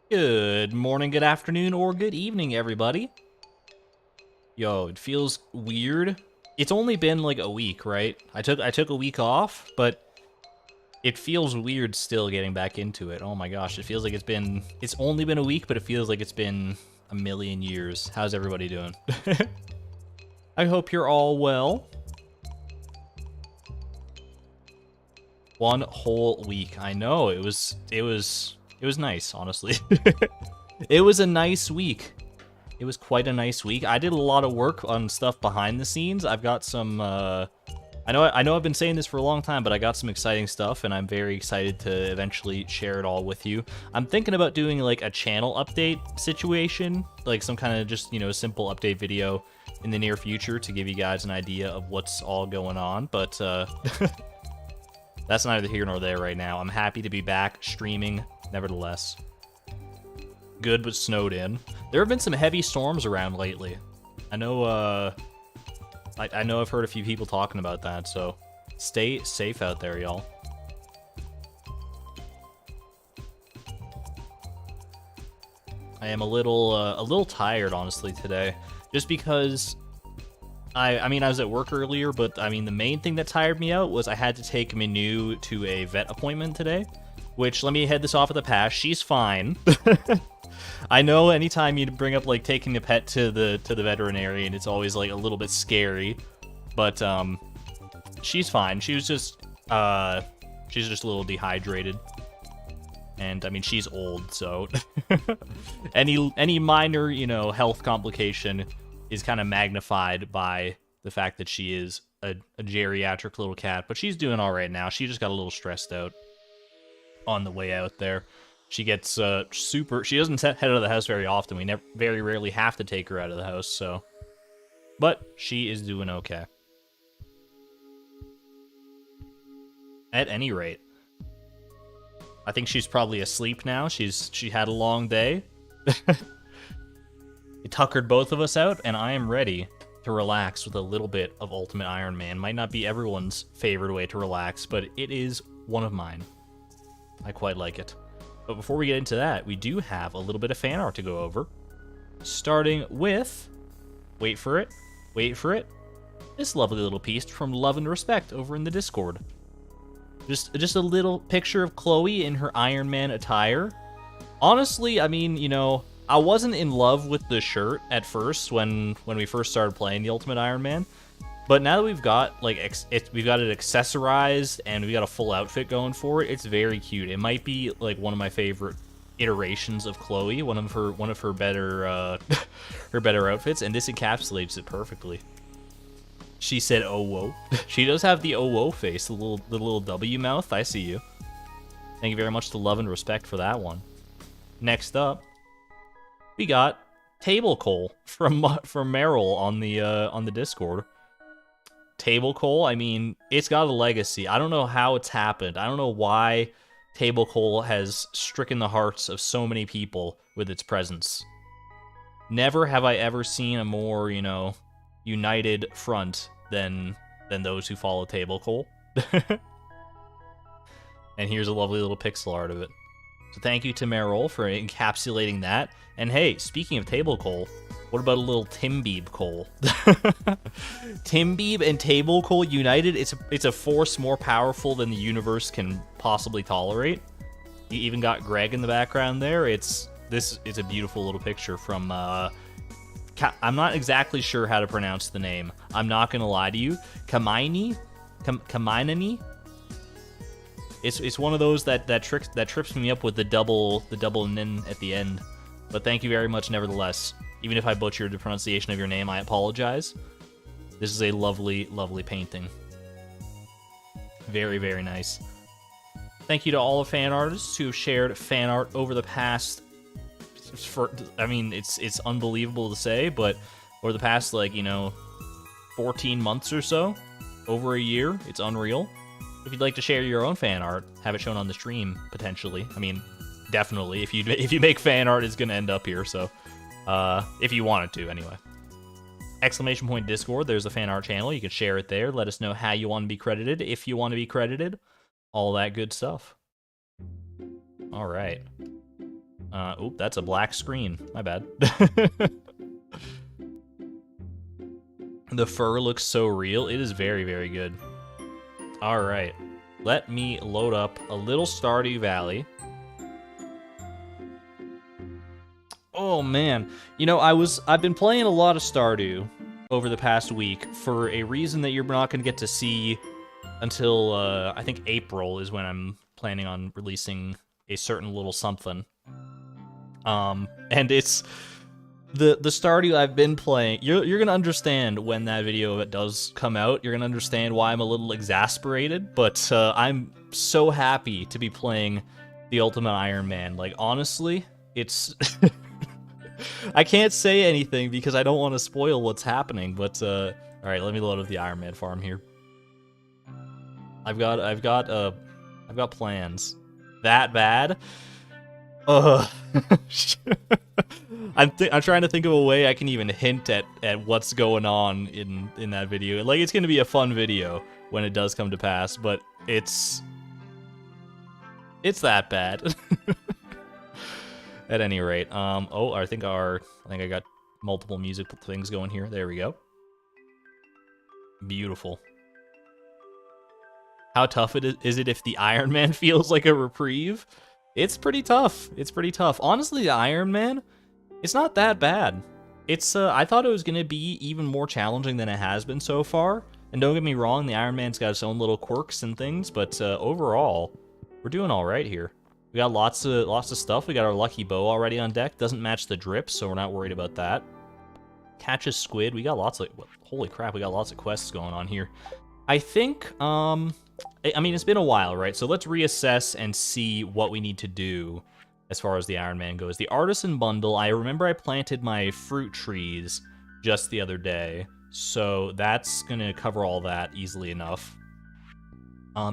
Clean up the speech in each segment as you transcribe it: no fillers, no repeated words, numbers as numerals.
Good morning, good afternoon, or good evening, everybody. Yo, it feels weird. It's only been like a week, right? I took a week off, but it feels weird still getting back into it. Oh my gosh, it feels like it's only been a week, but it feels like it's been a million years. How's everybody doing? I hope you're all well. One whole week. I know, it was nice, honestly. It was a nice week. It was quite a nice week. I did a lot of work on stuff behind the scenes. I've got some, I know I've been saying this for a long time, but I got some exciting stuff, and I'm very excited to eventually share it all with you. I'm thinking about doing, like, a channel update situation, like some kind of just, simple update video in the near future to give you guys an idea of what's all going on, but, that's neither here nor there right now. I'm happy to be back streaming, nevertheless. Good, but snowed in. There have been some heavy storms around lately. I know, I know I've heard a few people talking about that, so stay safe out there, y'all. I am a little tired, honestly, today, just because I mean, I was at work earlier, but I mean, the main thing that tired me out was I had to take Minu to a vet appointment today, which, let me head this off at the pass, she's fine. I know anytime you bring up, like, taking a pet to the veterinarian, it's always, like, a little bit scary, but, she's fine. She's just a little dehydrated. And, I mean, she's old, so any minor, health complication is kind of magnified by the fact that she is a geriatric little cat, but she's doing all right now. She just got a little stressed out on the way out there. She gets she doesn't head out of the house very often. We very rarely have to take her out of the house, so. But she is doing okay. At any rate. I think she's probably asleep now. She had a long day. It tuckered both of us out, and I am ready to relax with a little bit of Ultimate Iron Man. Might not be everyone's favorite way to relax, but it is one of mine. I quite like it. But before we get into that, we do have a little bit of fan art to go over. Starting with, wait for it, this lovely little piece from Love and Respect over in the Discord. Just a little picture of Chloe in her Iron Man attire. Honestly, I mean, I wasn't in love with the shirt at first when we first started playing the Ultimate Iron Man. But now that we've got we've got it accessorized and we got a full outfit going for it, it's very cute. It might be like one of my favorite iterations of Chloe, one of her better her better outfits, and this encapsulates it perfectly. She said, "Oh whoa." She does have the "oh whoa" face, the little W mouth. I see you. Thank you very much to Love and Respect for that one. Next up, we got Table Coal from Meryl on the Discord. Table Coal, I mean, it's got a legacy. I don't know how it's happened. I don't know why Table Coal has stricken the hearts of so many people with its presence. Never have I ever seen a more, united front than those who follow Table Coal. And here's a lovely little pixel art of it. So thank you to Meryl for encapsulating that. And hey, speaking of Table Coal, what about a little Timbeeb coal? Timbeeb and Table Coal united, it's a force more powerful than the universe can possibly tolerate. You even got Greg in the background there. It's a beautiful little picture from I'm not exactly sure how to pronounce the name. I'm not gonna lie to you. Kamaini? Kamainani? It's one of those that trips me up with the double nin at the end. But thank you very much nevertheless. Even if I butchered the pronunciation of your name, I apologize. This is a lovely, lovely painting. Very, very nice. Thank you to all the fan artists who have shared fan art over the past... I mean, it's unbelievable to say, but over the past, 14 months or so, over a year, it's unreal. If you'd like to share your own fan art, have it shown on the stream, potentially. I mean, definitely. If you make fan art, it's going to end up here, so... if you wanted to, anyway. Exclamation point Discord, there's a fan art channel. You can share it there. Let us know how you want to be credited, if you want to be credited. All that good stuff. All right. Oop, that's a black screen. My bad. The fur looks so real. It is very, very good. All right. Let me load up a little Stardew Valley. Oh man, you know I've been playing a lot of Stardew over the past week for a reason that you're not going to get to see until I think April is when I'm planning on releasing a certain little something. And it's the Stardew I've been playing. You're gonna understand when that video does come out. You're gonna understand why I'm a little exasperated, but I'm so happy to be playing the Ultimate Iron Man. Like honestly, it's. I can't say anything because I don't want to spoil what's happening. But all right, let me load up the Iron Man farm here. I've got plans. That bad? Ugh. I'm trying to think of a way I can even hint at what's going on in that video. Like it's gonna be a fun video when it does come to pass, but it's that bad. At any rate, oh, I think I got multiple music things going here. There we go. Beautiful. How tough is it if the Iron Man feels like a reprieve? It's pretty tough. It's pretty tough. Honestly, the Iron Man, it's not that bad. It's I thought it was gonna be even more challenging than it has been so far. And don't get me wrong, the Iron Man's got its own little quirks and things, but overall, we're doing all right here. We got lots of stuff. We got our lucky bow already on deck. Doesn't match the drip, so we're not worried about that. Catch a squid. We got lots of... Holy crap, we got lots of quests going on here. I think, I mean, it's been a while, right? So let's reassess and see what we need to do as far as the Iron Man goes. The Artisan Bundle, I remember I planted my fruit trees just the other day, so that's going to cover all that easily enough.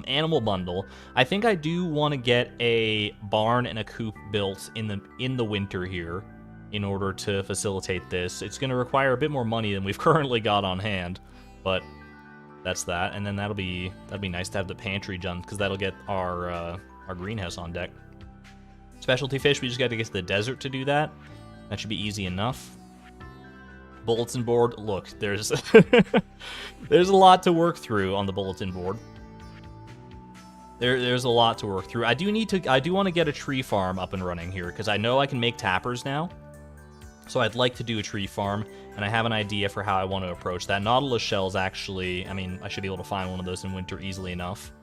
Animal Bundle. I think I do want to get a barn and a coop built in the winter here in order to facilitate this. It's going to require a bit more money than we've currently got on hand, but that's that. And then that'll be nice to have the pantry done because that'll get our greenhouse on deck. Specialty fish, we just got to get to the desert to do that. That should be easy enough. Bulletin board. Look, there's there's a lot to work through on the bulletin board. There's a lot to work through. I do want to get a tree farm up and running here because I know I can make tappers now. So I'd like to do a tree farm, and I have an idea for how I want to approach that. Nautilus shells actually, I mean, I should be able to find one of those in winter easily enough.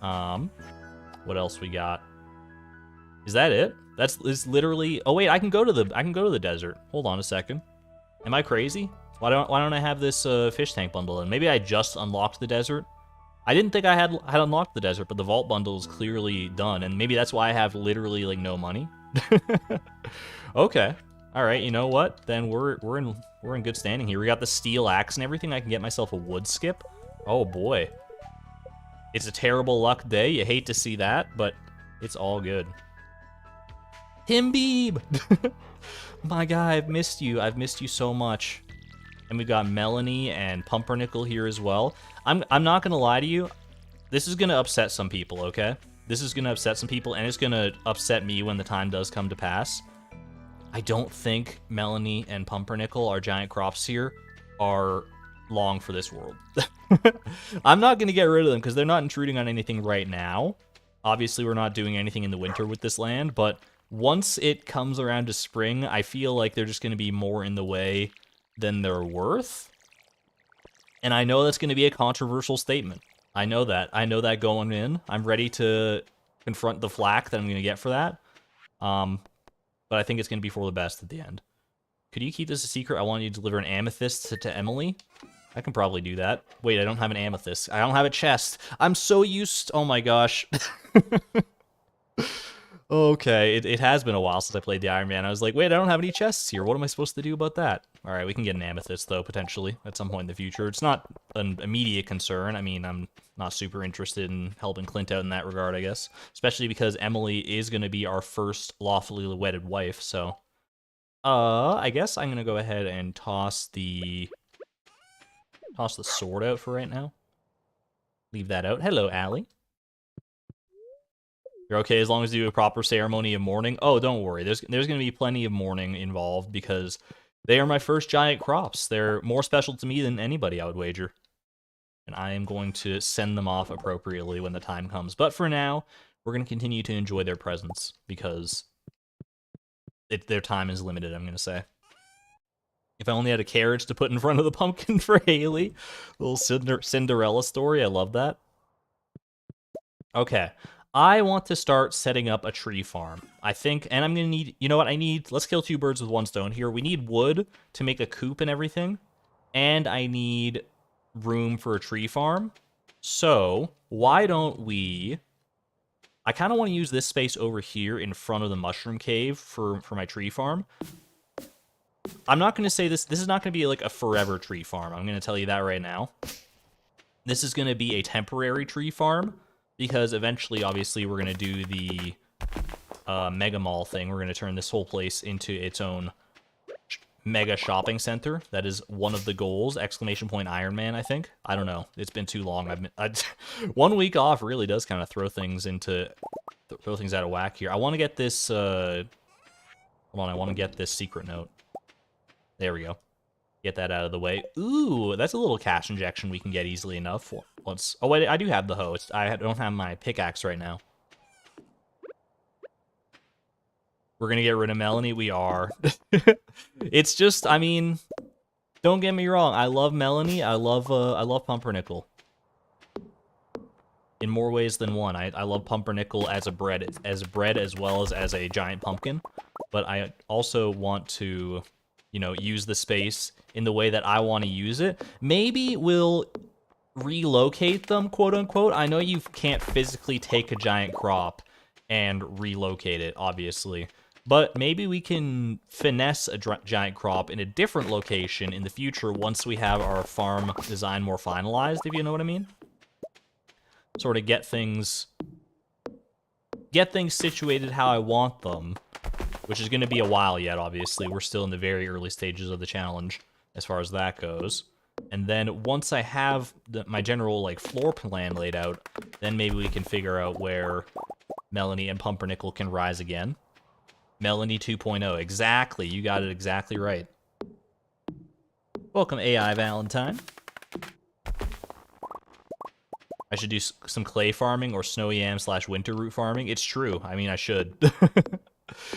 What else we got? Is that it? It's literally. Oh wait, I can go to the desert. Hold on a second. Am I crazy? Why don't I have this fish tank bundle in? Maybe I just unlocked the desert. I didn't think I had unlocked the desert, but the vault bundle is clearly done, and maybe that's why I have literally like no money. Okay, all right. You know what? Then we're in good standing here. We got the steel axe and everything. I can get myself a wood skip. Oh boy, it's a terrible luck day. You hate to see that, but it's all good. Timbeeb, my guy, I've missed you. I've missed you so much. And we've got Melanie and Pumpernickel here as well. I'm not gonna lie to you. This is gonna upset some people, okay? This is gonna upset some people, and it's gonna upset me when the time does come to pass. I don't think Melanie and Pumpernickel, our giant crops here, are long for this world. I'm not gonna get rid of them because they're not intruding on anything right now. Obviously, we're not doing anything in the winter with this land, but once it comes around to spring, I feel like they're just gonna be more in the way than they're worth. And I know that's going to be a controversial statement. I know that going in. I'm ready to confront the flack that I'm going to get for that. But I think it's going to be for the best at the end. Could you keep this a secret? I want you to deliver an amethyst to Emily. I can probably do that. Wait, I don't have an amethyst. I don't have a chest. I'm so used... Oh my gosh. Okay, it has been a while since I played the Iron Man. I was like, wait, I don't have any chests here. What am I supposed to do about that? All right, we can get an amethyst, though, potentially, at some point in the future. It's not an immediate concern. I mean, I'm not super interested in helping Clint out in that regard, I guess. Especially because Emily is going to be our first lawfully wedded wife, so... I guess I'm going to go ahead and toss the sword out for right now. Leave that out. Hello, Allie. You're okay as long as you do a proper ceremony of mourning? Oh, don't worry. There's going to be plenty of mourning involved because they are my first giant crops. They're more special to me than anybody, I would wager. And I am going to send them off appropriately when the time comes. But for now, we're going to continue to enjoy their presence because their time is limited, I'm going to say. If I only had a carriage to put in front of the pumpkin for Haley. Little Cinderella story. I love that. Okay. I want to start setting up a tree farm. I think, and I'm going to need, you know what, let's kill 2 birds with 1 stone here. We need wood to make a coop and everything. And I need room for a tree farm. So, why don't we... I kind of want to use this space over here in front of the mushroom cave for my tree farm. I'm not going to say this is not going to be like a forever tree farm. I'm going to tell you that right now. This is going to be a temporary tree farm because eventually, obviously, we're going to do the Mega Mall thing. We're going to turn this whole place into its own mega shopping center. That is one of the goals. Exclamation point Ironman, I think. I don't know. It's been too long. 1 week off really does kind of throw things out of whack here. I want to get this. Hold on, I want to get this secret note. There we go. Get that out of the way. Ooh, that's a little cash injection we can get easily enough. Oh wait, I do have the hoe. I don't have my pickaxe right now. We're gonna get rid of Melanie. We are. It's just, I mean, don't get me wrong. I love Melanie. I love Pumpernickel. In more ways than one. I love Pumpernickel as a bread as well as a giant pumpkin. But I also want to, you know, use the space in the way that I want to use it. Maybe we'll relocate them, quote unquote. I know you can't physically take a giant crop and relocate it, obviously. But maybe we can finesse a giant crop in a different location in the future once we have our farm design more finalized, if you know what I mean. Sort of get things situated how I want them, which is going to be a while yet, obviously. We're still in the very early stages of the challenge as far as that goes. And then once I have my general like floor plan laid out, then maybe we can figure out where Melanie and Pumpernickel can rise again. Melanie 2.0, exactly. You got it exactly right. Welcome, AI Valentine. I should do some clay farming or snow yam / winter root farming. It's true. I mean, I should.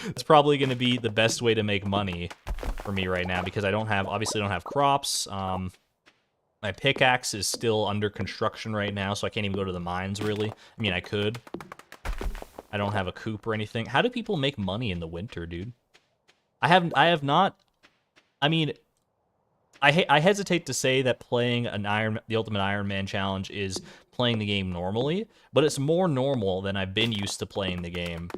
It's probably going to be the best way to make money for me right now because obviously don't have crops. My pickaxe is still under construction right now, so I can't even go to the mines, really. I mean, I could. I don't have a coop or anything. How do people make money in the winter, dude? I have not... I mean, I hesitate to say that playing the Ultimate Iron Man challenge is playing the game normally, but it's more normal than I've been used to playing the game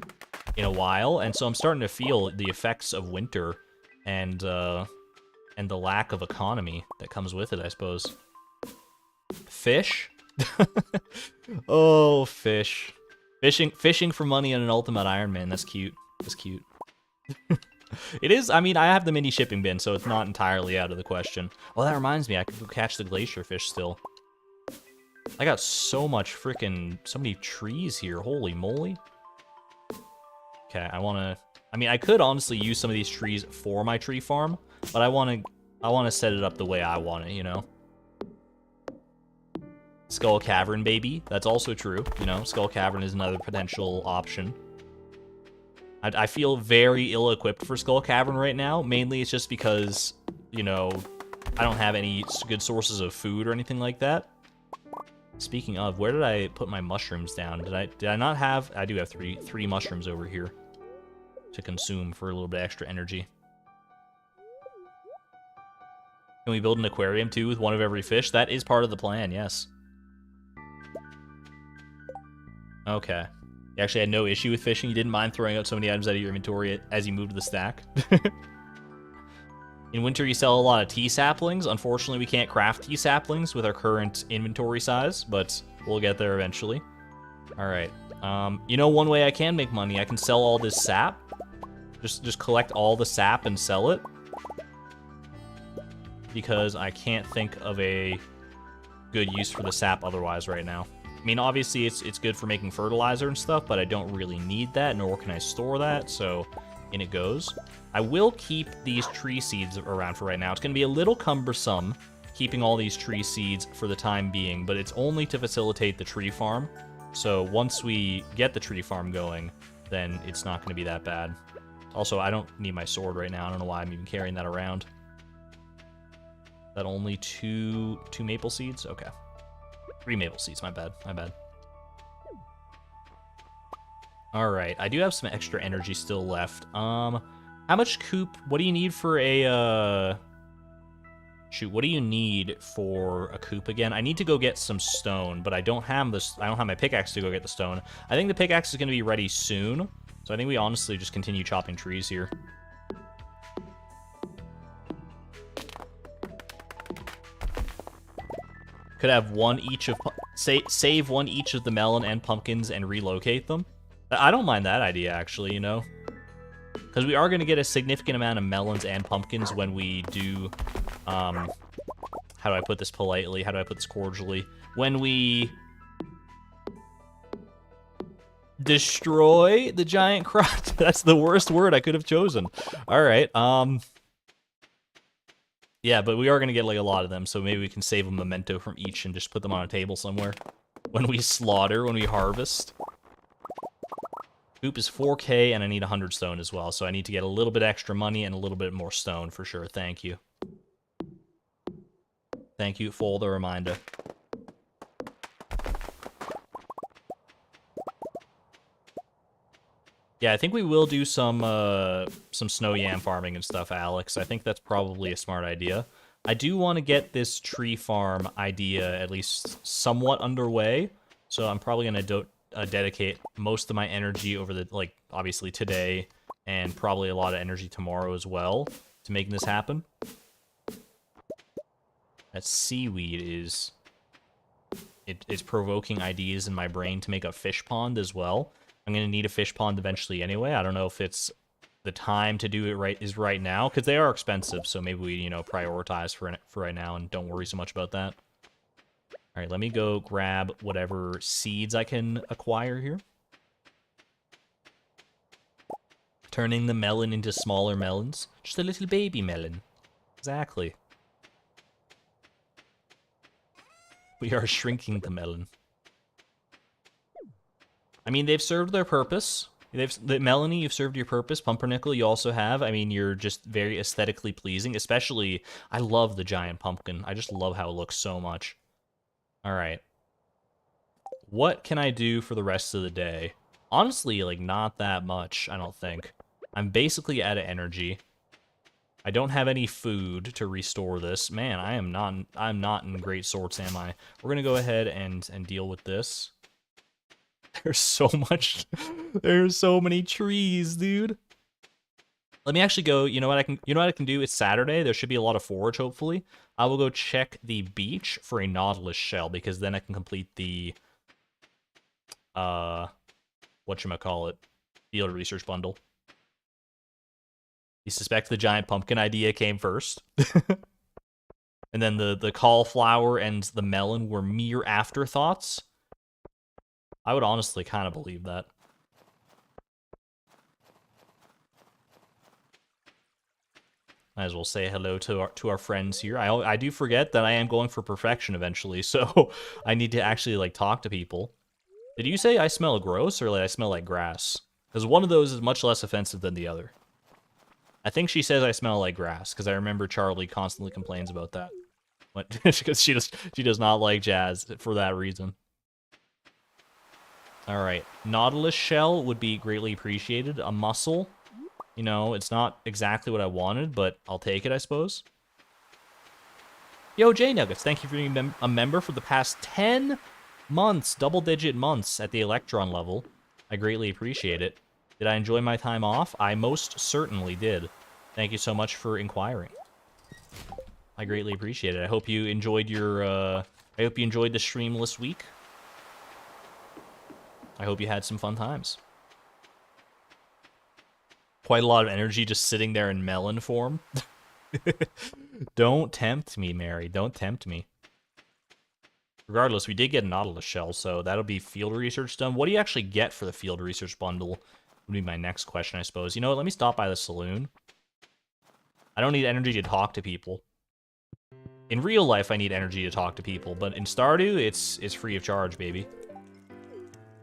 in a while, and so I'm starting to feel the effects of winter and the lack of economy that comes with it, I suppose. Fish? Oh, fish. Fishing for money on an Ultimate Iron Man, that's cute. That's cute. It is, I mean, I have the mini shipping bin, so it's not entirely out of the question. Oh, that reminds me, I could go catch the glacier fish still. I got so many trees here, holy moly. Okay, I mean, I could honestly use some of these trees for my tree farm, but I want to set it up the way I want it, you know? Skull Cavern, baby. That's also true, you know? Skull Cavern is another potential option. I feel very ill-equipped for Skull Cavern right now. Mainly it's just because, you know, I don't have any good sources of food or anything like that. Speaking of, where did I put my mushrooms down? Did I not have... I do have three mushrooms over here to consume for a little bit extra energy. Can we build an aquarium too with one of every fish? That is part of the plan, yes. Okay. You actually had no issue with fishing? You didn't mind throwing out so many items out of your inventory as you moved the stack? In winter, you sell a lot of tea saplings. Unfortunately, we can't craft tea saplings with our current inventory size, but we'll get there eventually. Alright. You know, one way I can make money, I can sell all this sap. Just collect all the sap and sell it. Because I can't think of a good use for the sap otherwise right now. I mean, obviously, it's good for making fertilizer and stuff, but I don't really need that, nor can I store that, so in it goes. I will keep these tree seeds around for right now. It's going to be a little cumbersome keeping all these tree seeds for the time being, but it's only to facilitate the tree farm. So once we get the tree farm going, then it's not going to be that bad. Also, I don't need my sword right now. I don't know why I'm even carrying that around. Is that only two maple seeds? Okay. 3 maple seeds, my bad. Alright, I do have some extra energy still left. How much coop? What do you need for a, Shoot, what do you need for a coop again? I need to go get some stone, but I don't have this. I don't have my pickaxe to go get the stone. I think the pickaxe is going to be ready soon, so I think we honestly just continue chopping trees here. Could have one each of... Save one each of the melon and pumpkins and relocate them. I don't mind that idea, actually, you know? Because we are going to get a significant amount of melons and pumpkins when we do... how do I put this politely? How do I put this cordially? When we... destroy the giant crop. That's the worst word I could have chosen. Alright, yeah, but we are going to get, like, a lot of them, so maybe we can save a memento from each and just put them on a table somewhere. When we slaughter, when we harvest. Coop is 4K, and I need 100 stone as well, so I need to get a little bit extra money and a little bit more stone for sure. Thank you. Thank you for the reminder. Yeah, I think we will do some snow yam farming and stuff, Alex. I think that's probably a smart idea. I do want to get this tree farm idea at least somewhat underway, so I'm probably going to dedicate most of my energy over the, like, obviously today, and probably a lot of energy tomorrow as well, to making this happen. That seaweed is... It's provoking ideas in my brain to make a fish pond as well. I'm going to need a fish pond eventually anyway. I don't know if it's the time to do it right now, because they are expensive, so maybe we, you know, prioritize for right now and don't worry so much about that. All right, let me go grab whatever seeds I can acquire here. Turning the melon into smaller melons. Just a little baby melon. Exactly. We are shrinking the melon. I mean, they've served their purpose. Melanie, you've served your purpose. Pumpernickel, you also have. I mean, you're just very aesthetically pleasing. Especially, I love the giant pumpkin. I just love how it looks so much. All right. What can I do for the rest of the day? Honestly, like, not that much, I don't think. I'm basically out of energy. I don't have any food to restore this. Man, I'm not in great sorts, am I? We're gonna go ahead and deal with this. There's so much. There's so many trees, dude. Let me actually go. You know what I can do? It's Saturday. There should be a lot of forage, hopefully. I will go check the beach for a nautilus shell, because then I can complete the whatchamacallit, field research bundle. You suspect the giant pumpkin idea came first. And then the cauliflower and the melon were mere afterthoughts. I would honestly kind of believe that. Might as well say hello to our friends here. I do forget that I am going for perfection eventually, so I need to actually, like, talk to people. Did you say I smell gross, or like I smell like grass? Because one of those is much less offensive than the other. I think she says I smell like grass, because I remember Charlie constantly complains about that. Because she does not like jazz for that reason. Alright, nautilus shell would be greatly appreciated. A mussel, you know, it's not exactly what I wanted, but I'll take it, I suppose. Yo, J-Nuggets, thank you for being a member for the past 10 months, double-digit months at the Electron level. I greatly appreciate it. Did I enjoy my time off? I most certainly did. Thank you so much for inquiring. I greatly appreciate it. I hope you enjoyed your, I hope you enjoyed the streamless week. I hope you had some fun times. Quite a lot of energy just sitting there in melon form. Don't tempt me, Mary. Don't tempt me. Regardless, we did get a Nautilus shell, so that'll be field research done. What do you actually get for the field research bundle? Would be my next question, I suppose. You know what? Let me stop by the saloon. I don't need energy to talk to people. In real life, I need energy to talk to people, but in Stardew, it's free of charge, baby.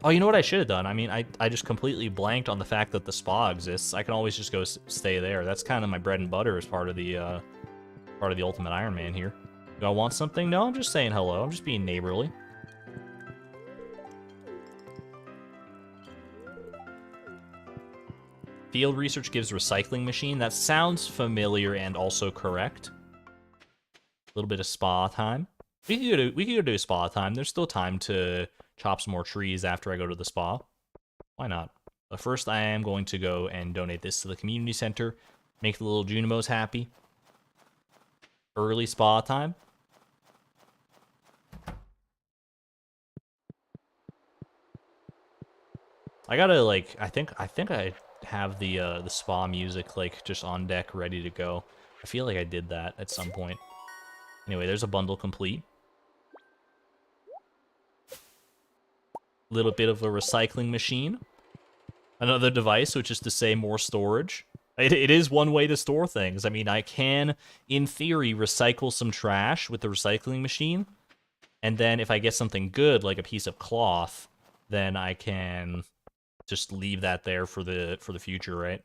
Oh, you know what I should have done? I mean, I just completely blanked on the fact that the spa exists. I can always just go stay there. That's kind of my bread and butter as part of the Ultimate Iron Man here. Do I want something? No, I'm just saying hello. I'm just being neighborly. Field research gives recycling machine. That sounds familiar and also correct. A little bit of spa time. We could go do spa time. There's still time to chop some more trees after I go to the spa. Why not? But first, I am going to go and donate this to the community center. Make the little Junimos happy. Early spa time. I gotta, like, I think I have the spa music, like, just on deck, ready to go. I feel like I did that at some point. Anyway, there's a bundle complete. Little bit of a recycling machine. Another device, which is to say more storage. It is one way to store things. I mean, I can, in theory, recycle some trash with the recycling machine. And then if I get something good, like a piece of cloth, then I can just leave that there for the future, right?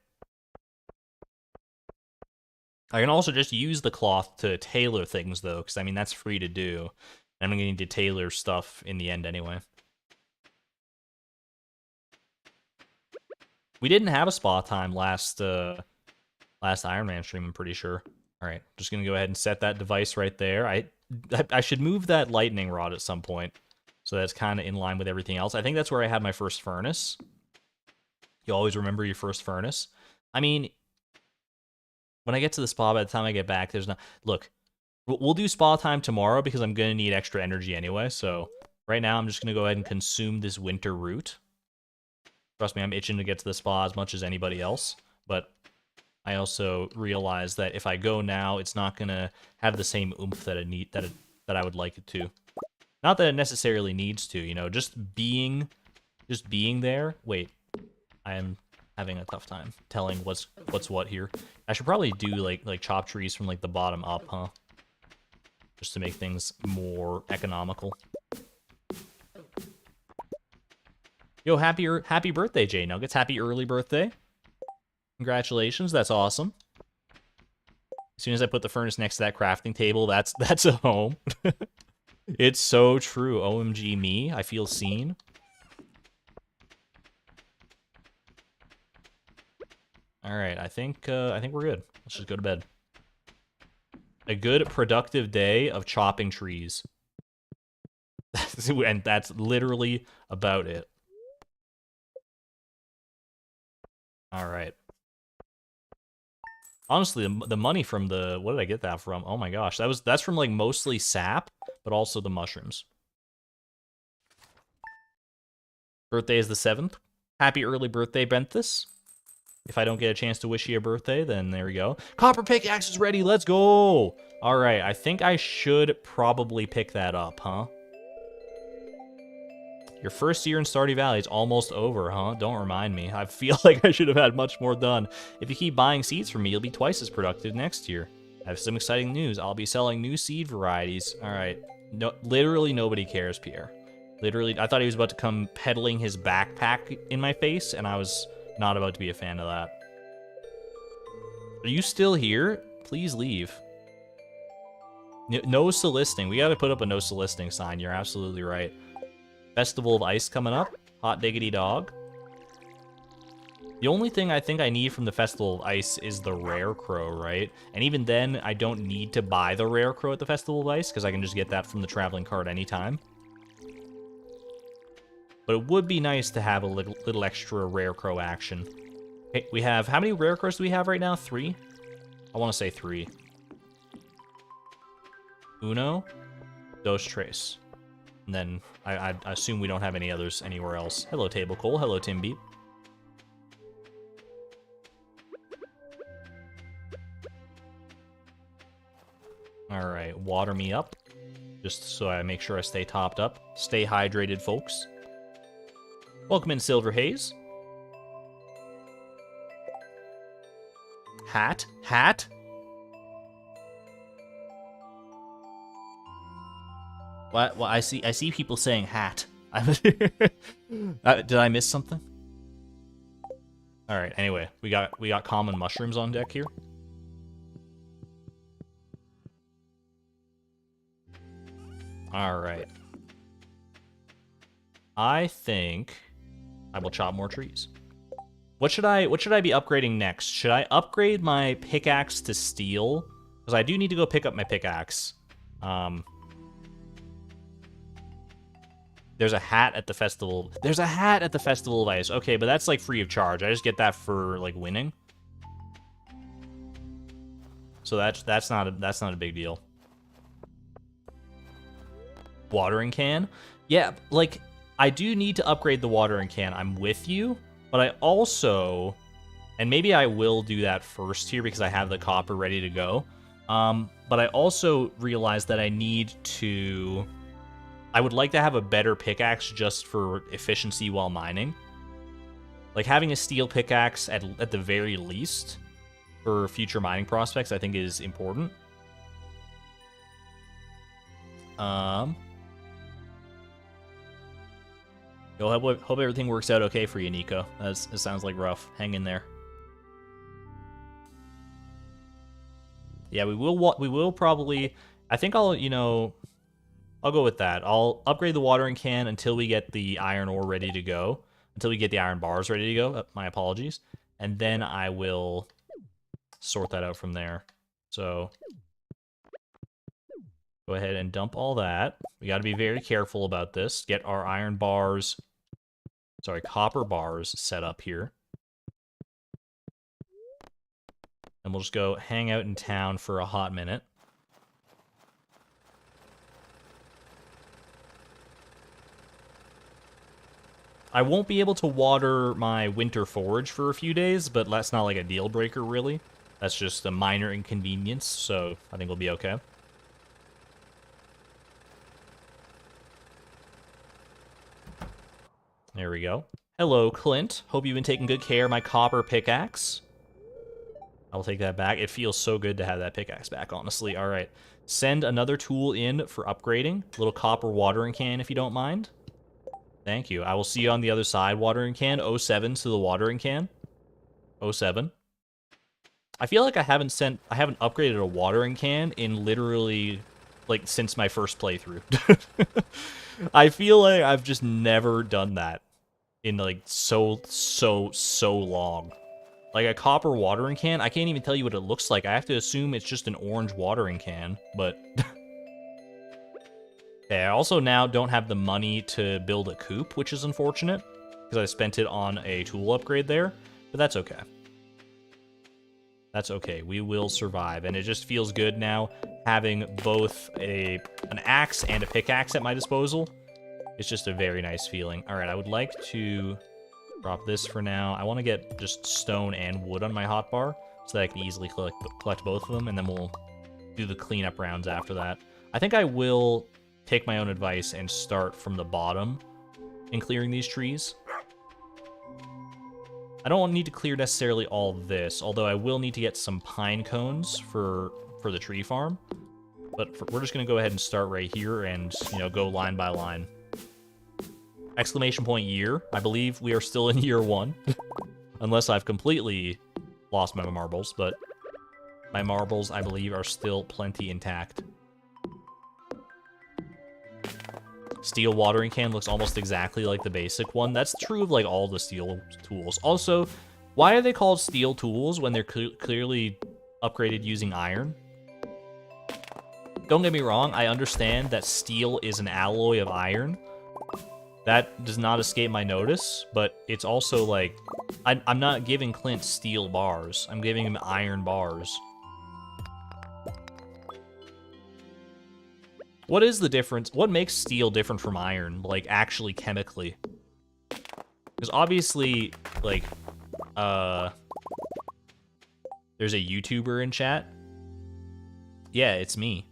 I can also just use the cloth to tailor things, though, because, I mean, that's free to do. And I'm going to need to tailor stuff in the end anyway. We didn't have a spa time last Iron Man stream, I'm pretty sure. All right, just going to go ahead and set that device right there. I should move that lightning rod at some point, so that's kind of in line with everything else. I think that's where I had my first furnace. You always remember your first furnace. I mean, when I get to the spa, by the time I get back, there's not... Look, we'll do spa time tomorrow because I'm going to need extra energy anyway, so right now I'm just going to go ahead and consume this winter root. Trust me, I'm itching to get to the spa as much as anybody else, but I also realize that if I go now, it's not going to have the same oomph that that I would like it to. Not that it necessarily needs to, you know, just being there. Wait, I am having a tough time telling what's what here. I should probably do like chop trees from like the bottom up, huh? Just to make things more economical. Yo, happy birthday, J Nuggets. Happy early birthday. Congratulations, that's awesome. As soon as I put the furnace next to that crafting table, that's a home. It's so true. OMG me, I feel seen. All right, I think we're good. Let's just go to bed. A good productive day of chopping trees. And that's literally about it. All right. Honestly, the money from the... What did I get that from? Oh my gosh. That's from, like, mostly sap, but also the mushrooms. Birthday is the 7th. Happy early birthday, Benthus. If I don't get a chance to wish you a birthday, then there we go. Copper pickaxe is ready. Let's go. All right. I think I should probably pick that up, huh? Your first year in Stardew Valley is almost over, huh? Don't remind me. I feel like I should have had much more done. If you keep buying seeds from me, you'll be twice as productive next year. I have some exciting news. I'll be selling new seed varieties. All right. No, literally nobody cares, Pierre. Literally, I thought he was about to come peddling his backpack in my face, and I was not about to be a fan of that. Are you still here? Please leave. No soliciting. We gotta put up a no soliciting sign. You're absolutely right. Festival of Ice coming up. Hot diggity dog. The only thing I think I need from the Festival of Ice is the rare crow, right? And even then, I don't need to buy the rare crow at the Festival of Ice, because I can just get that from the traveling cart anytime. But it would be nice to have a little extra rare crow action. Hey, we have... How many rare crows do we have right now? 3? I want to say 3. Uno. Dos tres. And then I assume we don't have any others anywhere else. Hello, Table Cole. Hello, Tim Beat. All right, water me up. just so I make sure I stay topped up. Stay hydrated, folks. Welcome in, Silver Haze. Hat? Hat? What? Well, I see people saying hat. Did I miss something? All right. Anyway, we got common mushrooms on deck here. All right. I think I will chop more trees. What should I be upgrading next? Should I upgrade my pickaxe to steel? Because I do need to go pick up my pickaxe. There's a hat at the festival. There's a hat at the Festival of Ice. Okay, but that's like free of charge. I just get that for like winning. So that's not a big deal. Watering can? Yeah, like I do need to upgrade the watering can. I'm with you, but I also, and maybe I will do that first here because I have the copper ready to go. But I also realized that I would like to have a better pickaxe just for efficiency while mining. Like having a steel pickaxe at the very least for future mining prospects, I think is important. Yo, hope everything works out okay for you, Nico. It sounds like rough. Hang in there. Yeah, we will probably. I think I'll go with that. I'll upgrade the watering can until we get the iron ore ready to go. Until we get the iron bars ready to go. My apologies. And then I will sort that out from there. So go ahead and dump all that. We got to be very careful about this. Get our copper bars set up here. And we'll just go hang out in town for a hot minute. I won't be able to water my winter forage for a few days, but that's not like a deal breaker, really. That's just a minor inconvenience, so I think we'll be okay. There we go. Hello, Clint. Hope you've been taking good care of my copper pickaxe. I'll take that back. It feels so good to have that pickaxe back, honestly. All right. Send another tool in for upgrading. Little copper watering can, if you don't mind. Thank you. I will see you on the other side, watering can. 07 to the watering can. 07. I feel like I haven't upgraded a watering can in literally, like, since my first playthrough. I feel like I've just never done that in, like, so long. Like, a copper watering can, I can't even tell you what it looks like. I have to assume it's just an orange watering can, but... Okay, I also now don't have the money to build a coop, which is unfortunate, because I spent it on a tool upgrade there, but that's okay. That's okay, we will survive, and it just feels good now having both an axe and a pickaxe at my disposal. It's just a very nice feeling. Alright, I would like to drop this for now. I want to get just stone and wood on my hotbar, so that I can easily collect both of them, and then we'll do the cleanup rounds after that. I think I will take my own advice and start from the bottom in clearing these trees. I don't need to clear necessarily all this, although I will need to get some pine cones for the tree farm. But we're just going to go ahead and start right here and, go line by line. Exclamation point year. I believe we are still in year 1. Unless I've completely lost my marbles, but my marbles, I believe, are still plenty intact. Steel watering can looks almost exactly like the basic one. That's true of, like, all the steel tools. Also, why are they called steel tools when they're clearly upgraded using iron? Don't get me wrong, I understand that steel is an alloy of iron. That does not escape my notice, but it's also, like, I'm not giving Clint steel bars. I'm giving him iron bars. What is the difference? What makes steel different from iron, like, actually chemically? Because obviously, like, there's a YouTuber in chat. Yeah, it's me.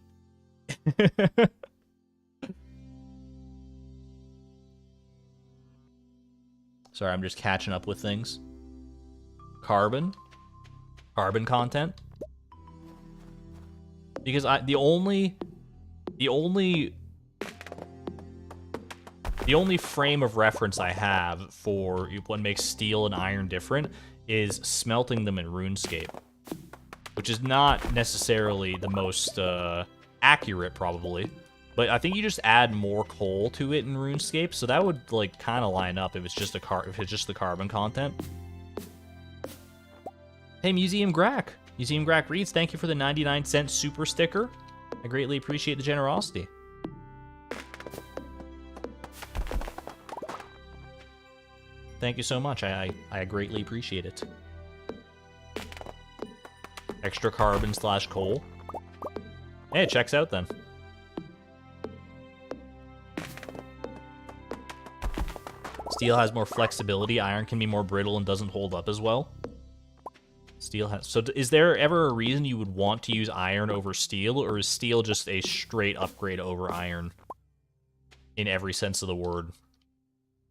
Sorry, I'm just catching up with things. Carbon content. Because the only frame of reference I have for what makes steel and iron different is smelting them in RuneScape, which is not necessarily the most accurate, probably. But I think you just add more coal to it in RuneScape, so that would like kind of line up if it's just the carbon content. Hey, Museum Grack. Museum Grack reads, thank you for the 99-cent super sticker. I greatly appreciate the generosity. Thank you so much. I greatly appreciate it. Extra carbon / coal. Hey, it checks out then. Steel has more flexibility. Iron can be more brittle and doesn't hold up as well. Steel has... So is there ever a reason you would want to use iron over steel, or is steel just a straight upgrade over iron in every sense of the word?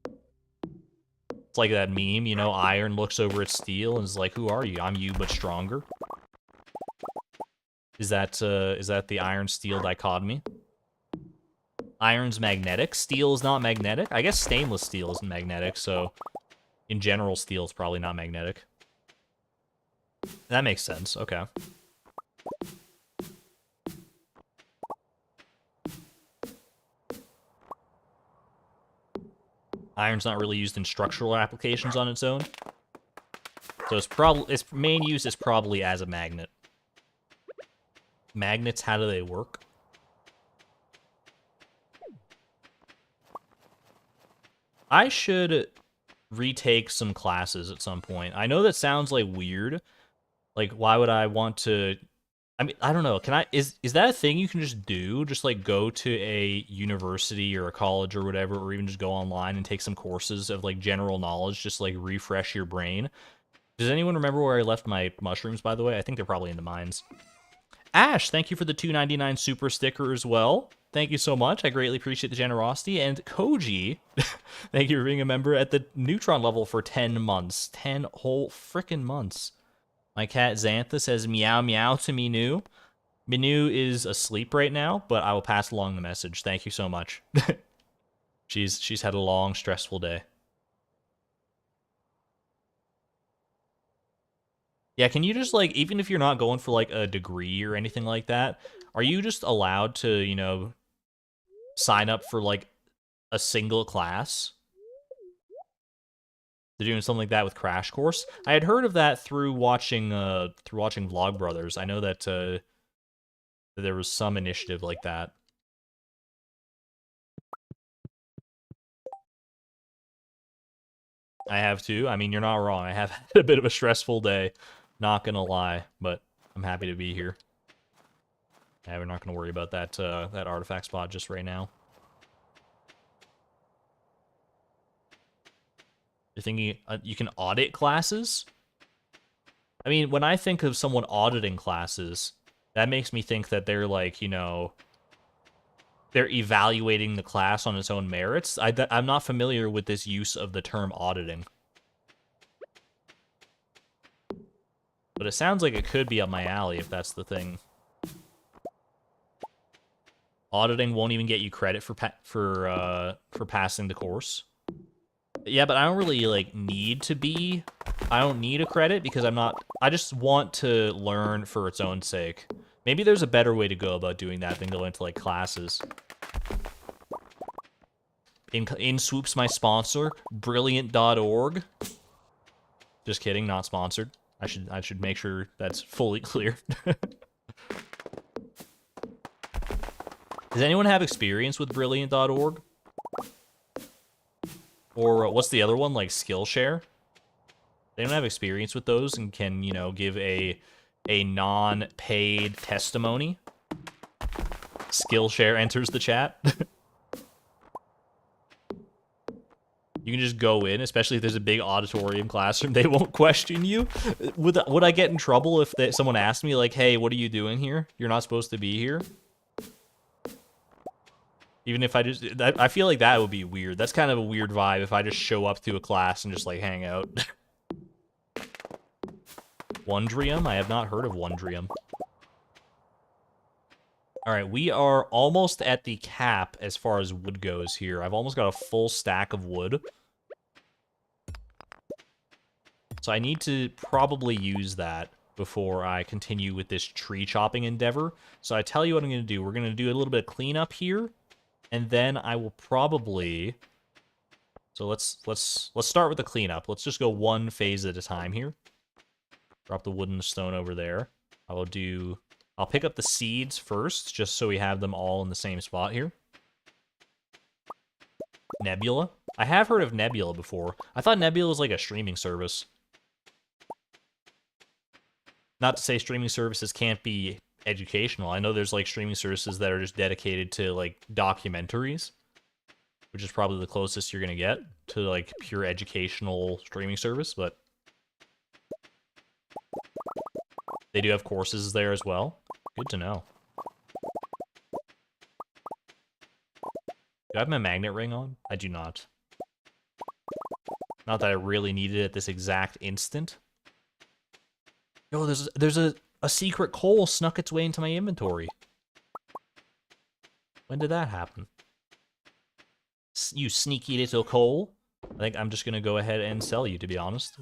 It's like that meme, you know, iron looks over at steel and is like, who are you? I'm you, but stronger. Is that the iron-steel dichotomy? Iron's magnetic. Steel is not magnetic. I guess stainless steel isn't magnetic, so in general, steel is probably not magnetic. That makes sense. Okay. Iron's not really used in structural applications on its own, so its main use is probably as a magnet. Magnets, how do they work? I should retake some classes at some point. I know that sounds like weird. Like, why would I want to... I mean, I don't know. Can I... Is that a thing you can just do? Just, like, go to a university or a college or whatever, or even just go online and take some courses of, like, general knowledge, just, like, refresh your brain? Does anyone remember where I left my mushrooms, by the way? I think they're probably in the mines. Ash, thank you for the $2.99 super sticker as well. Thank you so much. I greatly appreciate the generosity. And Koji, thank you for being a member at the Neutron level for 10 months. 10 whole frickin' months. My cat Xantha says meow meow to Minu. Minu is asleep right now, but I will pass along the message. Thank you so much. She's had a long, stressful day. Yeah, can you just, like, even if you're not going for, like, a degree or anything like that, are you just allowed to, you know, sign up for, like, a single class? They're doing something like that with Crash Course. I had heard of that through watching Vlogbrothers. I know that there was some initiative like that. I have too. I mean, you're not wrong. I have had a bit of a stressful day, not gonna lie, but I'm happy to be here. Yeah, we're not gonna worry about that that artifact spot just right now. You're thinking you can audit classes? I mean, when I think of someone auditing classes, that makes me think that they're like, you know, they're evaluating the class on its own merits. I'm not familiar with this use of the term auditing. But it sounds like it could be up my alley if that's the thing. Auditing won't even get you credit for passing the course. Yeah, but I don't really, like, need to be... I don't need a credit because I'm not... I just want to learn for its own sake. Maybe there's a better way to go about doing that than go into, like, classes. In swoops my sponsor, brilliant.org. Just kidding, not sponsored. I should make sure that's fully clear. Does anyone have experience with brilliant.org? Or what's the other one, like Skillshare? They don't have experience with those and can, you know, give a non-paid testimony. Skillshare enters the chat. You can just go in, especially if there's a big auditorium classroom. They won't question you. Would I get in trouble if someone asked me, like, hey, what are you doing here? You're not supposed to be here. Even if I feel like that would be weird. That's kind of a weird vibe if I just show up to a class and just like hang out. Wondrium? I have not heard of Wondrium. Alright, we are almost at the cap as far as wood goes here. I've almost got a full stack of wood. So I need to probably use that before I continue with this tree chopping endeavor. So I tell you what I'm going to do. We're going to do a little bit of cleanup here, and then I will probably... So let's start with the cleanup. Let's just go one phase at a time here. Drop the wood and the stone over there. I'll pick up the seeds first, just so we have them all in the same spot here. Nebula. I have heard of Nebula before. I thought Nebula was like a streaming service. Not to say streaming services can't be educational. I know there's like streaming services that are just dedicated to like documentaries, which is probably the closest you're gonna get to like pure educational streaming service, but they do have courses there as well. Good to know. Do I have my magnet ring on? I do not. Not that I really need it at this exact instant. Yo, there's a secret coal snuck its way into my inventory. When did that happen? You sneaky little coal. I think I'm just gonna go ahead and sell you, to be honest.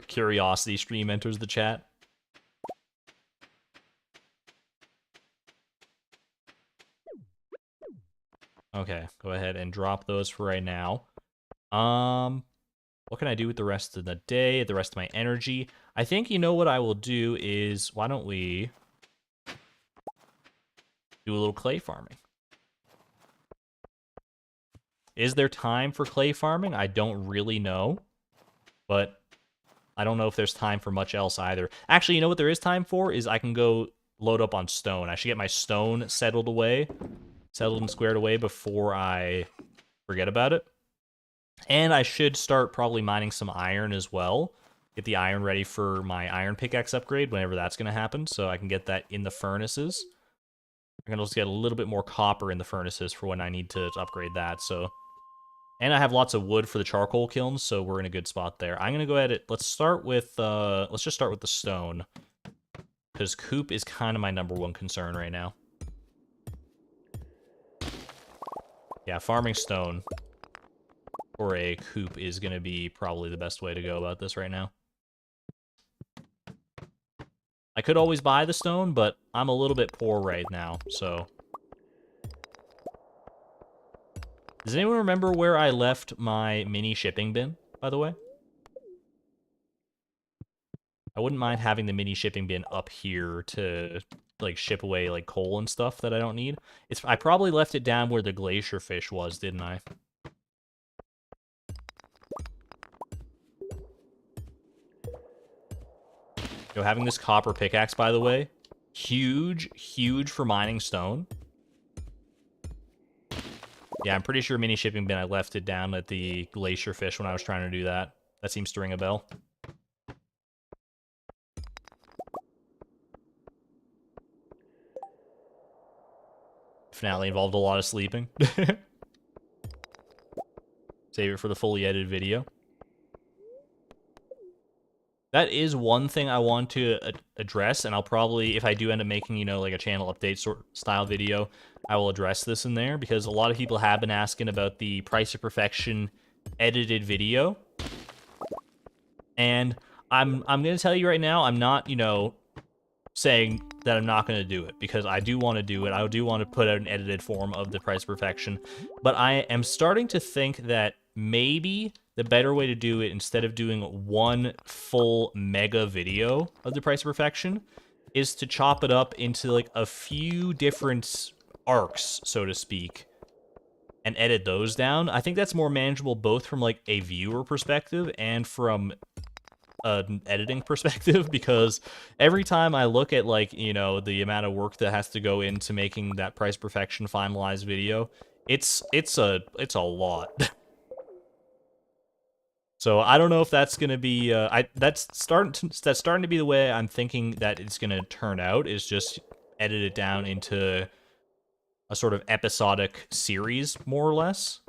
Curiosity stream enters the chat. Okay, go ahead and drop those for right now. What can I do with the rest of the day, the rest of my energy? I think, you know what I will do is, why don't we do a little clay farming? Is there time for clay farming? I don't really know, but I don't know if there's time for much else either. Actually, you know what there is time for is I can go load up on stone. I should get my stone settled and squared away before I forget about it. And I should start probably mining some iron as well. Get the iron ready for my iron pickaxe upgrade whenever that's going to happen, so I can get that in the furnaces. I'm going to just get a little bit more copper in the furnaces for when I need to upgrade that, so... And I have lots of wood for the charcoal kilns, so we're in a good spot there. I'm going to go ahead and... Let's just start with the stone. Because coop is kind of my #1 concern right now. Yeah, farming stone for a coop is going to be probably the best way to go about this right now. I could always buy the stone, but I'm a little bit poor right now, so... Does anyone remember where I left my mini shipping bin, by the way? I wouldn't mind having the mini shipping bin up here to, like, ship away, like, coal and stuff that I don't need. I probably left it down where the glacier fish was, didn't I? Yo, having this copper pickaxe, by the way, huge for mining stone. Yeah, I'm pretty sure mini shipping bin, I left it down at the glacier fish when I was trying to do that. That seems to ring a bell. Finale involved a lot of sleeping. Save it for the fully edited video. That is one thing I want to address, and I'll probably, if I do end up making, you know, like a channel update style video, I will address this in there, because a lot of people have been asking about the Price of Perfection edited video. And I'm going to tell you right now, I'm not, you know, saying that I'm not going to do it, because I do want to do it. I do want to put out an edited form of the Price of Perfection, but I am starting to think that maybe the better way to do it, instead of doing one full mega video of the Price of Perfection, is to chop it up into like a few different arcs, so to speak, and edit those down. I think that's more manageable both from like a viewer perspective and from an editing perspective, because every time I look at, like, you know, the amount of work that has to go into making that Price of Perfection finalized video, it's a lot. So I don't know if that's gonna be that's starting to be the way I'm thinking that it's gonna turn out, is just edit it down into a sort of episodic series, more or less.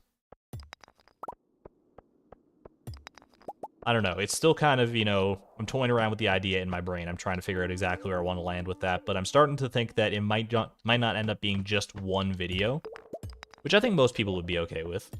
I don't know. It's still kind of, I'm toying around with the idea in my brain. I'm trying to figure out exactly where I want to land with that, but I'm starting to think that it might not end up being just one video, which I think most people would be okay with.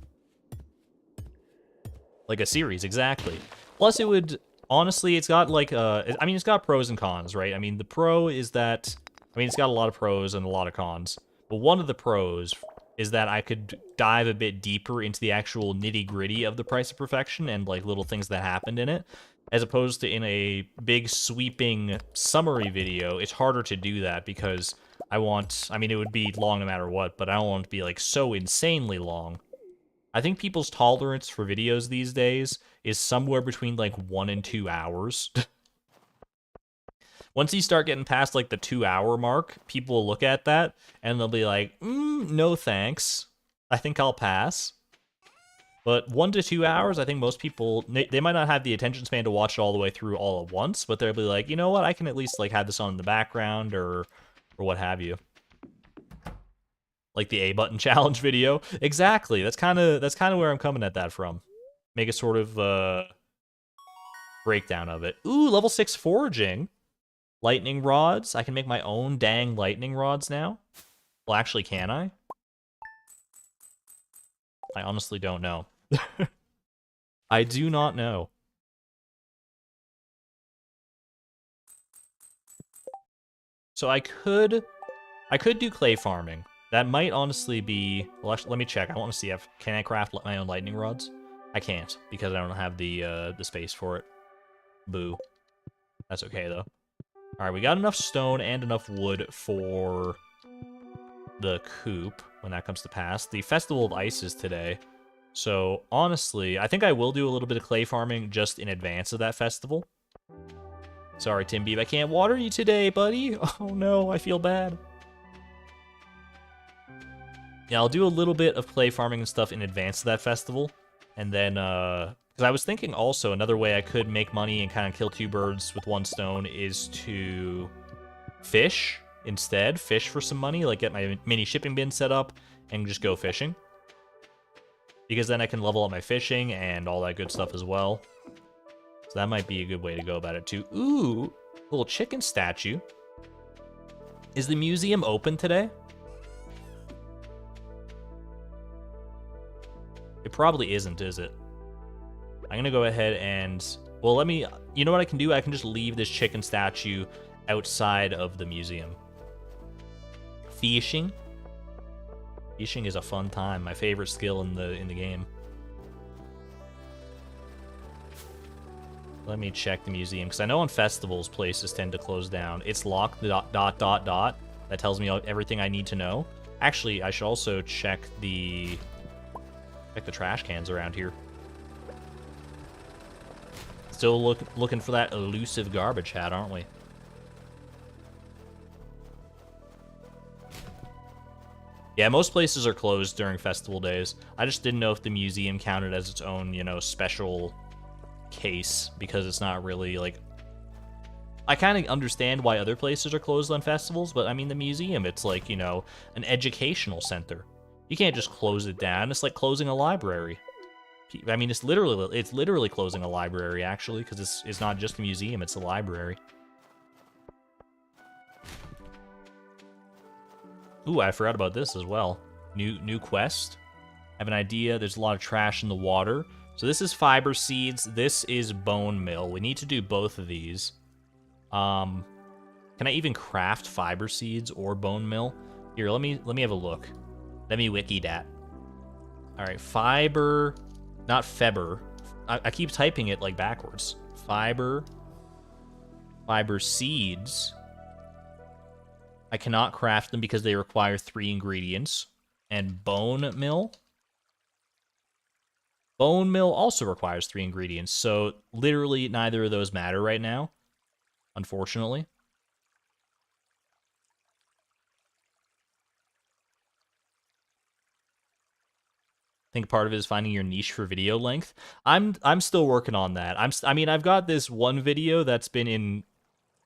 Like a series, exactly. Plus, it would, honestly, it's got like, it's got pros and cons, right? I mean, the pro is that, it's got a lot of pros and a lot of cons. But one of the pros is that I could dive a bit deeper into the actual nitty-gritty of The Price of Perfection and, like, little things that happened in it. As opposed to in a big, sweeping summary video, it's harder to do that because it would be long no matter what, but I don't want it to be, like, so insanely long. I think people's tolerance for videos these days is somewhere between like 1 and 2 hours. Once you start getting past like the 2-hour mark, people will look at that and they'll be like, no thanks. I think I'll pass. But 1 to 2 hours, I think most people, they might not have the attention span to watch it all the way through all at once, but they'll be like, you know what, I can at least like have this on in the background or what have you. Like the A button challenge video. Exactly. That's kind of where I'm coming at that from. Make a sort of breakdown of it. Ooh, level 6 foraging. Lightning rods. I can make my own dang lightning rods now. Well, actually, can I? I honestly don't know. I do not know. So I could do clay farming. That might honestly be... Well, actually, let me check. I want to see if... Can I craft my own lightning rods? I can't, because I don't have the space for it. Boo. That's okay, though. Alright, we got enough stone and enough wood for the coop when that comes to pass. The Festival of Ice is today. So, honestly, I think I will do a little bit of clay farming just in advance of that festival. Sorry, Tim Beeb, I can't water you today, buddy. Oh no, I feel bad. Yeah, I'll do a little bit of clay farming and stuff in advance of that festival. And then, because I was thinking also another way I could make money and kind of kill 2 birds with 1 stone is to fish instead. Fish for some money, like get my mini shipping bin set up and just go fishing. Because then I can level up my fishing and all that good stuff as well. So that might be a good way to go about it too. Ooh, little chicken statue. Is the museum open today? It probably isn't, is it? I'm gonna go ahead and... Well, you know what I can do? I can just leave this chicken statue outside of the museum. Fishing? Fishing is a fun time. My favorite skill in the game. Let me check the museum, because I know on festivals, places tend to close down. It's locked, ... That tells me everything I need to know. Actually, I should also check the trash cans around here. Still looking for that elusive garbage hat, aren't we? Yeah, most places are closed during festival days. I just didn't know if the museum counted as its own, special case, because it's not really, like... I kind of understand why other places are closed on festivals, but, I mean, the museum, it's like, an educational center. You can't just close it down. It's like closing a library. I mean, it's literally closing a library, actually, because it's not just a museum, it's a library. Ooh, I forgot about this as well. New quest. I have an idea. There's a lot of trash in the water. So this is fiber seeds. This is bone mill. We need to do both of these. Can I even craft fiber seeds or bone mill? Here, let me have a look. Let me wiki that. All right, fiber, not feber. I keep typing it like backwards. Fiber seeds. I cannot craft them because they require 3 ingredients. And bone mill. Bone mill also requires 3 ingredients. So literally neither of those matter right now, unfortunately. think part of it is finding your niche for video length. I'm still working on that. I mean, I've got this one video that's been in,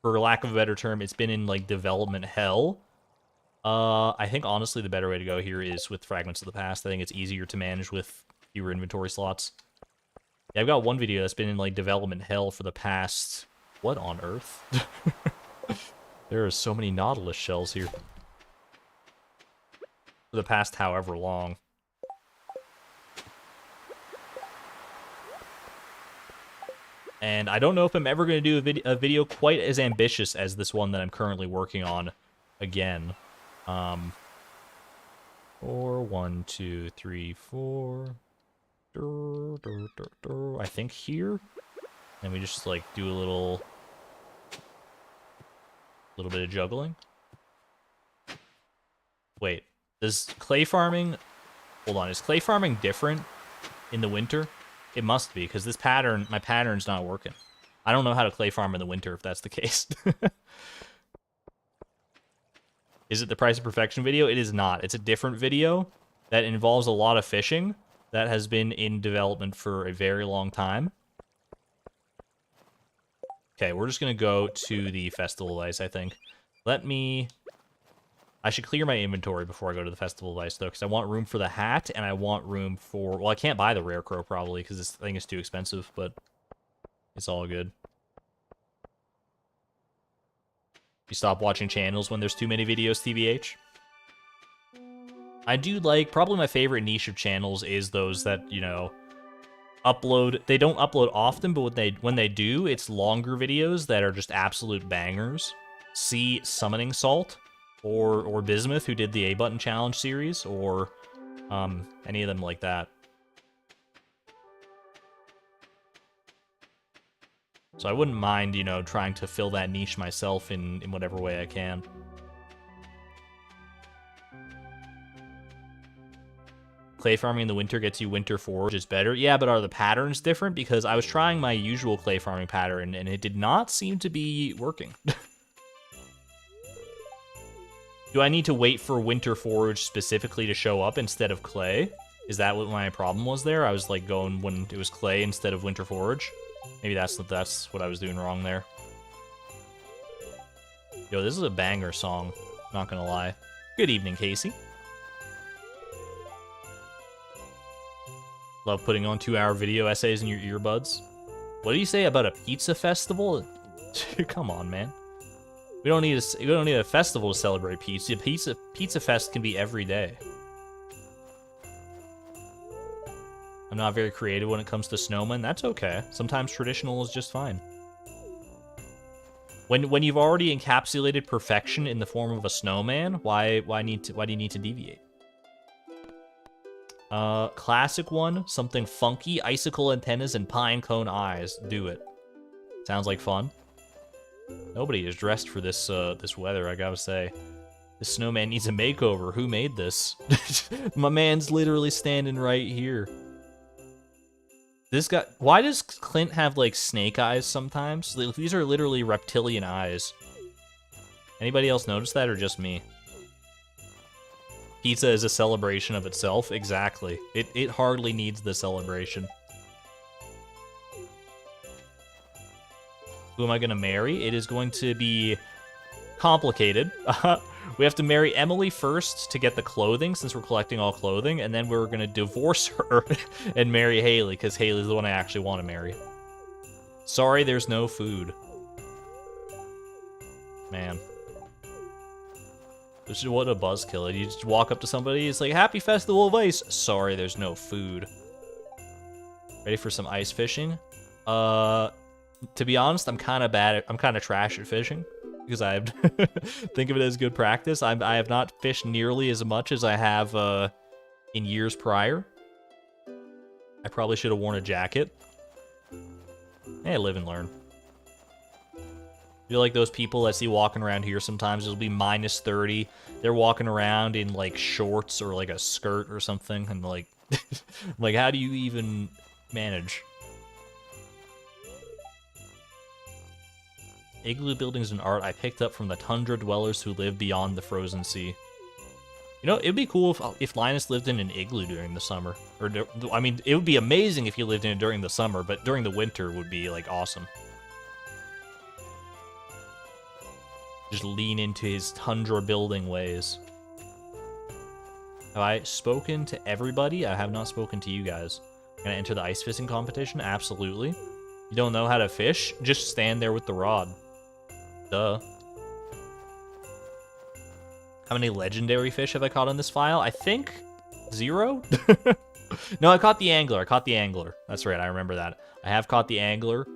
for lack of a better term, it's been in like development hell. I think honestly the better way to go here is with Fragments of the Past. I think it's easier to manage with fewer inventory slots. Yeah, I've got one video that's been in like development hell for the past, what on earth? There are so many Nautilus shells here. For the past however long. And I don't know if I'm ever going to do a video quite as ambitious as this one that I'm currently working on again. 4, 1, 2, 3, 4. I think here. And we just like do a little bit of juggling. Wait, does clay farming... Hold on, is clay farming different in the winter? It must be, because this pattern, my pattern's not working. I don't know how to clay farm in the winter if that's the case. Is it the Price of Perfection video? It is not. It's a different video that involves a lot of fishing that has been in development for a very long time. Okay, we're just going to go to the Festival of Ice, I think. I should clear my inventory before I go to the Festival of Ice, though, because I want room for the hat, and I want room for... Well, I can't buy the Rare Crow, probably, because this thing is too expensive, but it's all good. You stop watching channels when there's too many videos, TBH? I do like... Probably my favorite niche of channels is those that, you know, upload... They don't upload often, but when they do, it's longer videos that are just absolute bangers. See Summoning Salt, or Bismuth, who did the A-Button Challenge series, or any of them like that. So I wouldn't mind, you know, trying to fill that niche myself in whatever way I can. Clay farming in the winter gets you winter forage is better. Yeah, but are the patterns different? Because I was trying my usual clay farming pattern, and it did not seem to be working. Do I need to wait for winter forage specifically to show up instead of clay? Is that what my problem was there? I was like going when it was clay instead of winter forage? Maybe that's what I was doing wrong there. Yo, this is a banger song. Not gonna lie. Good evening, Casey. Love putting on 2-hour video essays in your earbuds. What do you say about a pizza festival? Come on, man. We don't need a festival to celebrate pizza. Pizza fest can be every day. I'm not very creative when it comes to snowmen. That's okay. Sometimes traditional is just fine. When you've already encapsulated perfection in the form of a snowman, why do you need to deviate? Classic one, something funky, icicle antennas and pine cone eyes. Do it. Sounds like fun. Nobody is dressed for this this weather, I gotta say. This snowman needs a makeover. Who made this? My man's literally standing right here. This guy... Why does Clint have, like, snake eyes sometimes? These are literally reptilian eyes. Anybody else notice that, or just me? Pizza is a celebration of itself. Exactly. It hardly needs the celebration. Who am I going to marry? It is going to be complicated. We have to marry Emily first to get the clothing, since we're collecting all clothing, and then we're going to divorce her and marry Haley, because Haley's the one I actually want to marry. Sorry, there's no food. Man. This is what a buzzkill. You just walk up to somebody, it's like, Happy Festival of Ice! Sorry, there's no food. Ready for some ice fishing? To be honest, I'm kind of trash at fishing. Because I think of it as good practice. I have not fished nearly as much as I have in years prior. I probably should have worn a jacket. Hey, live and learn. You're like those people I see walking around here sometimes. It'll be minus 30. They're walking around in like shorts or like a skirt or something. And like, like how do you even manage? Igloo buildings and art I picked up from the tundra dwellers who live beyond the frozen sea. You You know, it'd be cool if Linus lived in an igloo during the summer. Or, I mean, it would be amazing if he lived in it during the summer, but during the winter would be, like, awesome. Just lean into his tundra building ways. Have I spoken to everybody? I have not spoken to you guys. Can I enter the ice fishing competition? Absolutely. You don't know how to fish? Just stand there with the rod. Duh. How many legendary fish have I caught on this file? I think 0? No, I caught the angler. I caught the angler. That's right, I remember that. I have caught the angler.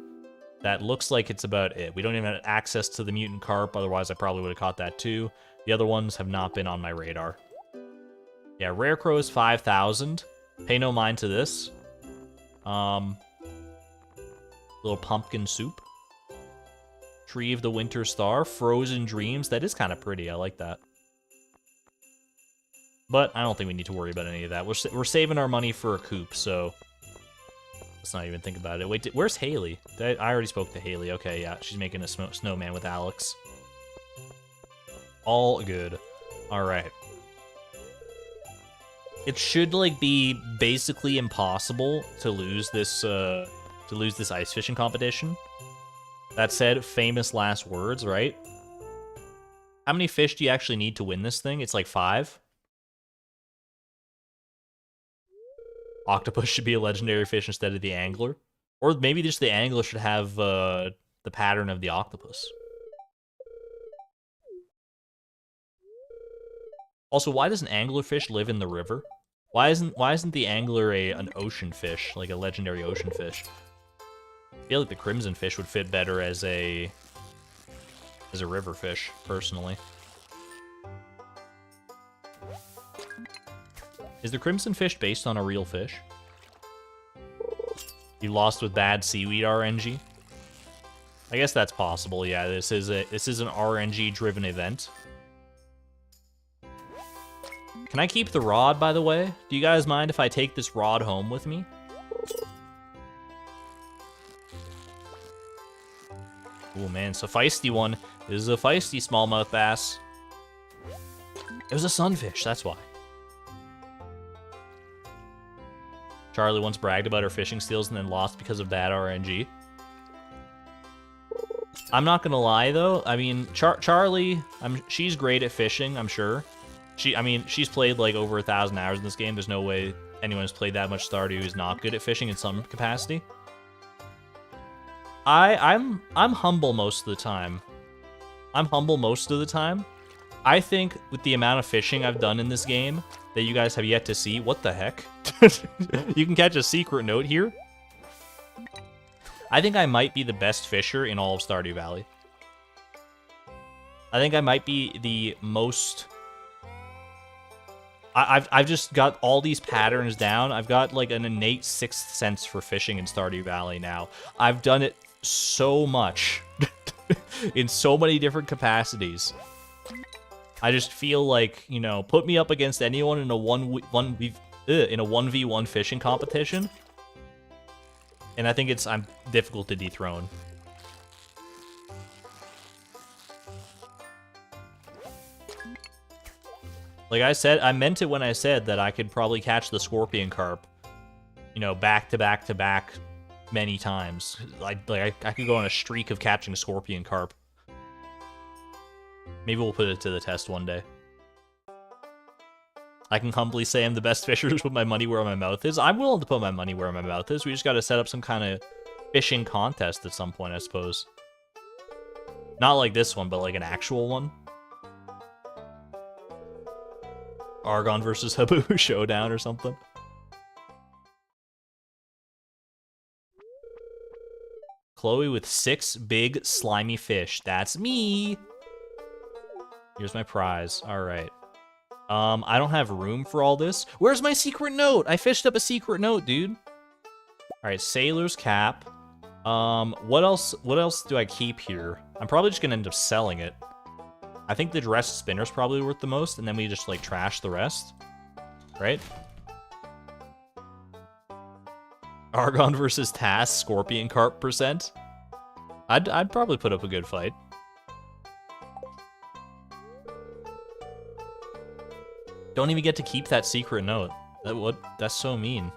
That looks like it's about it. We don't even have access to the mutant carp, otherwise I probably would have caught that too. The other ones have not been on my radar. Yeah, rare crow is 5,000. Pay no mind to this. Little pumpkin soup. Tree of the Winter Star. Frozen Dreams. That is kind of pretty. I like that. But I don't think we need to worry about any of that. We're saving our money for a coop, so let's not even think about it. Wait, where's Haley? I already spoke to Haley. Okay, yeah, she's making a snowman with Alex. All good. All right. It should like be basically impossible to lose this ice fishing competition. That said, famous last words, right? How many fish do you actually need to win this thing? It's like 5. Octopus should be a legendary fish instead of the angler. Or maybe just the angler should have the pattern of the octopus. Also, why does an anglerfish live in the river? Why isn't the angler an ocean fish, like a legendary ocean fish? I feel like the crimson fish would fit better as a river fish, personally. Is the crimson fish based on a real fish? You lost with bad seaweed RNG? I guess that's possible. Yeah, this is an RNG driven event. Can I keep the rod, by the way? Do you guys mind if I take this rod home with me? Oh man, it's a feisty one. This is a feisty smallmouth bass. It was a sunfish, that's why. Charlie once bragged about her fishing skills and then lost because of bad RNG. I'm not gonna lie though. I mean, Charlie, she's great at fishing, I'm sure. She's played like over 1,000 hours in this game. There's no way anyone who's played that much Stardew who's not good at fishing in some capacity. I'm humble most of the time. I think with the amount of fishing I've done in this game that you guys have yet to see, what the heck? You can catch a secret note here. I think I might be the best fisher in all of Stardew Valley. I think I might be the most... I've just got all these patterns down. I've got like an innate sixth sense for fishing in Stardew Valley now. I've done it so much in so many different capacities. I just feel like, you know, put me up against anyone in a 1v1 fishing competition, and I think I'm difficult to dethrone. Like I said, I meant it when I said that I could probably catch the scorpion carp, you know, back to back to back many times. I could go on a streak of catching scorpion carp. Maybe we'll put it to the test one day. I can humbly say I'm the best fisher to put my money where my mouth is. I'm willing to put my money where my mouth is. We just got to set up some kind of fishing contest at some point, I suppose. Not like this one, but like an actual one. Argon versus Habu showdown or something. Chloe with 6 big slimy fish. That's me. Here's my prize. All right. I don't have room for all this. Where's my secret note? I fished up a secret note, dude. All right, sailor's cap. What else do I keep here? I'm probably just gonna end up selling it. I think the dressed spinner's probably worth the most, and then we just like trash the rest, right? Argon versus Tass, scorpion carp percent. I'd probably put up a good fight. Don't even get to keep that secret note. That's so mean.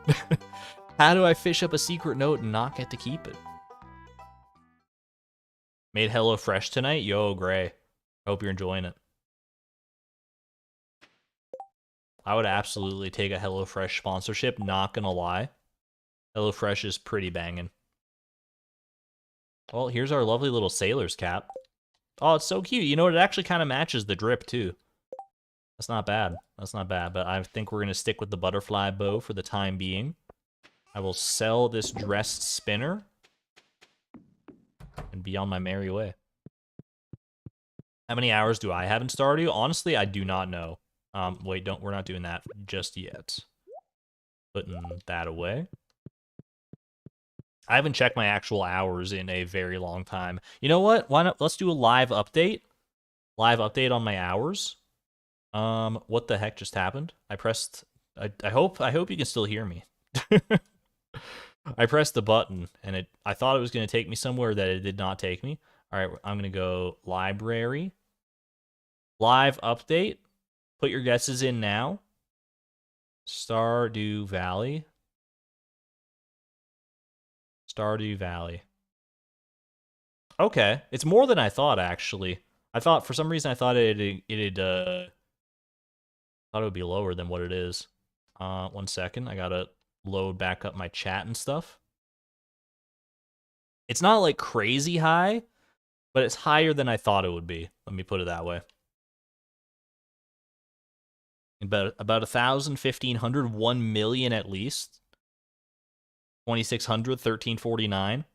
How do I fish up a secret note and not get to keep it? Made HelloFresh tonight? Yo, Gray. Hope you're enjoying it. I would absolutely take a HelloFresh sponsorship, not gonna lie. HelloFresh is pretty banging. Well, here's our lovely little sailor's cap. Oh, it's so cute. You know what? It actually kind of matches the drip, too. That's not bad. That's not bad, but I think we're going to stick with the butterfly bow for the time being. I will sell this dressed spinner and be on my merry way. How many hours do I have in Stardew? Honestly, I do not know. Wait, we're not doing that just yet. Putting that away. I haven't checked my actual hours in a very long time. You know what? Why not? Let's do a live update. Live update on my hours. What the heck just happened? I pressed. I hope you can still hear me. I pressed the button and I thought it was going to take me somewhere that it did not take me. All right, I'm going to go library. Live update. Put your guesses in now. Stardew Valley. Stardew Valley. Okay, it's more than I thought, actually. I thought, for some reason, I thought thought it would be lower than what it is. 1 second, I gotta load back up my chat and stuff. It's not, like, crazy high, but it's higher than I thought it would be. Let me put it that way. About 1,000, 1,500, 1 million at least. 2,600, 1,349,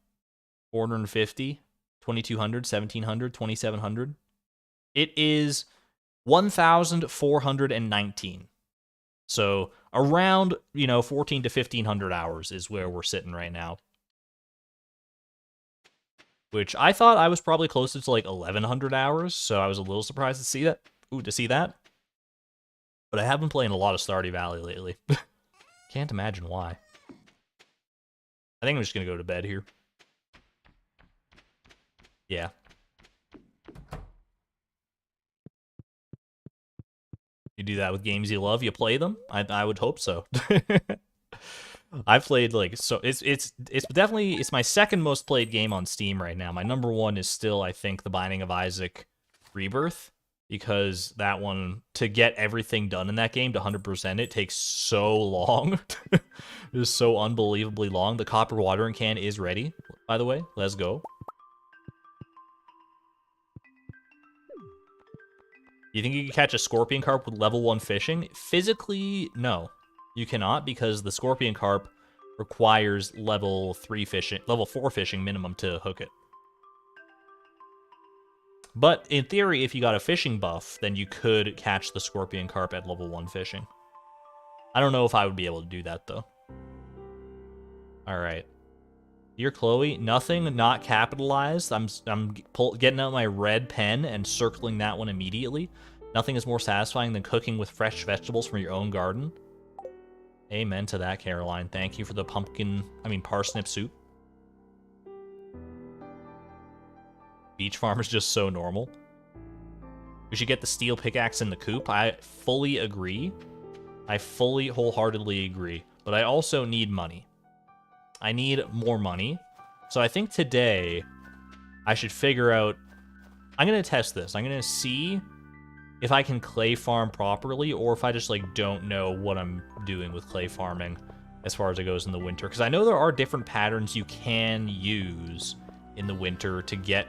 450, 2,200, 1,700, 2,700. It is 1,419. So around, 14 to 1,500 hours is where we're sitting right now. Which I thought I was probably closer to like 1,100 hours, so I was a little surprised to see that. But I have been playing a lot of Stardew Valley lately. Can't imagine why. I think I'm just going to go to bed here. Yeah. You do that with games you love, you play them? I would hope so. I've played, it's definitely, it's my second most played game on Steam right now. My number one is still, I think, The Binding of Isaac Rebirth. Because that one, to get everything done in that game to 100%, it takes so long. It is so unbelievably long. The copper watering can is ready, by the way. Let's go. You think you can catch a scorpion carp with level 1 fishing? Physically, no. You cannot, because the scorpion carp requires level 4 fishing minimum to hook it. But in theory, if you got a fishing buff, then you could catch the scorpion carp at level 1 fishing. I don't know if I would be able to do that, though. Alright. Dear Chloe, nothing not capitalized. I'm getting out my red pen and circling that one immediately. Nothing is more satisfying than cooking with fresh vegetables from your own garden. Amen to that, Caroline. Thank you for the parsnip soup. Beach farm is just so normal. We should get the steel pickaxe in the coop. I fully agree. I fully, wholeheartedly agree. But I also need money. I need more money. So I think today I should figure out... I'm going to test this. I'm going to see if I can clay farm properly or if I just, don't know what I'm doing with clay farming as far as it goes in the winter. Because I know there are different patterns you can use in the winter to get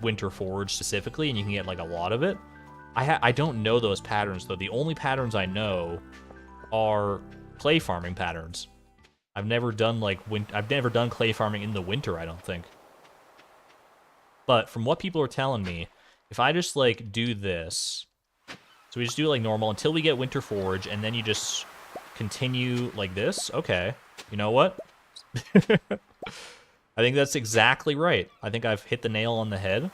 winter forage specifically, and you can get a lot of it. I don't know those patterns though. The only patterns I know are clay farming patterns. I've never done clay farming in the winter, I don't think. But from what people are telling me, if I just do this, so we just do it normal until we get winter forage, and then you just continue like this. Okay, you know what? I think that's exactly right. I think I've hit the nail on the head.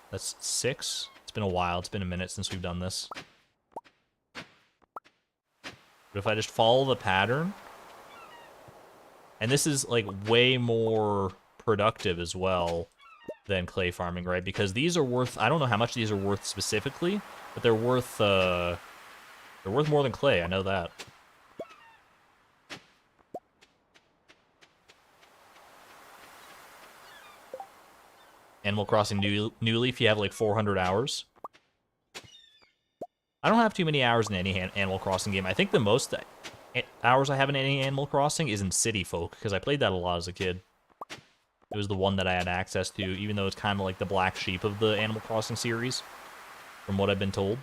That's 6. It's been a while. It's been a minute since we've done this. But if I just follow the pattern, and this is way more productive as well. than clay farming, right? Because these are worth, I don't know how much these are worth specifically, but they're worth more than clay, I know that. Animal Crossing New Leaf, you have like 400 hours. I don't have too many hours in any Animal Crossing game. I think the most hours I have in any Animal Crossing is in City Folk, because I played that a lot as a kid. It was the one that I had access to, even though it's kind of like the black sheep of the Animal Crossing series, from what I've been told.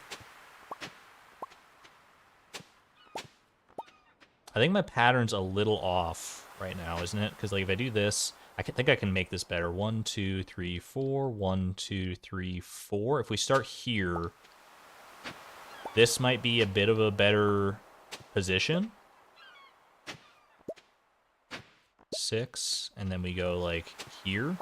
I think my pattern's a little off right now, isn't it? Because like if I do this, I think I can make this better. 1, 2, 3, 4. 1, 2, 3, 4. If we start here, this might be a bit of a better position. 6, and then we go like here.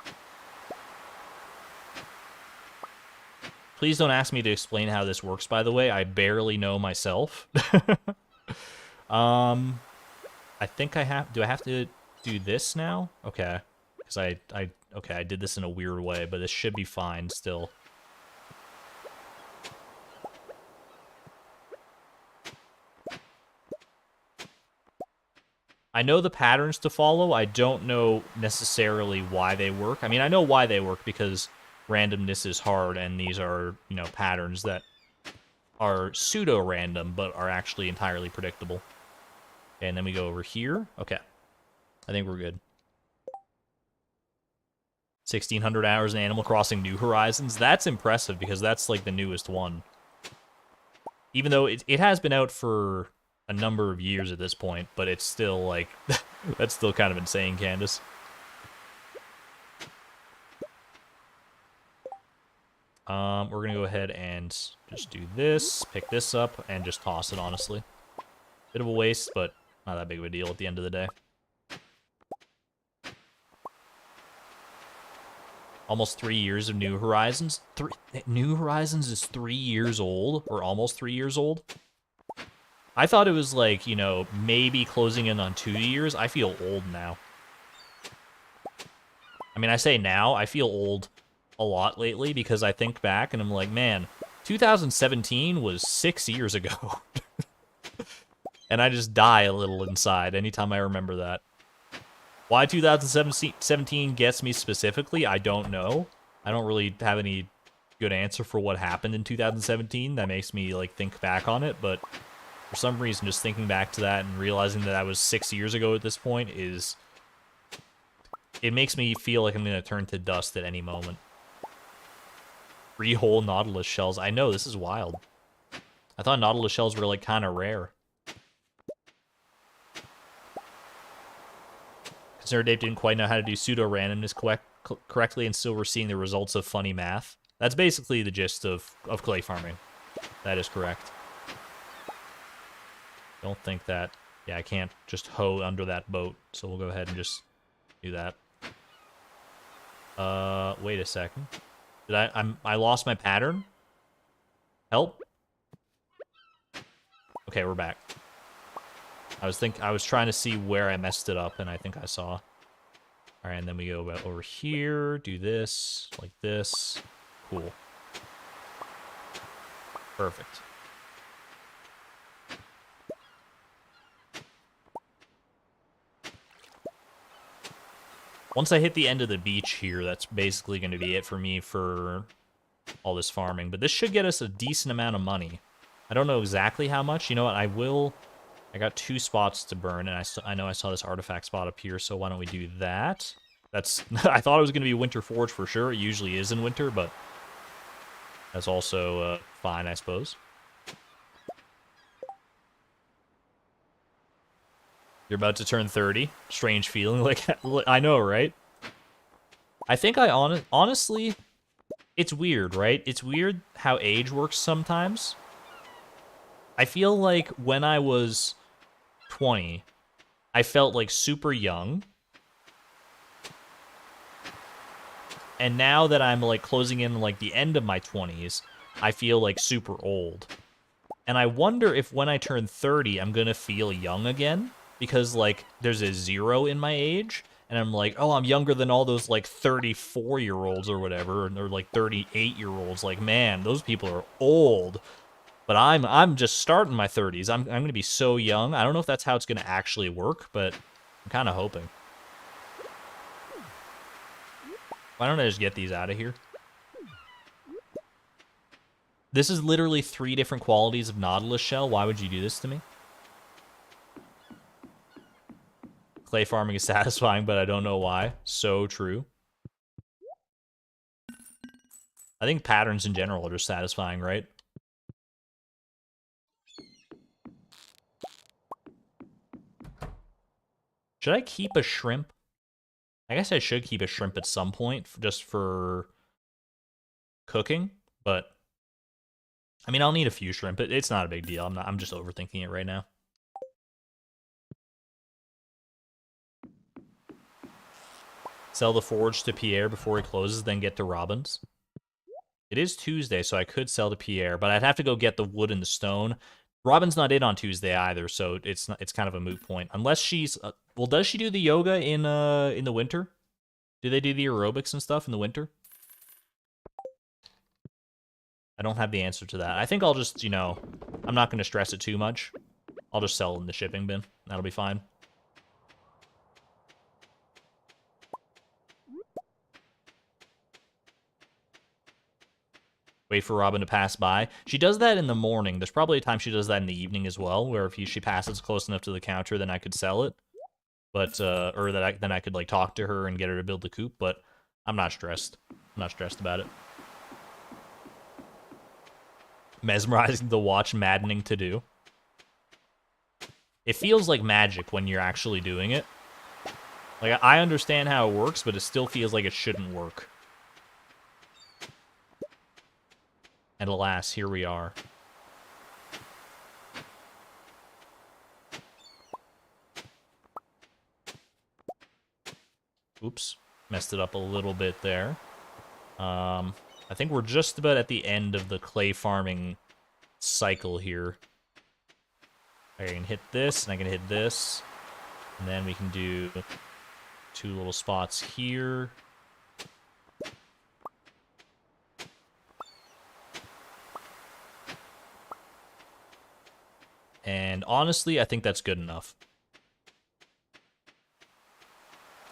Please don't ask me to explain how this works, by the way. I barely know myself. I think I have, do I have to do this now? Okay. Because okay, I did this in a weird way, but this should be fine still. I know the patterns to follow. I don't know necessarily why they work. I mean, I know why they work because randomness is hard, and these are, you know, patterns that are pseudo-random, but are actually entirely predictable. And then we go over here. Okay. I think we're good. 1,600 hours in Animal Crossing New Horizons. That's impressive because that's like the newest one. Even though it has been out for a number of years at this point, but it's still like, that's still kind of insane, Candace. We're gonna go ahead and just do this, pick this up, and just toss it, honestly. Bit of a waste, but not that big of a deal at the end of the day. Almost 3 years of New Horizons. New Horizons is 3 years old, or almost 3 years old. I thought it was like, you know, maybe closing in on 2 years. I feel old now. I mean, I say now, I feel old a lot lately because I think back and I'm like, man, 2017 was 6 years ago. And I just die a little inside anytime I remember that. Why 2017 gets me specifically, I don't know. I don't really have any good answer for what happened in 2017 that makes me like think back on it, but for some reason just thinking back to that and realizing that was 6 years ago at this point is... it makes me feel like I'm going to turn to dust at any moment. 3 whole Nautilus shells. I know, this is wild. I thought Nautilus shells were like kind of rare. Consider Dave didn't quite know how to do pseudo-randomness correctly, and still we're seeing the results of funny math. That's basically the gist of clay farming. That is correct. Don't think that... yeah, I can't just hoe under that boat, so we'll go ahead and just do that. Wait a second. Did I lost my pattern? Help? Okay, we're back. I was trying to see where I messed it up, and I think I saw. Alright, and then we go over here, do this, like this. Cool. Perfect. Once I hit the end of the beach here, that's basically going to be it for me for all this farming. But this should get us a decent amount of money. I don't know exactly how much. You know what? I got 2 spots to burn, and I know I saw this artifact spot up here, so why don't we do that? That's... I thought it was going to be Winter Forge for sure. It usually is in winter, but that's also fine, I suppose. You're about to turn 30. Strange feeling. Like, I know, right? I think honestly, it's weird, right? It's weird how age works sometimes. I feel like when I was 20, I felt like super young. And now that I'm like closing in like the end of my 20s, I feel like super old. And I wonder if when I turn 30, I'm gonna feel young again. Because, like, there's a 0 in my age, and I'm like, oh, I'm younger than all those like 34-year-olds or whatever, and they're like 38-year-olds. Like, man, those people are old. But I'm just starting my 30s. I'm gonna be so young. I don't know if that's how it's gonna actually work, but I'm kind of hoping. Why don't I just get these out of here? This is literally 3 different qualities of Nautilus shell. Why would you do this to me? Clay farming is satisfying, but I don't know why. So true. I think patterns in general are just satisfying, right? Should I keep a shrimp? I guess I should keep a shrimp at some point, just for cooking, but I mean, I'll need a few shrimp. It's not a big deal. I'm just overthinking it right now. Sell the forge to Pierre before he closes, then get to Robin's. It is Tuesday, so I could sell to Pierre, but I'd have to go get the wood and the stone. Robin's not in on Tuesday either, so it's kind of a moot point. Unless she's well, does she do the yoga in the winter? Do they do the aerobics and stuff in the winter? I don't have the answer to that. I think I'll just, you know, I'm not going to stress it too much. I'll just sell in the shipping bin. That'll be fine. Wait for Robin to pass by. She does that in the morning. There's probably a time she does that in the evening as well, where if she passes close enough to the counter, then I could sell it. But, or then I could, like, talk to her and get her to build the coop, but I'm not stressed. I'm not stressed about it. Mesmerizing to watch, maddening to do. It feels like magic when you're actually doing it. Like, I understand how it works, but it still feels like it shouldn't work. And alas, here we are. Oops, messed it up a little bit there. I think we're just about at the end of the clay farming cycle here. I can hit this, and I can hit this. And then we can do 2 little spots here. And honestly, I think that's good enough.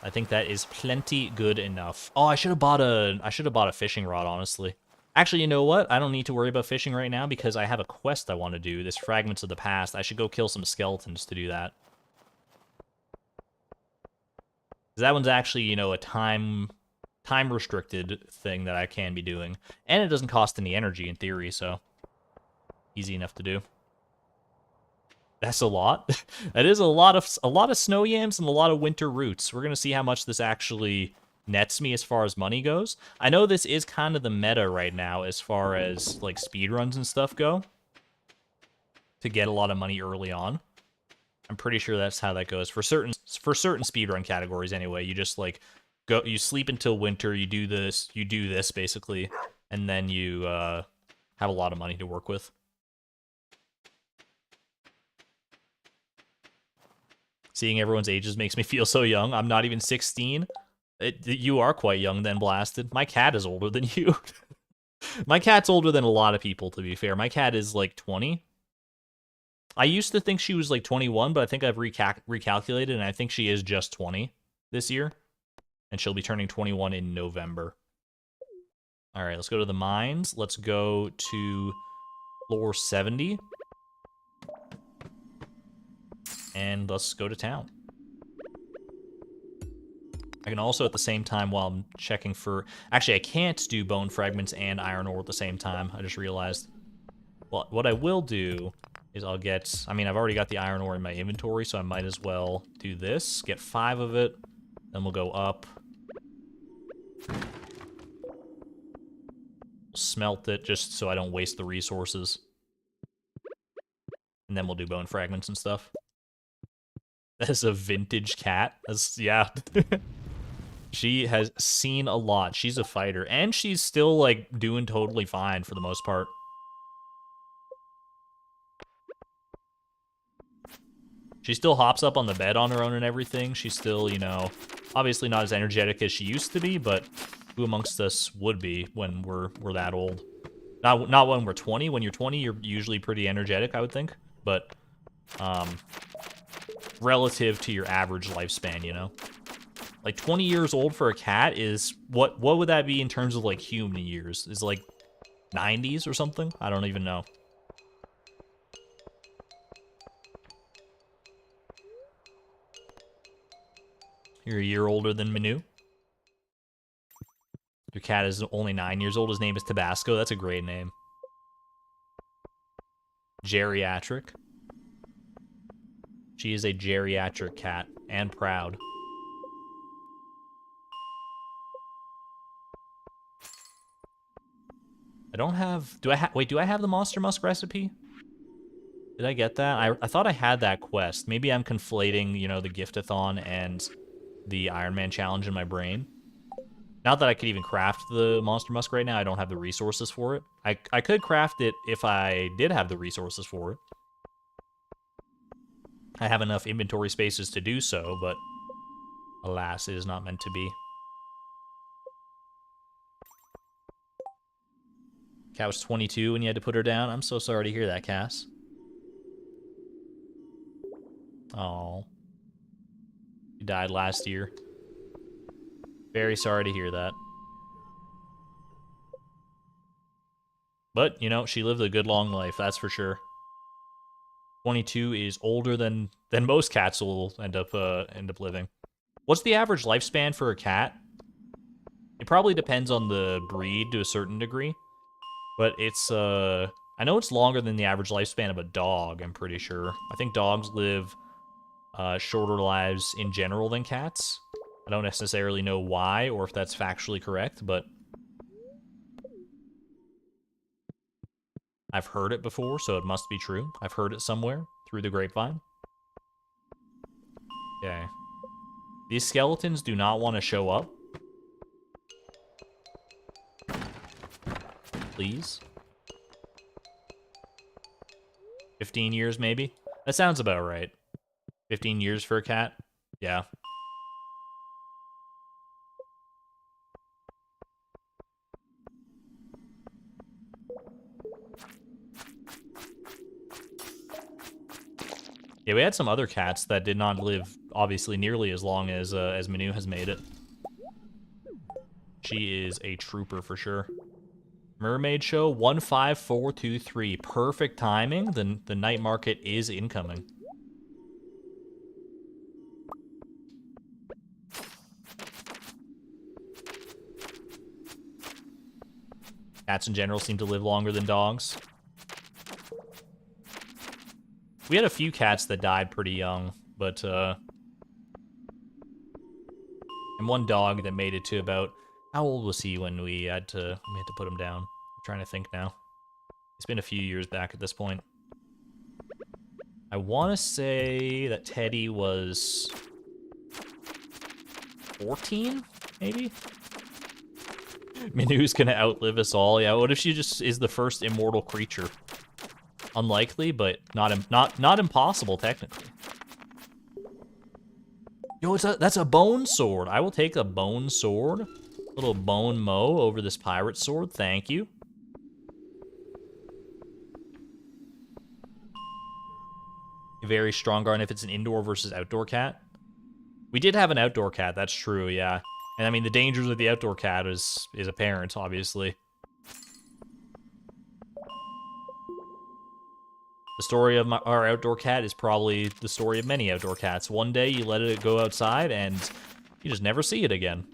I think that is plenty good enough. Oh, I should have bought a fishing rod, honestly. Actually, you know what? I don't need to worry about fishing right now because I have a quest I want to do. This Fragments of the Past. I should go kill some skeletons to do that. That one's actually, you know, a time restricted thing that I can be doing. And it doesn't cost any energy in theory, so easy enough to do. That's a lot. That is a lot of snow yams and a lot of winter roots. We're gonna see how much this actually nets me as far as money goes. I know this is kind of the meta right now as far as like speedruns and stuff go. To get a lot of money early on. I'm pretty sure that's how that goes for certain speedrun categories anyway. You just like you sleep until winter, you do this basically, and then you have a lot of money to work with. Seeing everyone's ages makes me feel so young. I'm not even 16. You are quite young then, Blasted. My cat is older than you. My cat's older than a lot of people, to be fair. My cat is like 20. I used to think she was like 21, but I think I've recalculated, and I think she is just 20 this year. And she'll be turning 21 in November. Alright, let's go to the mines. Let's go to floor 70. And let's go to town. I can also, at the same time, while I'm checking for... Actually, I can't do bone fragments and iron ore at the same time. I just realized. Well, what I will do is I'll get... I mean, I've already got the iron ore in my inventory, so I might as well do this. Get 5 of it. Then we'll go up. Smelt it, just so I don't waste the resources. And then we'll do bone fragments and stuff. That is a vintage cat. That's, yeah. She has seen a lot. She's a fighter. And she's still, like, doing totally fine for the most part. She still hops up on the bed on her own and everything. She's still, you know, Obviously not as energetic as she used to be, but who amongst us would be when we're that old? Not when we're 20. When you're 20, you're usually pretty energetic, I would think. But relative to your average lifespan, you know? Like 20 years old for a cat is what would that be in terms of like human years? Is like 90s or something? I don't even know. You're a year older than Manu. Your cat is only 9 years old. His name is Tabasco. That's a great name. Geriatric. She is a geriatric cat and proud. I don't have... Wait, do I have the Monster Musk recipe? Did I get that? I thought I had that quest. Maybe I'm conflating, you know, the Giftathon and the Ironman challenge in my brain. Not that I could even craft the Monster Musk right now. I don't have the resources for it. I could craft it if I did have the resources for it. I have enough inventory spaces to do so, but alas, it is not meant to be. Cat was 22 and you had to put her down. I'm so sorry to hear that, Cass. Oh, she died last year. Very sorry to hear that. But, you know, she lived a good long life, that's for sure. 22 is older than most cats will end up living. What's the average lifespan for a cat? It probably depends on the breed to a certain degree. But it's, I know it's longer than the average lifespan of a dog, I'm pretty sure. I think dogs live shorter lives in general than cats. I don't necessarily know why or if that's factually correct, but I've heard it before, so it must be true. I've heard it somewhere through the grapevine. Okay. These skeletons do not want to show up. Please. 15 years, maybe? That sounds about right. 15 years for a cat? Yeah. Yeah, we had some other cats that did not live, obviously, nearly as long as Manu has made it. She is a trooper for sure. Mermaid Show 15423. Perfect timing. The night market is incoming. Cats in general seem to live longer than dogs. We had a few cats that died pretty young, but and one dog that made it to about, how old was he when we had to put him down? I'm trying to think now. It's been a few years back at this point. I want to say that Teddy was 14, maybe? Minu's gonna outlive us all. Yeah, what if she just is the first immortal creature? Unlikely, but not impossible technically. Yo, that's a bone sword. I will take a bone sword. Little bone mow over this pirate sword. Thank you. Very strong guard if it's an indoor versus outdoor cat. We did have an outdoor cat, that's true, yeah. And I mean, the dangers of the outdoor cat is apparent, obviously. The story of our outdoor cat is probably the story of many outdoor cats. One day you let it go outside and you just never see it again.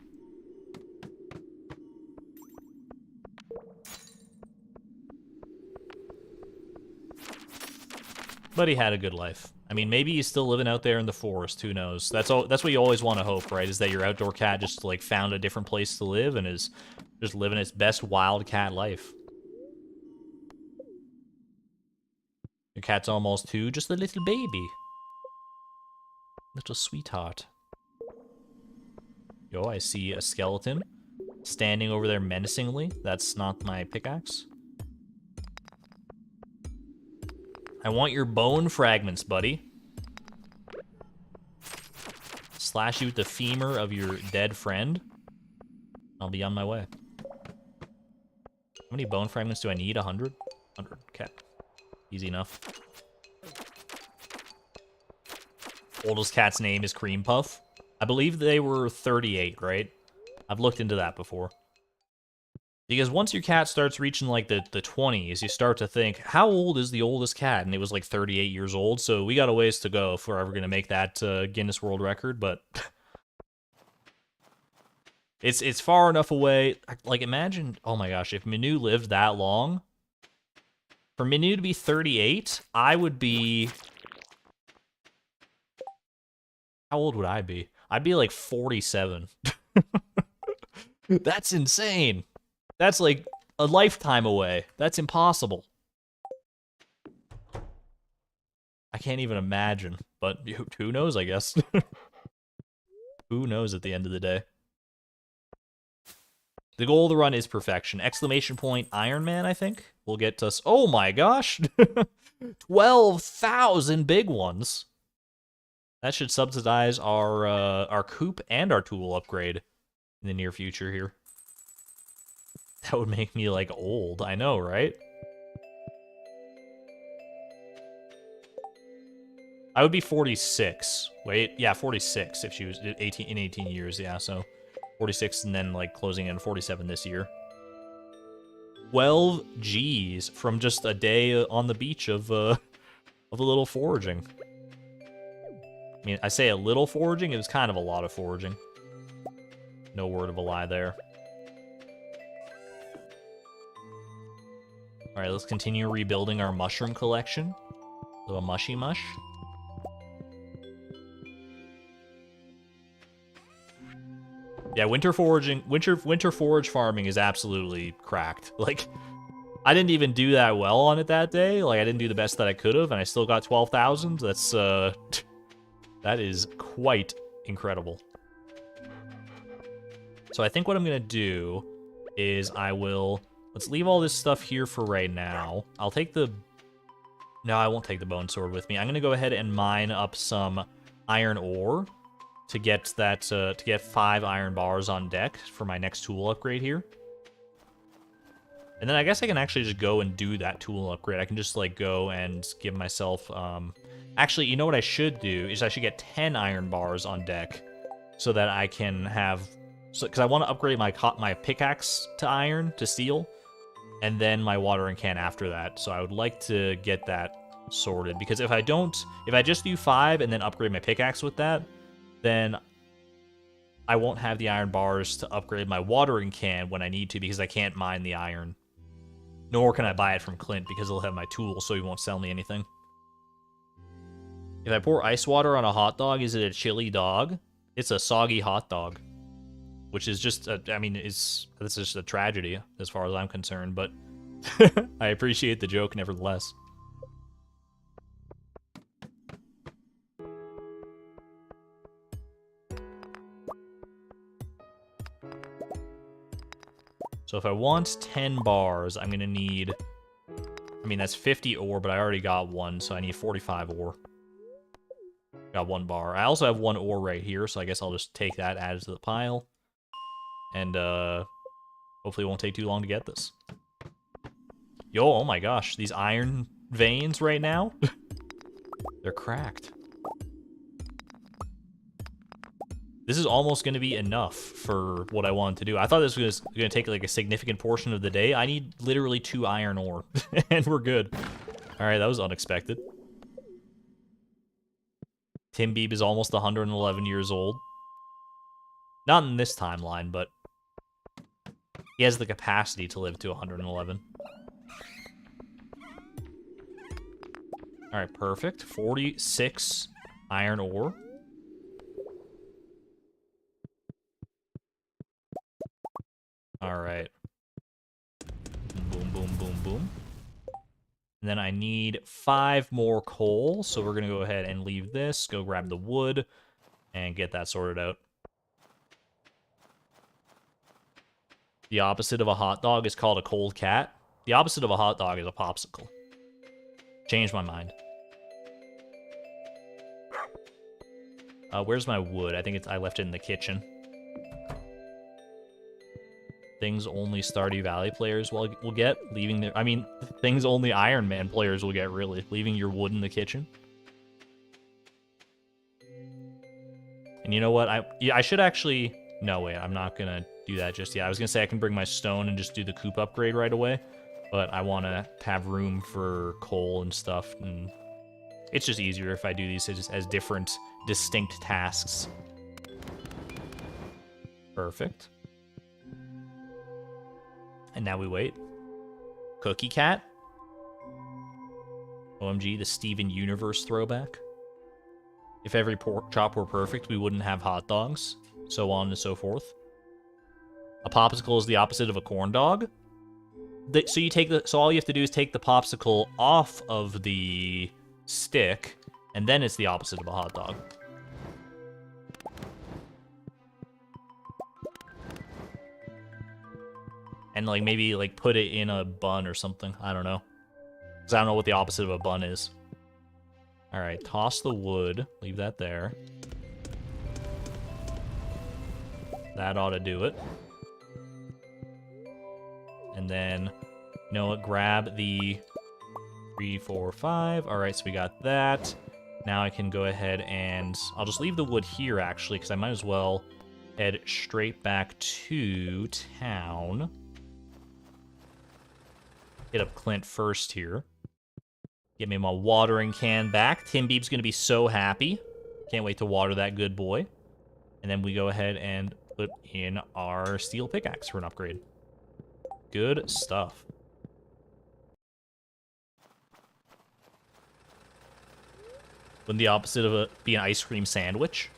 But he had a good life. I mean, maybe he's still living out there in the forest, who knows? That's what you always want to hope, right? Is that your outdoor cat just like found a different place to live and is just living its best wild cat life. Your cat's almost 2, just a little baby. Little sweetheart. Yo, I see a skeleton standing over there menacingly. That's not my pickaxe. I want your bone fragments, buddy. slash you with the femur of your dead friend. I'll be on my way. How many bone fragments do I need? 100? 100. Okay. Easy enough. Oldest cat's name is Cream Puff. I believe they were 38, right? I've looked into that before. Because once your cat starts reaching like the 20s, you start to think, how old is the oldest cat? And it was like 38 years old, so we got a ways to go if we're ever going to make that Guinness World Record, but it's far enough away. Like, imagine, oh my gosh, if Minu lived that long, for Minu to be 38, I would be... How old would I be? I'd be like 47. That's insane. That's like a lifetime away. That's impossible. I can't even imagine, but who knows, I guess. Who knows at the end of the day. The goal of the run is perfection. Exclamation point Ironman, I think, will get us... Oh my gosh! 12,000 big ones. That should subsidize our coop and our tool upgrade in the near future here. That would make me, like, old. I know, right? I would be 46. Wait, yeah, 46 if she was 18 in 18 years, yeah, so 46 and then, like, closing in 47 this year. 12 G's from just a day on the beach of a little foraging. I mean, I say a little foraging, it was kind of a lot of foraging. No word of a lie there. Alright, let's continue rebuilding our mushroom collection. A little mushy mush. Yeah, winter forage farming is absolutely cracked. Like, I didn't even do that well on it that day. Like, I didn't do the best that I could have, and I still got 12,000. That's, that is quite incredible. So I think what I'm gonna do is let's leave all this stuff here for right now. I'll take no, I won't take the bone sword with me. I'm gonna go ahead and mine up some iron ore to get that, to get 5 iron bars on deck for my next tool upgrade here. And then I guess I can actually just go and do that tool upgrade. I can just, like, go and give myself, actually, you know what I should do is I should get 10 iron bars on deck so that I can have, because I want to upgrade my pickaxe to iron, to steel, and then my watering can after that. So I would like to get that sorted, because if I just do 5 and then upgrade my pickaxe with that, then I won't have the iron bars to upgrade my watering can when I need to, because I can't mine the iron. Nor can I buy it from Clint, because he'll have my tools, so he won't sell me anything. If I pour ice water on a hot dog, is it a chili dog? It's a soggy hot dog. Which is just, I mean, this is just a tragedy, as far as I'm concerned, but I appreciate the joke nevertheless. So if I want 10 bars, I'm gonna need, I mean, that's 50 ore, but I already got 1, so I need 45 ore. Got 1 bar. I also have 1 ore right here, so I guess I'll just take that, add it to the pile. And, hopefully it won't take too long to get this. Yo, oh my gosh, these iron veins right now, they're cracked. This is almost going to be enough for what I wanted to do. I thought this was going to take, like, a significant portion of the day. I need literally 2 iron ore, and we're good. Alright, that was unexpected. Tim Beeb is almost 111 years old. Not in this timeline, but he has the capacity to live to 111. Alright, perfect. 46 iron ore. Alright. Boom, boom, boom, boom. And then I need 5 more coal, so we're going to go ahead and leave this, go grab the wood, and get that sorted out. The opposite of a hot dog is called a cold cat. The opposite of a hot dog is a popsicle. Changed my mind. Where's my wood? I think I left it in the kitchen. Things only Stardew Valley players will get, leaving their... I mean, things only Ironman players will get, really. Leaving your wood in the kitchen. And you know what? I should actually... No, wait, I'm not gonna do that just yet. I was gonna say I can bring my stone and just do the coop upgrade right away. But I want to have room for coal and stuff. And it's just easier if I do these as different, distinct tasks. Perfect. And now we wait. Cookie Cat? OMG, the Steven Universe throwback. If every pork chop were perfect, we wouldn't have hot dogs. So on and so forth. A popsicle is the opposite of a corn dog. So all you have to do is take the popsicle off of the stick, and then it's the opposite of a hot dog. And, like, maybe, like, put it in a bun or something. I don't know. Because I don't know what the opposite of a bun is. Alright, toss the wood. Leave that there. That ought to do it. And then, you know what? Grab the 3, 4, 5. Alright, so we got that. Now I can go ahead and... I'll just leave the wood here, actually, because I might as well head straight back to town. Hit up Clint first here. Get me my watering can back. Tim Beeb's going to be so happy. Can't wait to water that good boy. And then we go ahead and put in our steel pickaxe for an upgrade. Good stuff. Wouldn't the opposite of be an ice cream sandwich?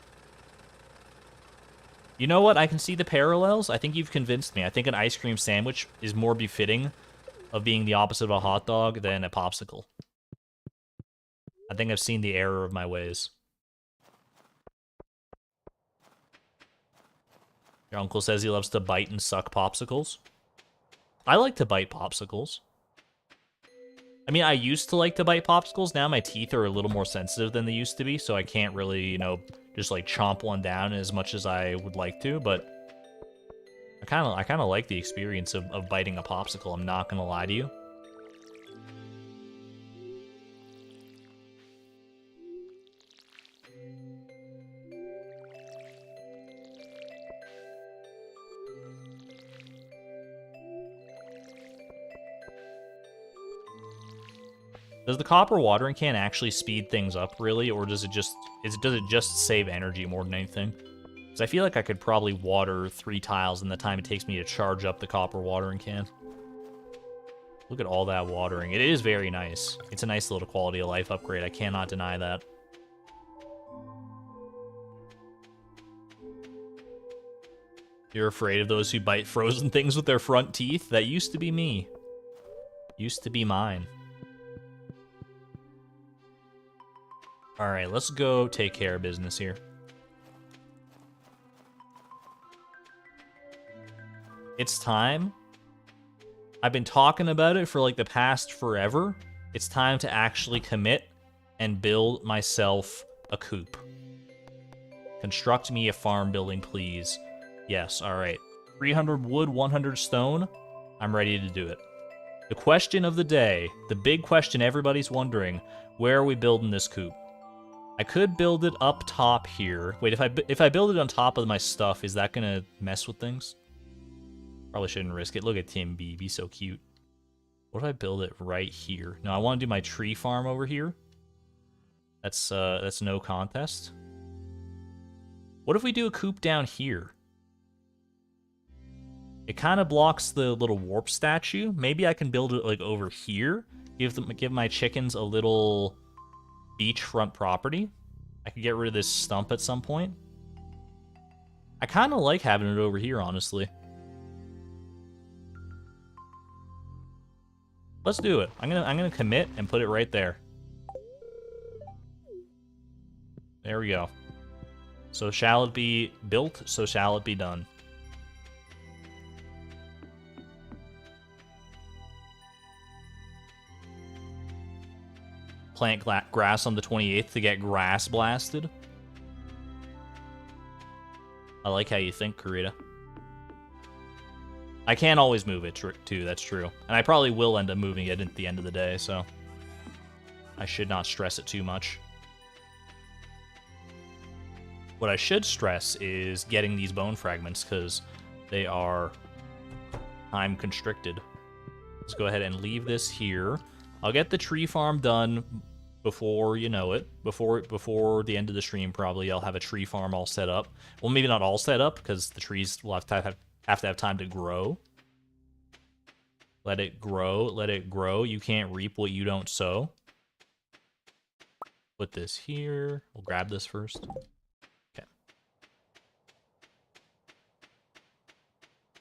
You know what? I can see the parallels. I think you've convinced me. I think an ice cream sandwich is more befitting of being the opposite of a hot dog than a popsicle. I think I've seen the error of my ways. Your uncle says he loves to bite and suck popsicles. I like to bite popsicles. I mean, I used to like to bite popsicles. Now my teeth are a little more sensitive than they used to be, so I can't really, you know, just like chomp one down as much as I would like to, but I kind of like the experience of biting a popsicle, I'm not gonna lie to you. Does the copper watering can actually speed things up, really, or does it just save energy more than anything? Because I feel like I could probably water 3 tiles in the time it takes me to charge up the copper watering can. Look at all that watering. It is very nice. It's a nice little quality of life upgrade. I cannot deny that. You're afraid of those who bite frozen things with their front teeth? That used to be me. Used to be mine. Alright, let's go take care of business here. It's time. I've been talking about it for like the past forever. It's time to actually commit and build myself a coop. Construct me a farm building, please. Yes, alright. 300 wood, 100 stone. I'm ready to do it. The question of the day, the big question everybody's wondering, where are we building this coop? I could build it up top here. Wait, if I build it on top of my stuff, is that gonna mess with things? Probably shouldn't risk it. Look at Tim B. He's so cute. What if I build it right here? No, I want to do my tree farm over here. That's no contest. What if we do a coop down here? It kind of blocks the little warp statue. Maybe I can build it like over here. Give my chickens a little beachfront property. I could get rid of this stump at some point. I kind of like having it over here, honestly. Let's do it. I'm gonna commit and put it right there. There we go. So shall it be built, so shall it be done. Plant grass on the 28th to get grass blasted. I like how you think, Karita. I can't always move it, too, that's true. And I probably will end up moving it at the end of the day, so I should not stress it too much. What I should stress is getting these bone fragments, because they are time constricted. Let's go ahead and leave this here. I'll get the tree farm done before you know it. Before the end of the stream, probably, I'll have a tree farm all set up. Well, maybe not all set up, because the trees will have to have time to grow. Let it grow, let it grow. You can't reap what you don't sow. Put this here. We'll grab this first. Okay.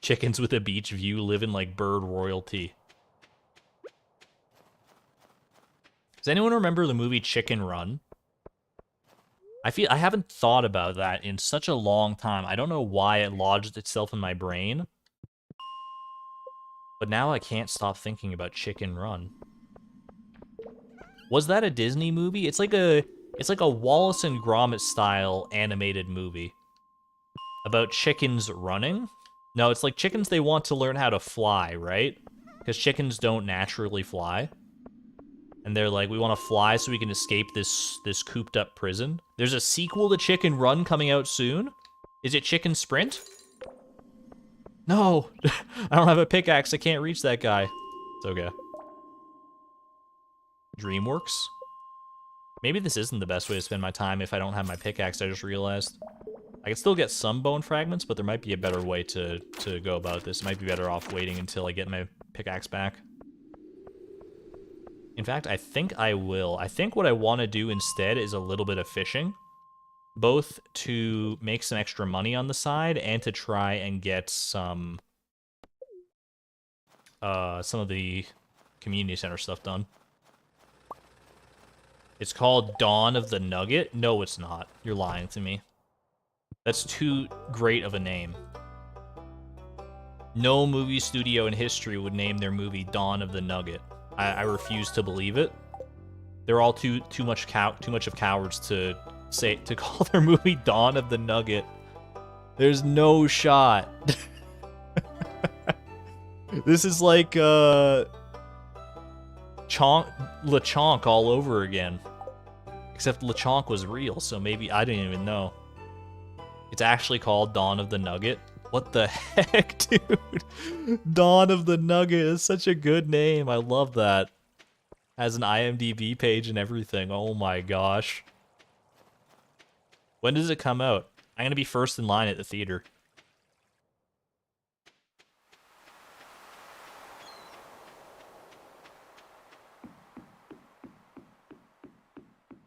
Chickens with a beach view living like bird royalty. Does anyone remember the movie Chicken Run? I haven't thought about that in such a long time. I don't know why it lodged itself in my brain. But now I can't stop thinking about Chicken Run. Was that a Disney movie? It's like a Wallace and Gromit style animated movie. About chickens running? No, it's like chickens, they want to learn how to fly, right? Because chickens don't naturally fly. And they're like, we want to fly so we can escape this cooped up prison. There's a sequel to Chicken Run coming out soon? Is it Chicken Sprint? No! I don't have a pickaxe, I can't reach that guy. It's okay. DreamWorks? Maybe this isn't the best way to spend my time if I don't have my pickaxe, I just realized. I can still get some bone fragments, but there might be a better way to go about this. It might be better off waiting until I get my pickaxe back. In fact, I think I will. I think what I want to do instead is a little bit of fishing. Both to make some extra money on the side and to try and get some of the community center stuff done. It's called Dawn of the Nugget? No, it's not. You're lying to me. That's too great of a name. No movie studio in history would name their movie Dawn of the Nugget. I refuse to believe it. They're all too much of cowards to call their movie Dawn of the Nugget. There's no shot. This is like LeChonk all over again. Except LeChonk was real, so maybe I didn't even know. It's actually called Dawn of the Nugget. What the heck, dude? Dawn of the Nugget is such a good name. I love that. Has an IMDb page and everything. Oh my gosh. When does it come out? I'm gonna be first in line at the theater.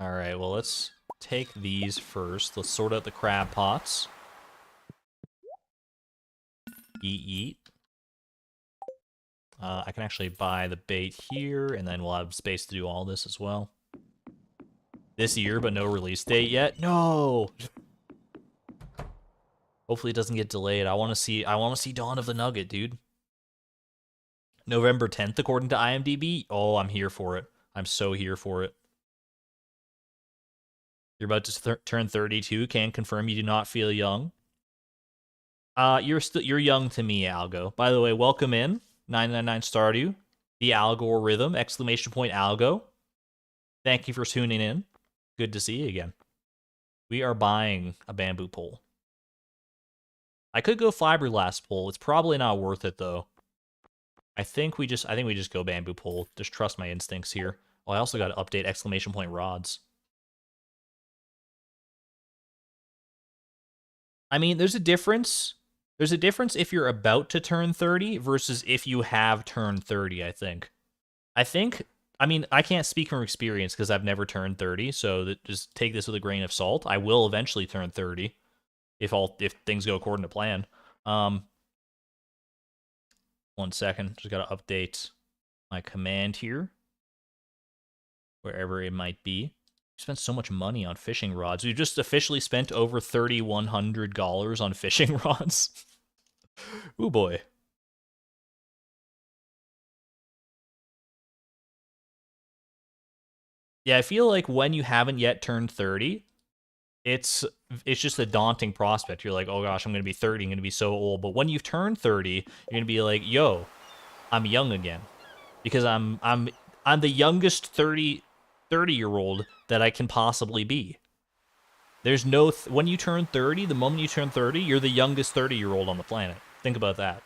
Alright, well, let's take these first. Let's sort out the crab pots. Eat. I can actually buy the bait here, and then we'll have space to do all this as well. This year, but no release date yet? No! Hopefully it doesn't get delayed. I want to see Dawn of the Nugget, dude. November 10th, according to IMDb? Oh, I'm here for it. I'm so here for it. You're about to turn 32. Can confirm you do not feel young. You're young to me, Algo. By the way, welcome in. 999 Stardew. The algorithm! Exclamation point Algo. Thank you for tuning in. Good to see you again. We are buying a bamboo pole. I could go fiberglass pole. It's probably not worth it though. I think we just go bamboo pole. Just trust my instincts here. Oh, I also got to update exclamation point rods. I mean, there's a difference. There's a difference if you're about to turn 30 versus if you have turned 30, I think. I mean, I can't speak from experience because I've never turned 30, so just take this with a grain of salt. I will eventually turn 30 if things go according to plan. 1 second, just gotta update my command here. Wherever it might be. We spent so much money on fishing rods. We've just officially spent over $3,100 on fishing rods. Ooh boy. Yeah, I feel like when you haven't yet turned 30, it's just a daunting prospect. You're like, oh gosh, I'm gonna be 30, I'm gonna be so old. But when you've turned 30, you're gonna be like, yo, I'm young again. Because I'm the youngest 30-year-old that I can possibly be. There's no when you turn 30, the moment you turn 30, you're the youngest 30-year-old on the planet. Think about that.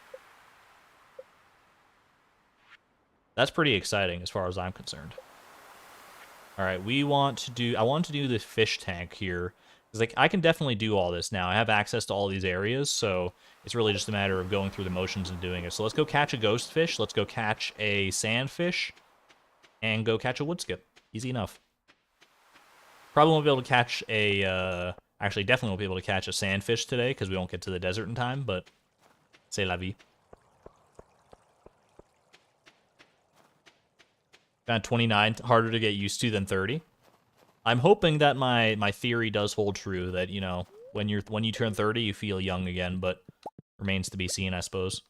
That's pretty exciting as far as I'm concerned. All right, I want to do the fish tank here. Because like I can definitely do all this now. I have access to all these areas, so it's really just a matter of going through the motions and doing it. So let's go catch a ghost fish. Let's go catch a sandfish. And go catch a wood skip. Easy enough. Probably won't be able to catch a, actually definitely won't be able to catch a sandfish today because we won't get to the desert in time, but c'est la vie. Got 29, harder to get used to than 30. I'm hoping that my theory does hold true, that, you know, when you turn 30, you feel young again, but remains to be seen, I suppose.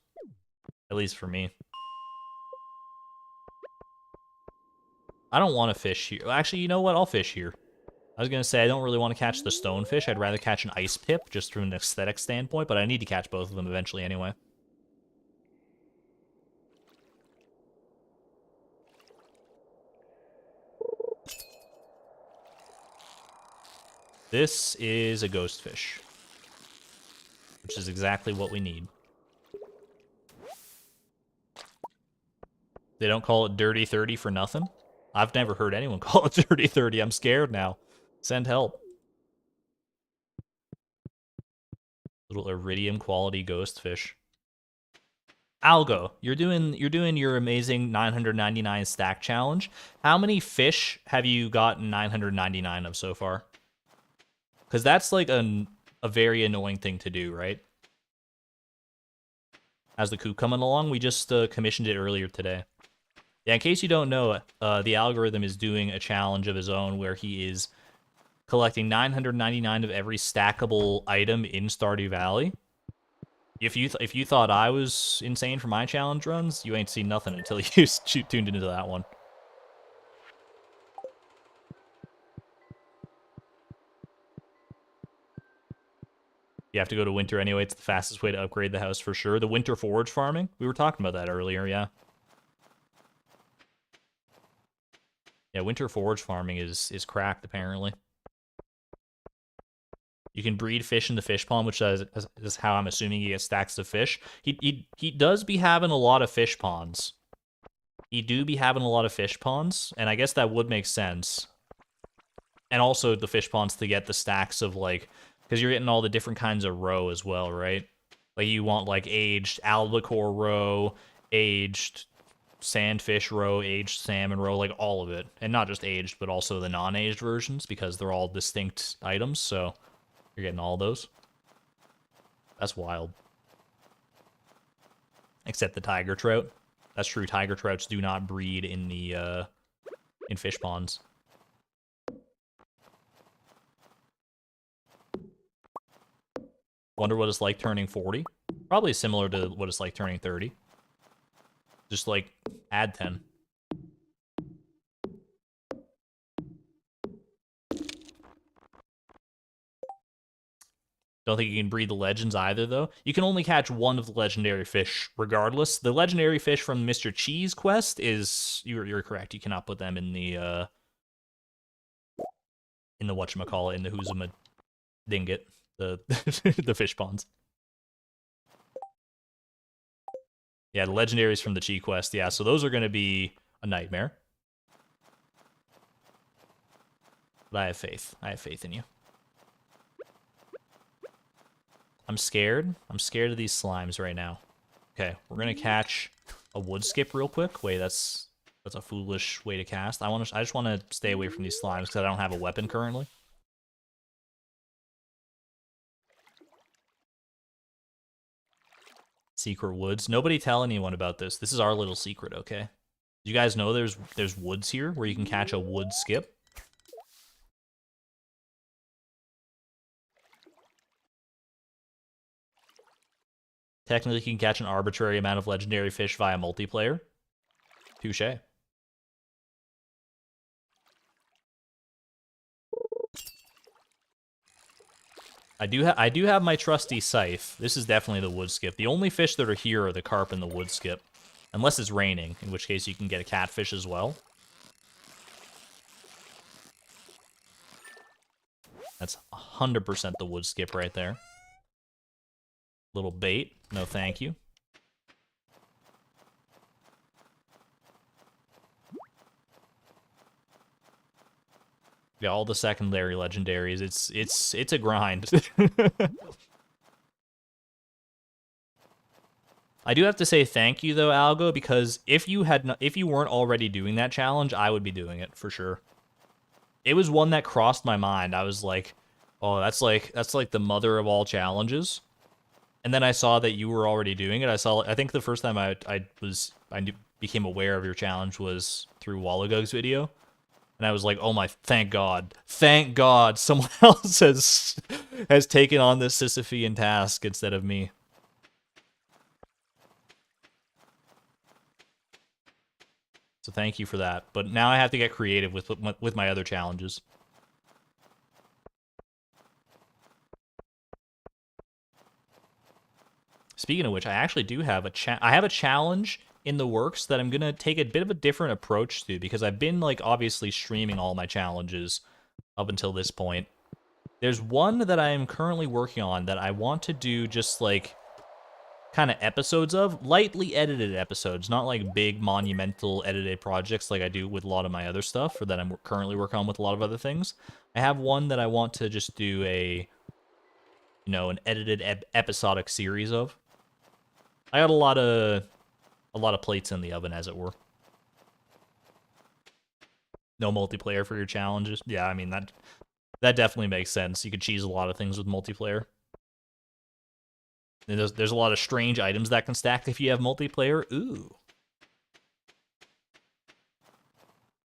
At least for me. I don't want to fish here. Actually, you know what? I'll fish here. I was going to say, I don't really want to catch the stonefish. I'd rather catch an ice pip, just from an aesthetic standpoint, but I need to catch both of them eventually anyway. This is a ghost fish, which is exactly what we need. They don't call it Dirty 30 for nothing. I've never heard anyone call it Dirty 30. I'm scared now. Send help. Little iridium quality ghost fish. Algo, you're doing your amazing 999 stack challenge. How many fish have you gotten 999 of so far? Because that's like a very annoying thing to do, right? How's the coop coming along? We just commissioned it earlier today. Yeah, in case you don't know, the algorithm is doing a challenge of his own where he is collecting 999 of every stackable item in Stardew Valley. If you thought I was insane for my challenge runs, you ain't seen nothing until you tuned into that one. You have to go to winter anyway. It's the fastest way to upgrade the house for sure. The winter forage farming, we were talking about that earlier, yeah. Yeah, winter forage farming is cracked, apparently. You can breed fish in the fish pond, which is how I'm assuming he gets stacks of fish. He does be having a lot of fish ponds. He do be having a lot of fish ponds, and I guess that would make sense. And also the fish ponds to get the stacks of, like, because you're getting all the different kinds of roe as well, right? Like, you want, like, aged albacore roe, aged sandfish roe, aged salmon roe, like all of it. And not just aged, but also the non-aged versions, because they're all distinct items, so you're getting all those. That's wild. Except the tiger trout. That's true, tiger trouts do not breed in the, in fish ponds. Wonder what it's like turning 40. Probably similar to what it's like turning 30. Just, like, add 10. Don't think you can breed the legends either, though. You can only catch one of the legendary fish regardless. The legendary fish from Mr. Cheese quest is... You're correct. You cannot put them in the whatchamacallit, in the Whoozama Dinget. The, the fish ponds. Yeah, the legendaries from the Chi quest. Yeah, so those are going to be a nightmare. But I have faith. I have faith in you. I'm scared. I'm scared of these slimes right now. Okay, we're going to catch a wood skip real quick. Wait, that's a foolish way to cast. I just want to stay away from these slimes because I don't have a weapon currently. Secret woods. Nobody tell anyone about this. This is our little secret, okay? Do you guys know there's woods here where you can catch a wood skip? Technically, you can catch an arbitrary amount of legendary fish via multiplayer. Touche. I do have my trusty scythe. This is definitely the wood skip. The only fish that are here are the carp and the wood skip. Unless it's raining, in which case you can get a catfish as well. That's 100% the wood skip right there. Little bait. No thank you. Yeah, all the secondary legendaries. It's a grind. I do have to say thank you though, Algo, because if you weren't already doing that challenge, I would be doing it for sure. It was one that crossed my mind. I was like, "Oh, that's like the mother of all challenges." And then I saw that you were already doing it. I think the first time I became aware of your challenge was through Wallagug's video. And I was like, "Oh my, thank God. Thank God someone else has taken on this Sisyphean task instead of me." So thank you for that. But now I have to get creative with my other challenges. Speaking of which, I actually do have a challenge in the works that I'm going to take a bit of a different approach to, because I've been, like, obviously streaming all my challenges up until this point. There's one that I am currently working on that I want to do just, like, kind of episodes of, lightly edited episodes, not like big monumental edited projects like I do with a lot of my other stuff, or that I'm currently working on with a lot of other things. I have one that I want to just do an edited episodic series of. I got a lot of plates in the oven, as it were. No multiplayer for your challenges. Yeah, I mean that definitely makes sense. You could cheese a lot of things with multiplayer. And there's a lot of strange items that can stack if you have multiplayer. Ooh.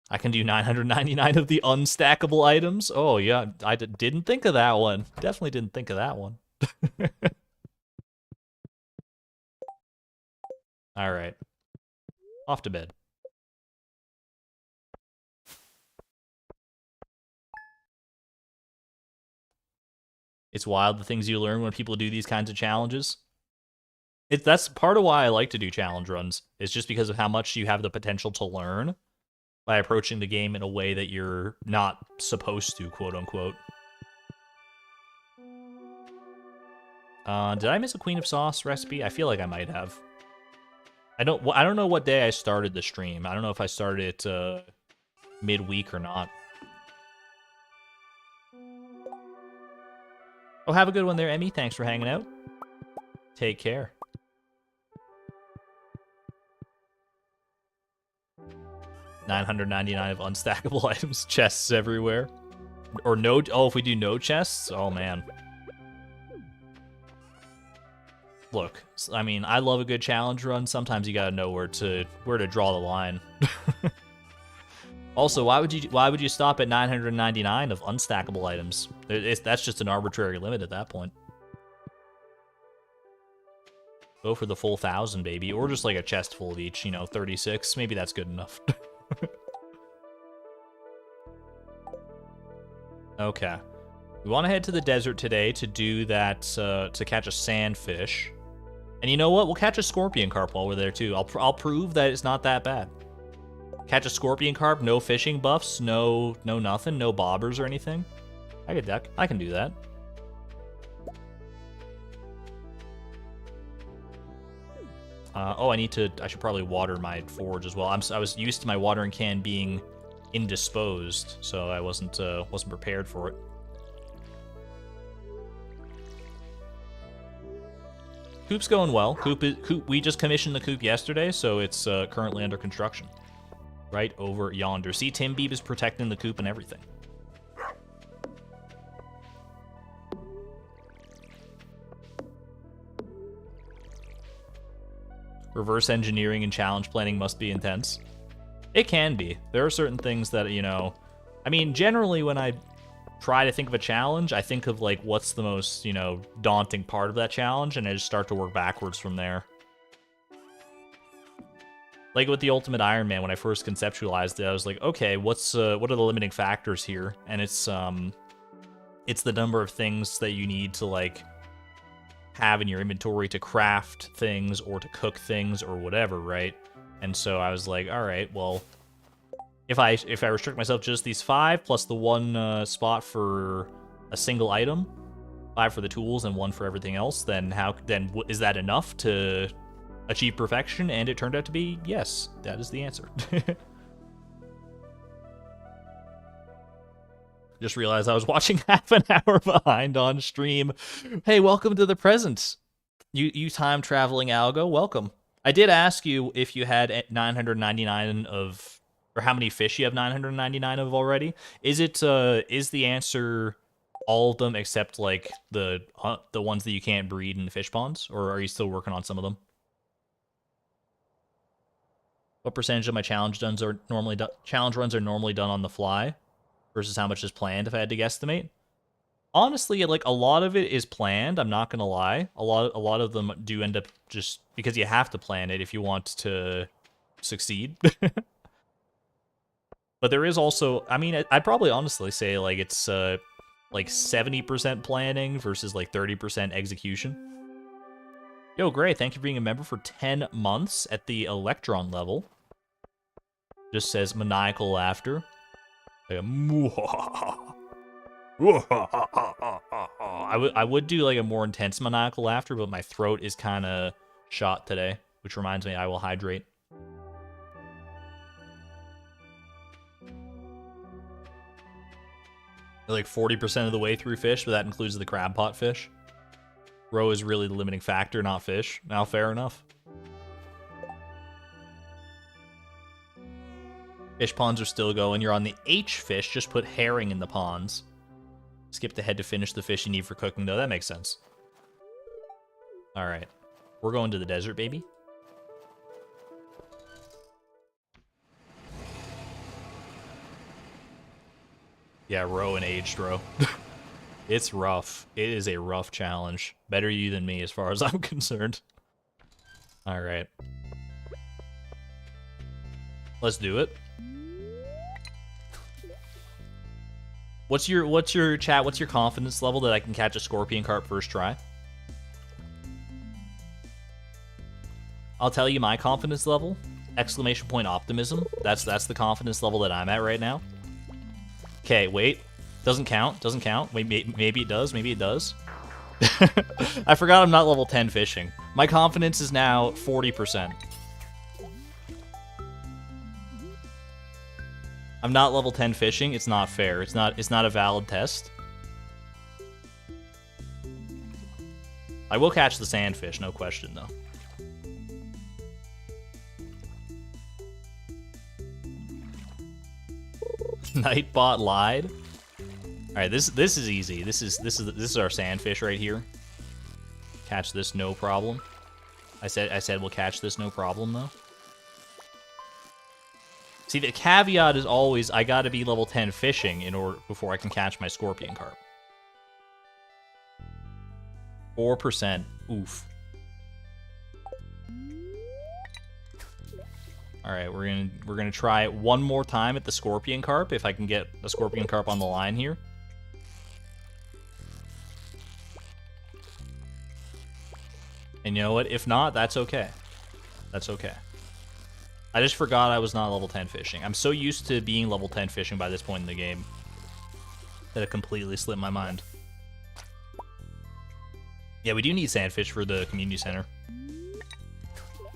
I can do 999 of the unstackable items. Oh yeah, I didn't think of that one. Definitely didn't think of that one. All right. Off to bed. It's wild the things you learn when people do these kinds of challenges. That's part of why I like to do challenge runs. It's just because of how much you have the potential to learn by approaching the game in a way that you're not supposed to, quote unquote. Did I miss a Queen of Sauce recipe? I feel like I might have. I don't know what day I started the stream. I don't know if I started it midweek or not. Oh, have a good one there, Emmy. Thanks for hanging out. Take care. $999 of unstackable items, chests everywhere. Or no, oh, if we do no chests? Oh, man. Look, I mean, I love a good challenge run. Sometimes you gotta know where to draw the line. Also, why would you stop at 999 of unstackable items? That's just an arbitrary limit at that point. Go for the full 1,000, baby, or just like a chest full of each. 36. Maybe that's good enough. Okay, we want to head to the desert today to do that to catch a sandfish. And you know what? We'll catch a scorpion carp while we're there, too. I'll prove that it's not that bad. Catch a scorpion carp, no fishing buffs, no nothing, no bobbers or anything. I can do that. I should probably water my forge as well. I was used to my watering can being indisposed, so I wasn't prepared for it. Coop's going well. We just commissioned the coop yesterday, so it's currently under construction. Right over yonder. See, Tim Beeb is protecting the coop and everything. Reverse engineering and challenge planning must be intense. It can be. There are certain things that, I mean, generally when I try to think of a challenge, I think of, like, what's the most, daunting part of that challenge, and I just start to work backwards from there. Like with the Ultimate Ironman, when I first conceptualized it, I was like, okay, what are the limiting factors here? And it's it's the number of things that you need to like have in your inventory to craft things or to cook things or whatever, right? And so I was like, all right, well, if I restrict myself to just these 5 plus the 1 spot for a single item, 5 for the tools and 1 for everything else, then is that enough to achieve perfection? And it turned out to be yes. That is the answer. Just realized I was watching half an hour behind on stream. Hey, welcome to the present. You time traveling algo, welcome. I did ask you if you had 999 of, or how many fish you have 999 of already. Is the answer all of them except like the ones that you can't breed in the fish ponds, or are you still working on some of them? What percentage of my challenge runs are normally done on the fly versus how much is planned, if I had to guesstimate? Honestly, like, a lot of it is planned, I'm not gonna lie. A lot of them do end up just because you have to plan it if you want to succeed. But there is also, I mean, I'd probably honestly say, like, it's, like, 70% planning versus, like, 30% execution. Yo, great, thank you for being a member for 10 months at the Electron level. Just says maniacal laughter. Like I would do, like, a more intense maniacal laughter, but my throat is kind of shot today, which reminds me I will hydrate. Like 40% of the way through fish, but that includes the crab pot fish. Row is really the limiting factor, not fish. Now, fair enough. Fish ponds are still going. You're on the H fish, just put herring in the ponds. Skip the head to finish the fish you need for cooking, though. That makes sense. Alright. We're going to the desert, baby. Yeah, row and aged row. It's rough. It is a rough challenge. Better you than me as far as I'm concerned. Alright. Let's do it. What's your chat? What's your confidence level that I can catch a scorpion carp first try? I'll tell you my confidence level. Exclamation point optimism. That's the confidence level that I'm at right now. Okay, wait. Doesn't count. Doesn't count. Wait, maybe it does. Maybe it does. I forgot I'm not level 10 fishing. My confidence is now 40%. I'm not level 10 fishing. It's not fair. It's not a valid test. I will catch the sandfish, no question, though. Nightbot lied. All right, this is easy. This is our sandfish right here. Catch this no problem. I said we'll catch this no problem though. See, the caveat is always I gotta be level 10 fishing before I can catch my scorpion carp. 4%. Oof. All right, we're gonna try it one more time at the scorpion carp if I can get the scorpion carp on the line here. And you know what? If not, that's okay. That's okay. I just forgot I was not level 10 fishing. I'm so used to being level 10 fishing by this point in the game that it completely slipped my mind. Yeah, we do need sandfish for the community center.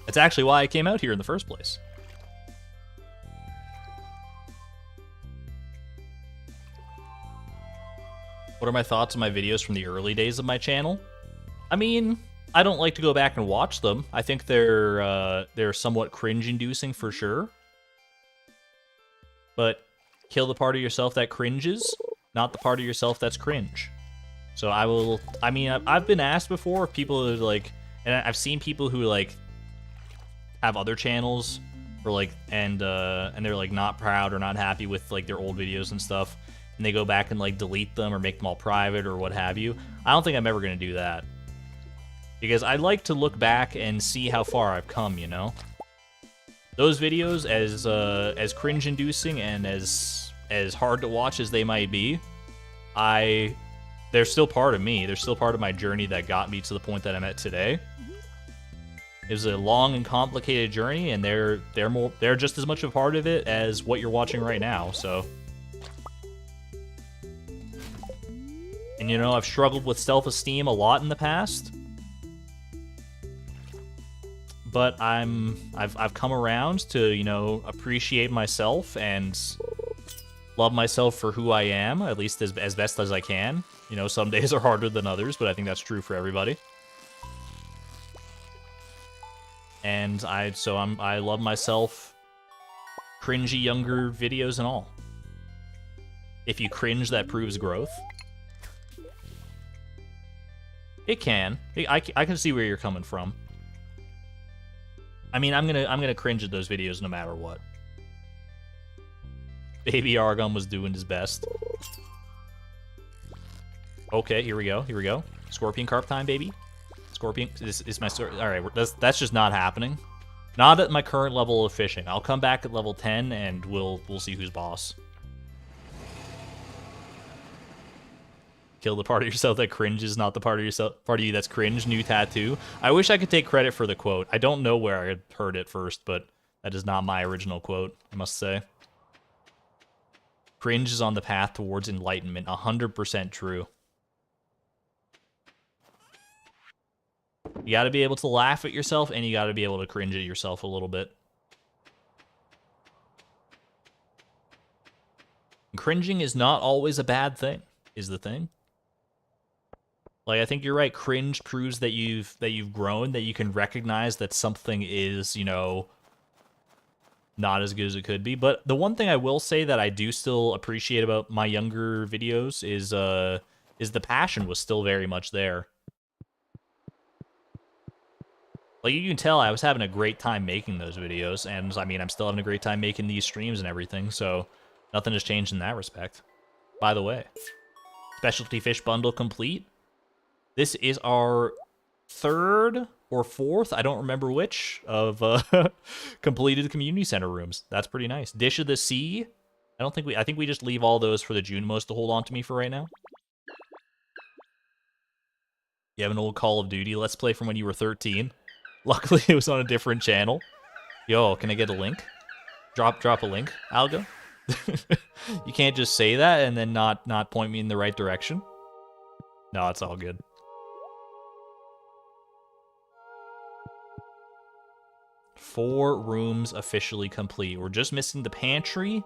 That's actually why I came out here in the first place. What are my thoughts on my videos from the early days of my channel? I mean, I don't like to go back and watch them. I think they're somewhat cringe-inducing for sure. But kill the part of yourself that cringes, not the part of yourself that's cringe. So I mean, I've been asked before if people are like, and I've seen people who like have other channels or like, and they're like not proud or not happy with like their old videos and stuff, and they go back and like delete them or make them all private or what have you. I don't think I'm ever gonna do that, because I like to look back and see how far I've come, you know? Those videos, as cringe-inducing and as hard to watch as they might be, I they're still part of me. They're still part of my journey that got me to the point that I'm at today. It was a long and complicated journey, and they're just as much a part of it as what you're watching right now. So, and you know, I've struggled with self-esteem a lot in the past, but I've come around to, you know, appreciate myself and love myself for who I am, at least as best as I can. You know, some days are harder than others, but I think that's true for everybody. And I love myself, cringy younger videos and all. If you cringe, that proves growth. It can. I can see where you're coming from. I mean, I'm gonna cringe at those videos no matter what. Baby Argon was doing his best. Okay, here we go. Here we go. Scorpion carp time, baby. Scorpion. This is my story. All right, that's just not happening. Not at my current level of fishing. I'll come back at level 10 and we'll see who's boss. Kill the part of yourself that cringes, not the part of you that's cringe. New tattoo. I wish I could take credit for the quote. I don't know where I heard it first, but that is not my original quote, I must say. Cringe is on the path towards enlightenment. 100% true. You gotta be able to laugh at yourself, and you gotta be able to cringe at yourself a little bit. And cringing is not always a bad thing, is the thing. Like, I think you're right. Cringe proves that you've grown, that you can recognize that something is, you know, not as good as it could be. But the one thing I will say that I do still appreciate about my younger videos is the passion was still very much there. Like, you can tell I was having a great time making those videos, and I mean, I'm still having a great time making these streams and everything, so nothing has changed in that respect. By the way, specialty fish bundle complete. This is our third or fourth, I don't remember which, of completed community center rooms. That's pretty nice. Dish of the Sea. I think we just leave all those for the Junimos to hold on to me for right now. You have an old Call of Duty Let's Play from when you were 13. Luckily, it was on a different channel. Yo, can I get a link? Drop a link, Algo. You can't just say that and then not point me in the right direction. No, it's all good. Four rooms officially complete. We're just missing the pantry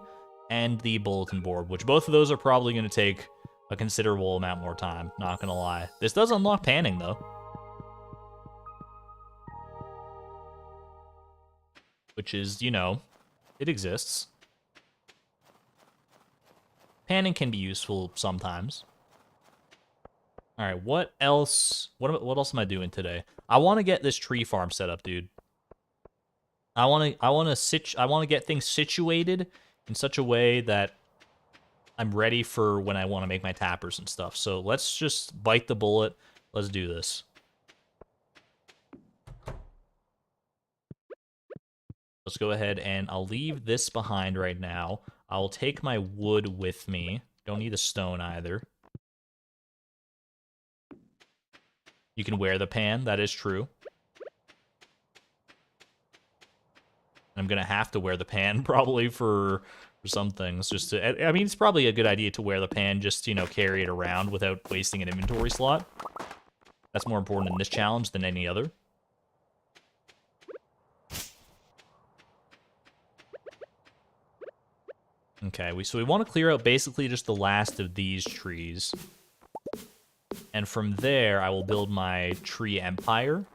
and the bulletin board, which both of those are probably going to take a considerable amount more time, not gonna lie. This does unlock panning, though. Which is, you know, it exists. Panning can be useful sometimes. All right, what else? What else am I doing today? I want to get this tree farm set up, dude. I want to get things situated in such a way that I'm ready for when I want to make my tappers and stuff. So let's just bite the bullet. Let's do this. Let's go ahead and I'll leave this behind right now. I'll take my wood with me. Don't need a stone either. You can wear the pan, that is true. I'm gonna have to wear the pan probably for some things. Just to, I mean, it's probably a good idea to wear the pan, just, you know, carry it around without wasting an inventory slot. That's more important in this challenge than any other. Okay, so we want to clear out basically just the last of these trees. And from there, I will build my tree empire.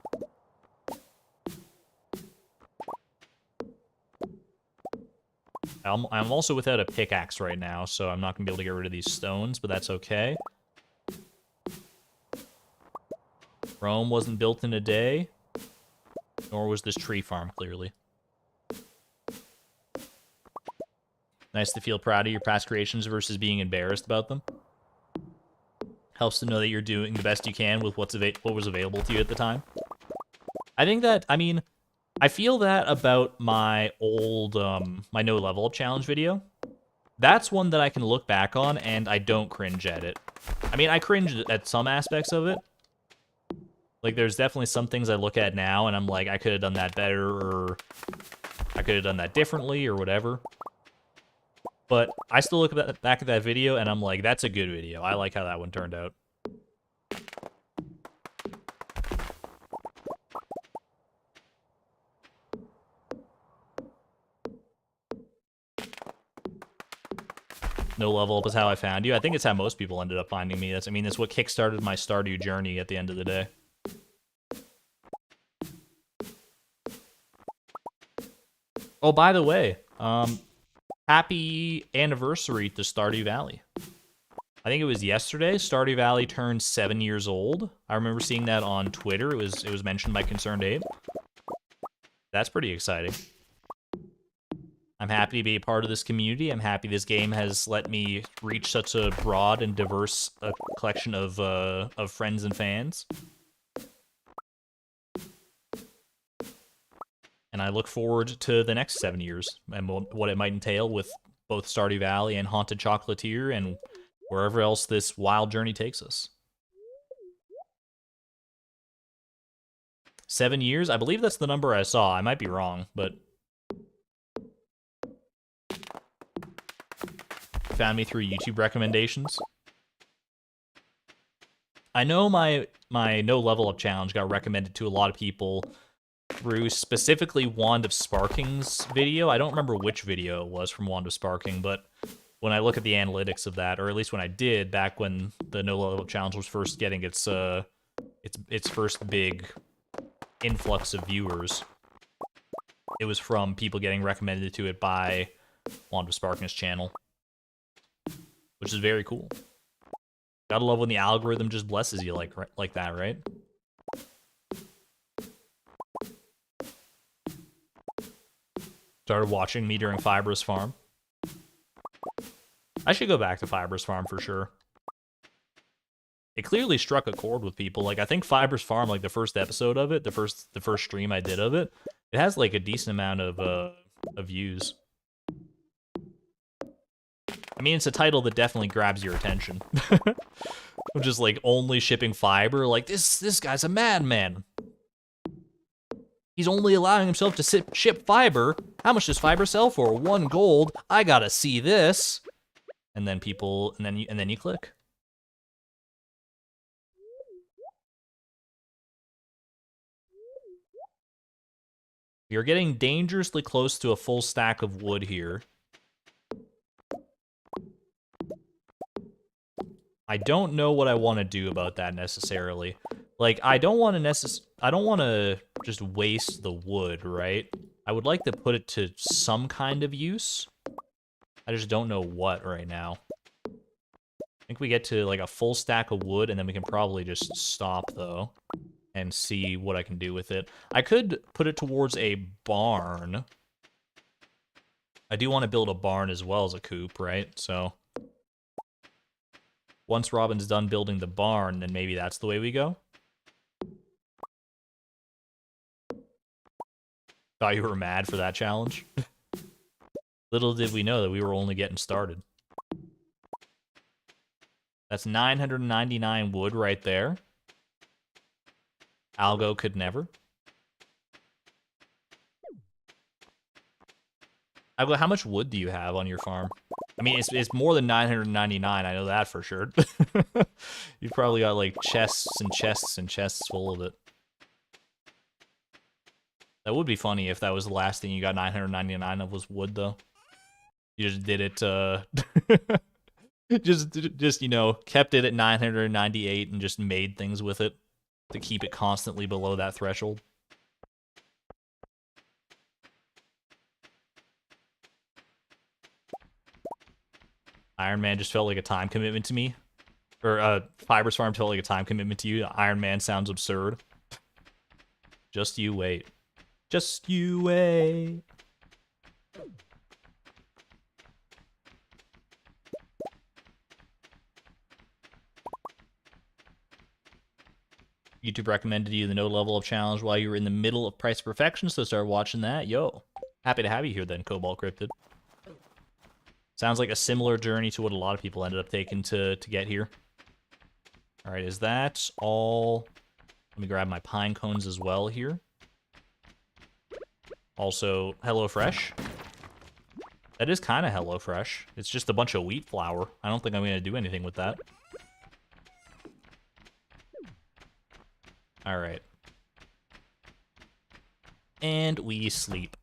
I'm also without a pickaxe right now, so I'm not going to be able to get rid of these stones, but that's okay. Rome wasn't built in a day, nor was this tree farm, clearly. Nice to feel proud of your past creations versus being embarrassed about them. Helps to know that you're doing the best you can with what was available to you at the time. I think that, I mean, I feel that about my old, my no level up challenge video. That's one that I can look back on and I don't cringe at it. I mean, I cringe at some aspects of it. Like, there's definitely some things I look at now, and I'm like, I could have done that better, or I could have done that differently, or whatever. But I still look back at that video, and I'm like, that's a good video. I like how that one turned out. No level up is how I found you. I think it's how most people ended up finding me. That's what kickstarted my Stardew journey at the end of the day. Oh, by the way, happy anniversary to Stardew Valley. I think it was yesterday. Stardew Valley turned 7 years old. I remember seeing that on Twitter. It was mentioned by Concerned Abe. That's pretty exciting. I'm happy to be a part of this community. I'm happy this game has let me reach such a broad and diverse collection of friends and fans. And I look forward to the next 7 years and what it might entail with both Stardew Valley and Haunted Chocolatier and wherever else this wild journey takes us. 7 years? I believe that's the number I saw. I might be wrong, but... Found me through YouTube recommendations. I know my no level up challenge got recommended to a lot of people through specifically Wand of Sparking's video. I don't remember which video it was from Wand of Sparking, but when I look at the analytics of that, or at least when I did back when the no level up challenge was first getting its first big influx of viewers, it was from people getting recommended to it by Wand of Sparking's channel. Which is very cool. Gotta love when the algorithm just blesses you like that, right? Started watching me during Fibrous Farm. I should go back to Fibrous Farm for sure. It clearly struck a chord with people. Like, I think Fibrous Farm, like the first episode of it, the first stream I did of it, it has like a decent amount of views. I mean, it's a title that definitely grabs your attention. I'm just like only shipping fiber. Like this guy's a madman. He's only allowing himself to ship fiber. How much does fiber sell for? 1 gold. I gotta see this. And then and then you click. You're getting dangerously close to a full stack of wood here. I don't know what I want to do about that necessarily. Like, I don't want to just waste the wood, right? I would like to put it to some kind of use. I just don't know what right now. I think we get to like a full stack of wood and then we can probably just stop though and see what I can do with it. I could put it towards a barn. I do want to build a barn as well as a coop, right? So once Robin's done building the barn, then maybe that's the way we go. Thought you were mad for that challenge. Little did we know that we were only getting started. That's 999 wood right there. Algo could never. Algo, how much wood do you have on your farm? I mean, it's more than 999, I know that for sure. You've probably got, like, chests and chests and chests full of it. That would be funny if that was the last thing you got 999 of was wood, though. You just did it, just, you know, kept it at 998 and just made things with it to keep it constantly below that threshold. Ironman just felt like a time commitment to me. Or, Fibrous Farm felt like a time commitment to you. Ironman sounds absurd. Just you wait. Just you wait. YouTube recommended you the no level up challenge while you were in the middle of Price Perfection, so start watching that. Yo. Happy to have you here then, Cobalt Cryptid. Sounds like a similar journey to what a lot of people ended up taking to get here. All right, is that all? Let me grab my pine cones as well here. Also, HelloFresh. That is kind of HelloFresh. It's just a bunch of wheat flour. I don't think I'm going to do anything with that. All right. And we sleep.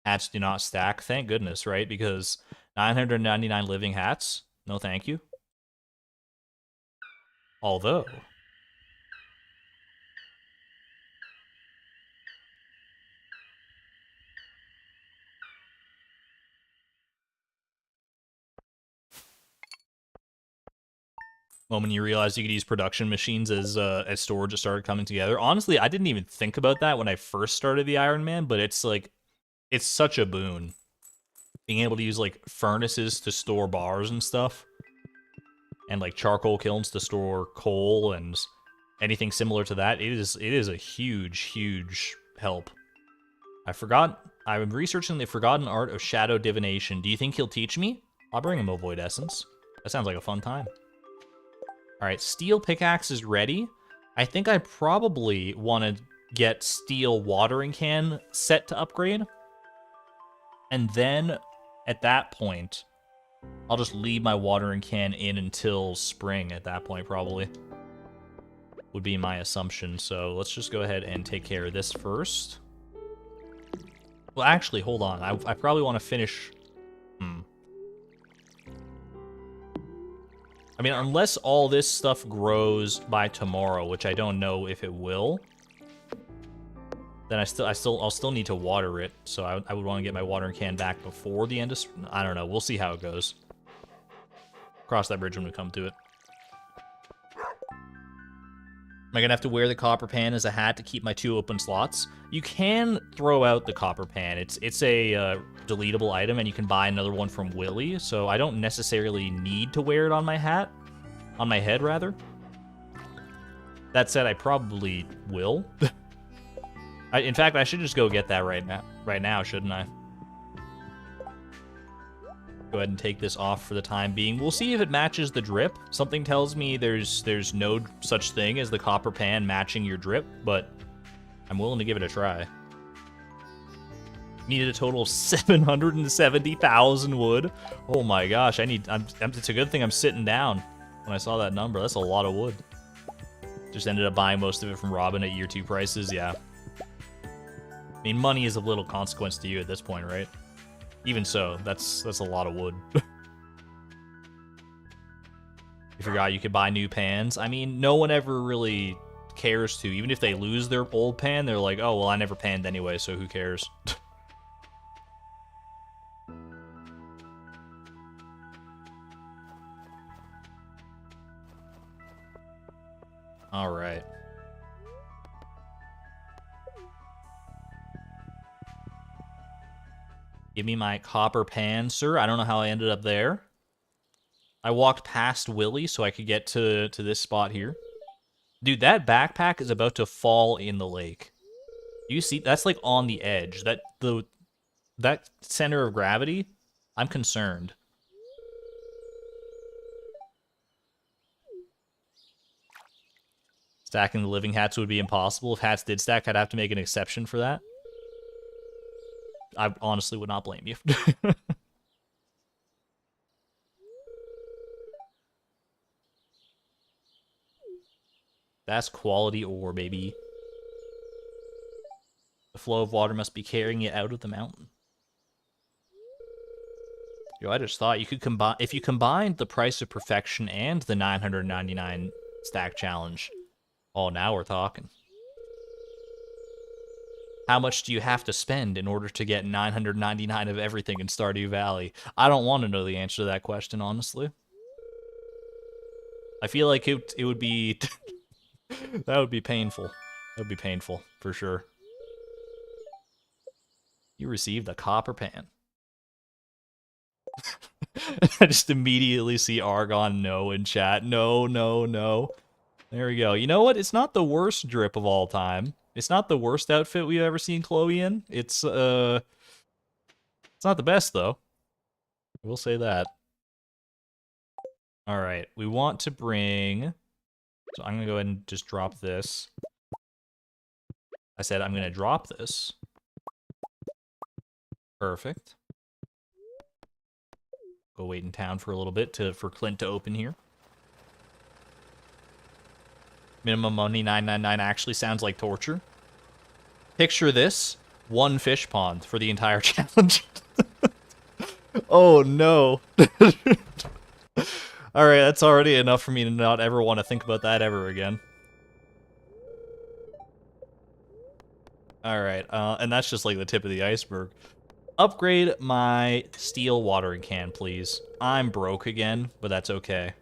Hats do not stack. Thank goodness, right? Because 999 living hats? No thank you. Although... moment you realize you could use production machines as storage that started coming together. Honestly, I didn't even think about that when I first started the Ironman, but it's like, it's such a boon. Being able to use like furnaces to store bars and stuff, and like charcoal kilns to store coal and anything similar to that, it is a huge help. I'm researching the forgotten art of shadow divination. Do you think he'll teach me? I'll bring him a void essence. That sounds like a fun time. Alright, steel pickaxe is ready. I think I probably want to get steel watering can set to upgrade. And then, at that point, I'll just leave my watering can in until spring at that point, probably. Would be my assumption. So let's just go ahead and take care of this first. Well, actually, hold on. I probably want to finish... I mean, unless all this stuff grows by tomorrow, which I don't know if it will, then I'll still need to water it. So I would want to get my watering can back before the end of... I don't know. We'll see how it goes. Cross that bridge when we come to it. Am I going to have to wear the copper pan as a hat to keep my 2 open slots? You can throw out the copper pan. It's a deletable item, and you can buy another one from Willy, so I don't necessarily need to wear it on my hat. On my head, rather. That said, I probably will. In fact, I should just go get that right now, shouldn't I? Go ahead and take this off for the time being. We'll see if it matches the drip. Something tells me there's no such thing as the copper pan matching your drip, but I'm willing to give it a try. Needed a total of 770,000 wood. Oh my gosh, it's a good thing I'm sitting down when I saw that number. That's a lot of wood. Just ended up buying most of it from Robin at year 2 prices, yeah. I mean, money is of little consequence to you at this point, right? Even so, that's a lot of wood. You forgot you could buy new pans. I mean, no one ever really cares to. Even if they lose their old pan, they're like, oh, well, I never panned anyway, so who cares? All right. Give me my copper pan, sir. I don't know how I ended up there. I walked past Willy so I could get to this spot here. Dude, that backpack is about to fall in the lake. You see, that's like on the edge. That center of gravity, I'm concerned. Stacking the living hats would be impossible. If hats did stack, I'd have to make an exception for that. I honestly would not blame you. That's quality ore, baby. The flow of water must be carrying it out of the mountain. Yo, I just thought you could combine... If you combined the price of perfection and the 999 stack challenge... Oh, now we're talking. How much do you have to spend in order to get 999 of everything in Stardew Valley? I don't want to know the answer to that question, honestly. I feel like it would be... that would be painful. That would be painful, for sure. You received a copper pan. I just immediately see Argon no in chat. No, no, no. There we go. You know what? It's not the worst drip of all time. It's not the worst outfit we've ever seen Chloe in. It's not the best, though. I will say that. All right, we want to bring... So I'm going to go ahead and just drop this. I said I'm going to drop this. Perfect. Go wait in town for a little bit for Clint to open here. Minimum money 999 actually sounds like torture. Picture this, 1 fish pond for the entire challenge. Oh no. Alright, that's already enough for me to not ever want to think about that ever again. Alright, and that's just like the tip of the iceberg. Upgrade my steel watering can, please. I'm broke again, but that's okay.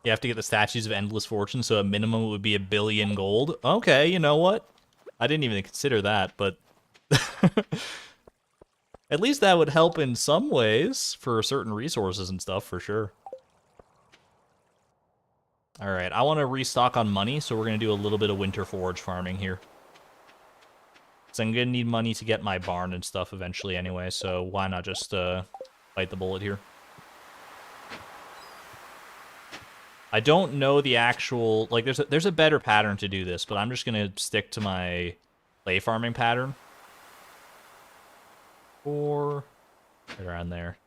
You have to get the Statues of Endless Fortune, so a minimum would be 1 billion gold. Okay, you know what? I didn't even consider that, but... At least that would help in some ways for certain resources and stuff, for sure. Alright, I want to restock on money, so we're going to do a little bit of winter forage farming here. So I'm going to need money to get my barn and stuff eventually anyway, so why not just bite the bullet here. I don't know the actual... Like, there's a better pattern to do this, but I'm just going to stick to my clay farming pattern. Or... right around there.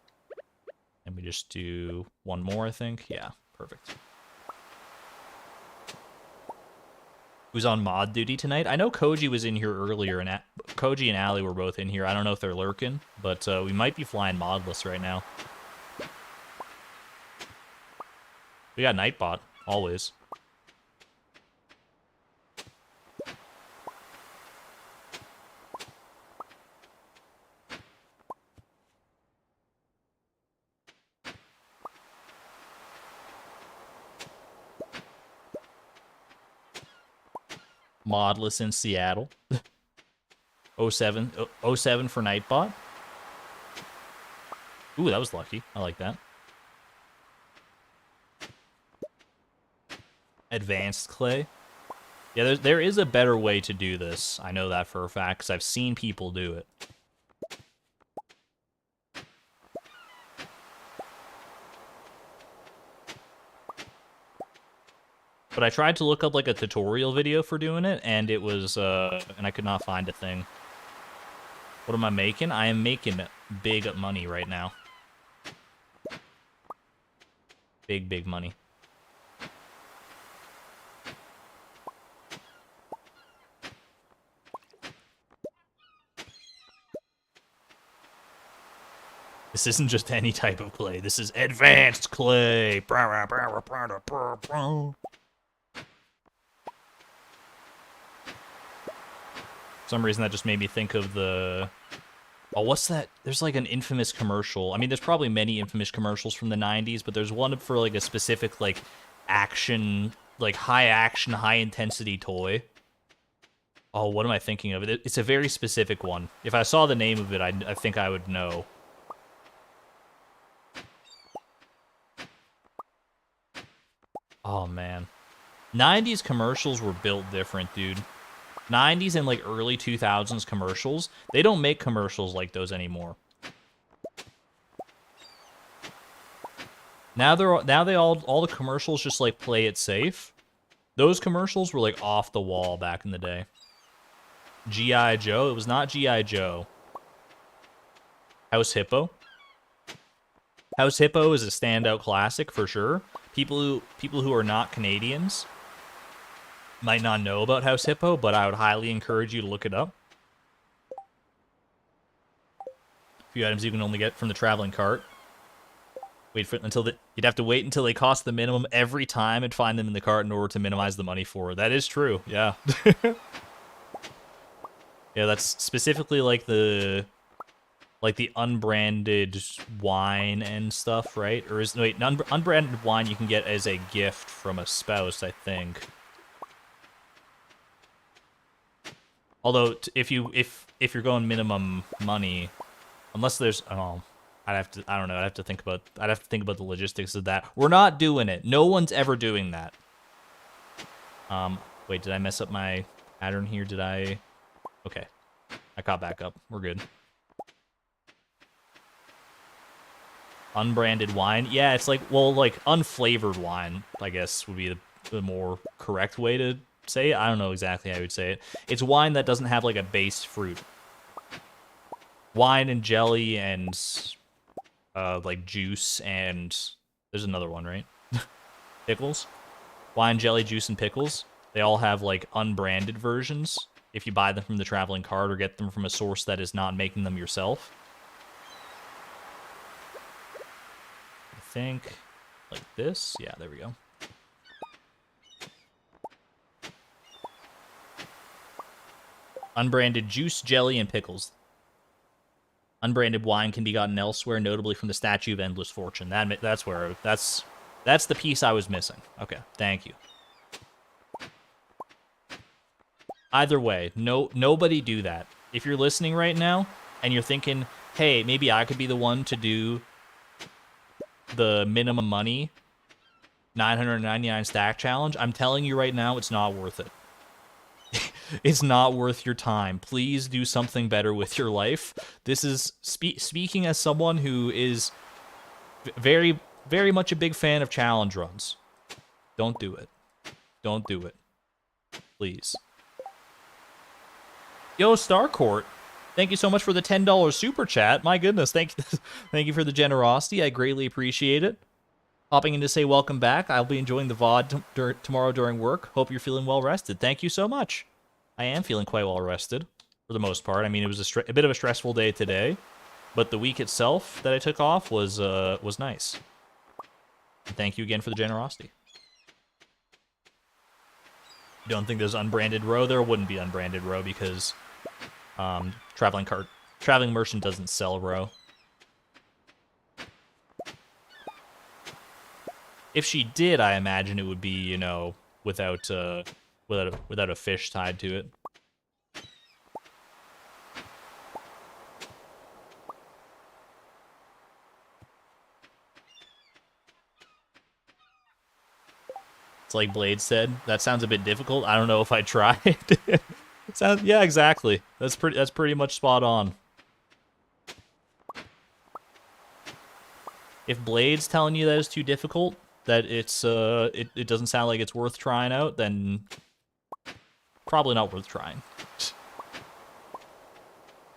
And we just do 1 more, I think. Yeah, perfect. Who's on mod duty tonight? I know Koji was in here earlier, and Koji and Ali were both in here. I don't know if they're lurking, but we might be flying modless right now. We got Nightbot, always. Modless in Seattle. 07 for Nightbot. Ooh, that was lucky. I like that. Advanced clay. Yeah, there is a better way to do this. I know that for a fact, because I've seen people do it. But I tried to look up, like, a tutorial video for doing it, and it was, and I could not find a thing. What am I making? I am making big money right now. Big money. This isn't just any type of clay. This is advanced clay. For some reason, that just made me think of the... Oh, what's that? There's like an infamous commercial. I mean, there's probably many infamous commercials from the 90s, but there's one for like a specific like action, like high action, high intensity toy. Oh, what am I thinking of? It's a very specific one. If I saw the name of it, I think I would know. Oh, man. 90s commercials were built different, dude. 90s and like early 2000s commercials, they don't make commercials like those anymore. Now all the commercials just like play it safe. Those commercials were like off the wall back in the day. G.I. Joe, it was not G.I. Joe. House Hippo. House Hippo is a standout classic for sure. People who are not Canadians might not know about House Hippo, but I would highly encourage you to look it up. A few items you can only get from the traveling cart. You'd have to wait until they cost the minimum every time and find them in the cart in order to minimize the money for it. That is true, yeah. Yeah, that's specifically like the unbranded wine and stuff, right? Or unbranded wine you can get as a gift from a spouse, I think. Although if you're going minimum money, unless there's I'd have to think about the logistics of that. We're not doing it. No one's ever doing that. Wait, did I mess up my pattern here? Did I Okay. I caught back up. We're good. Unbranded wine. Yeah, it's like, well, like, unflavored wine, I guess, would be the more correct way to say it. I don't know exactly how I would say it. It's wine that doesn't have, like, a base fruit. Wine and jelly and, like, juice and... There's another one, right? Pickles. Wine, jelly, juice, and pickles. They all have, like, unbranded versions if you buy them from the traveling cart or get them from a source that is not making them yourself. I think like this. Yeah, there we go. Unbranded juice, jelly, and pickles. Unbranded wine can be gotten elsewhere, notably from the Statue of Endless Fortune. That's the piece I was missing. Okay, thank you. Either way, nobody do that. If you're listening right now and you're thinking, hey, maybe I could be the one to do the minimum money 999 stack challenge, I'm telling you right now, it's not worth it. It's not worth your time. Please do something better with your life. This is speaking as someone who is very, very much a big fan of challenge runs. Don't do it. Don't do it. Please. Yo, Starcourt, thank you so much for the $10 super chat. My goodness, thank you for the generosity. I greatly appreciate it. Hopping in to say welcome back. I'll be enjoying the VOD tomorrow during work. Hope you're feeling well rested. Thank you so much. I am feeling quite well rested, for the most part. I mean, it was a bit of a stressful day today, but the week itself that I took off was nice. And thank you again for the generosity. Don't think there's unbranded row. There wouldn't be unbranded row because traveling merchant doesn't sell row. If she did, I imagine it would be, you know, without a fish tied to it. It's like Blade said. That sounds a bit difficult. I don't know if I tried. Yeah, exactly. That's pretty much spot on. If Blade's telling you that it's too difficult, that it doesn't sound like it's worth trying out, then probably not worth trying.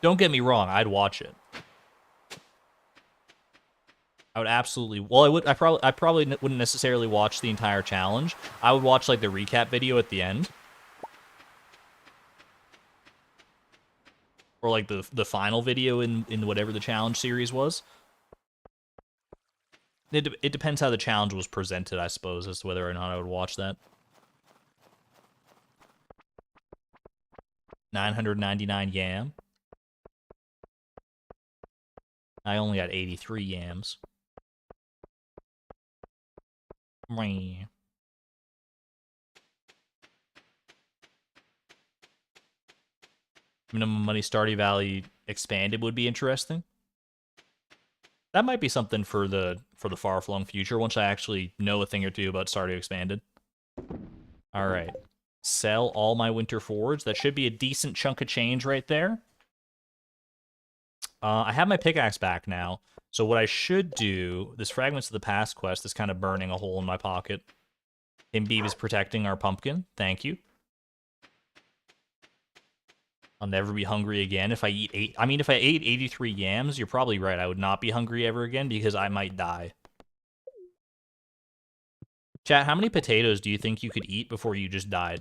Don't get me wrong, I'd watch it. I would absolutely. Well, I probably wouldn't necessarily watch the entire challenge. I would watch like the recap video at the end, or like the final video in whatever the challenge series was. It depends how the challenge was presented, I suppose, as to whether or not I would watch that. 999 yam. I only got 83 yams. Minimum money Stardew Valley expanded would be interesting. That might be something for the far-flung future once I actually know a thing or two about Stardew Expanded. All right. Sell all my winter forage. That should be a decent chunk of change right there. I have my pickaxe back now. So what I should do, this Fragments of the Past quest is kind of burning a hole in my pocket. Imbeeb is protecting our pumpkin. Thank you. I'll never be hungry again if I eat if I ate 83 yams, you're probably right. I would not be hungry ever again because I might die. Chat, how many potatoes do you think you could eat before you just died?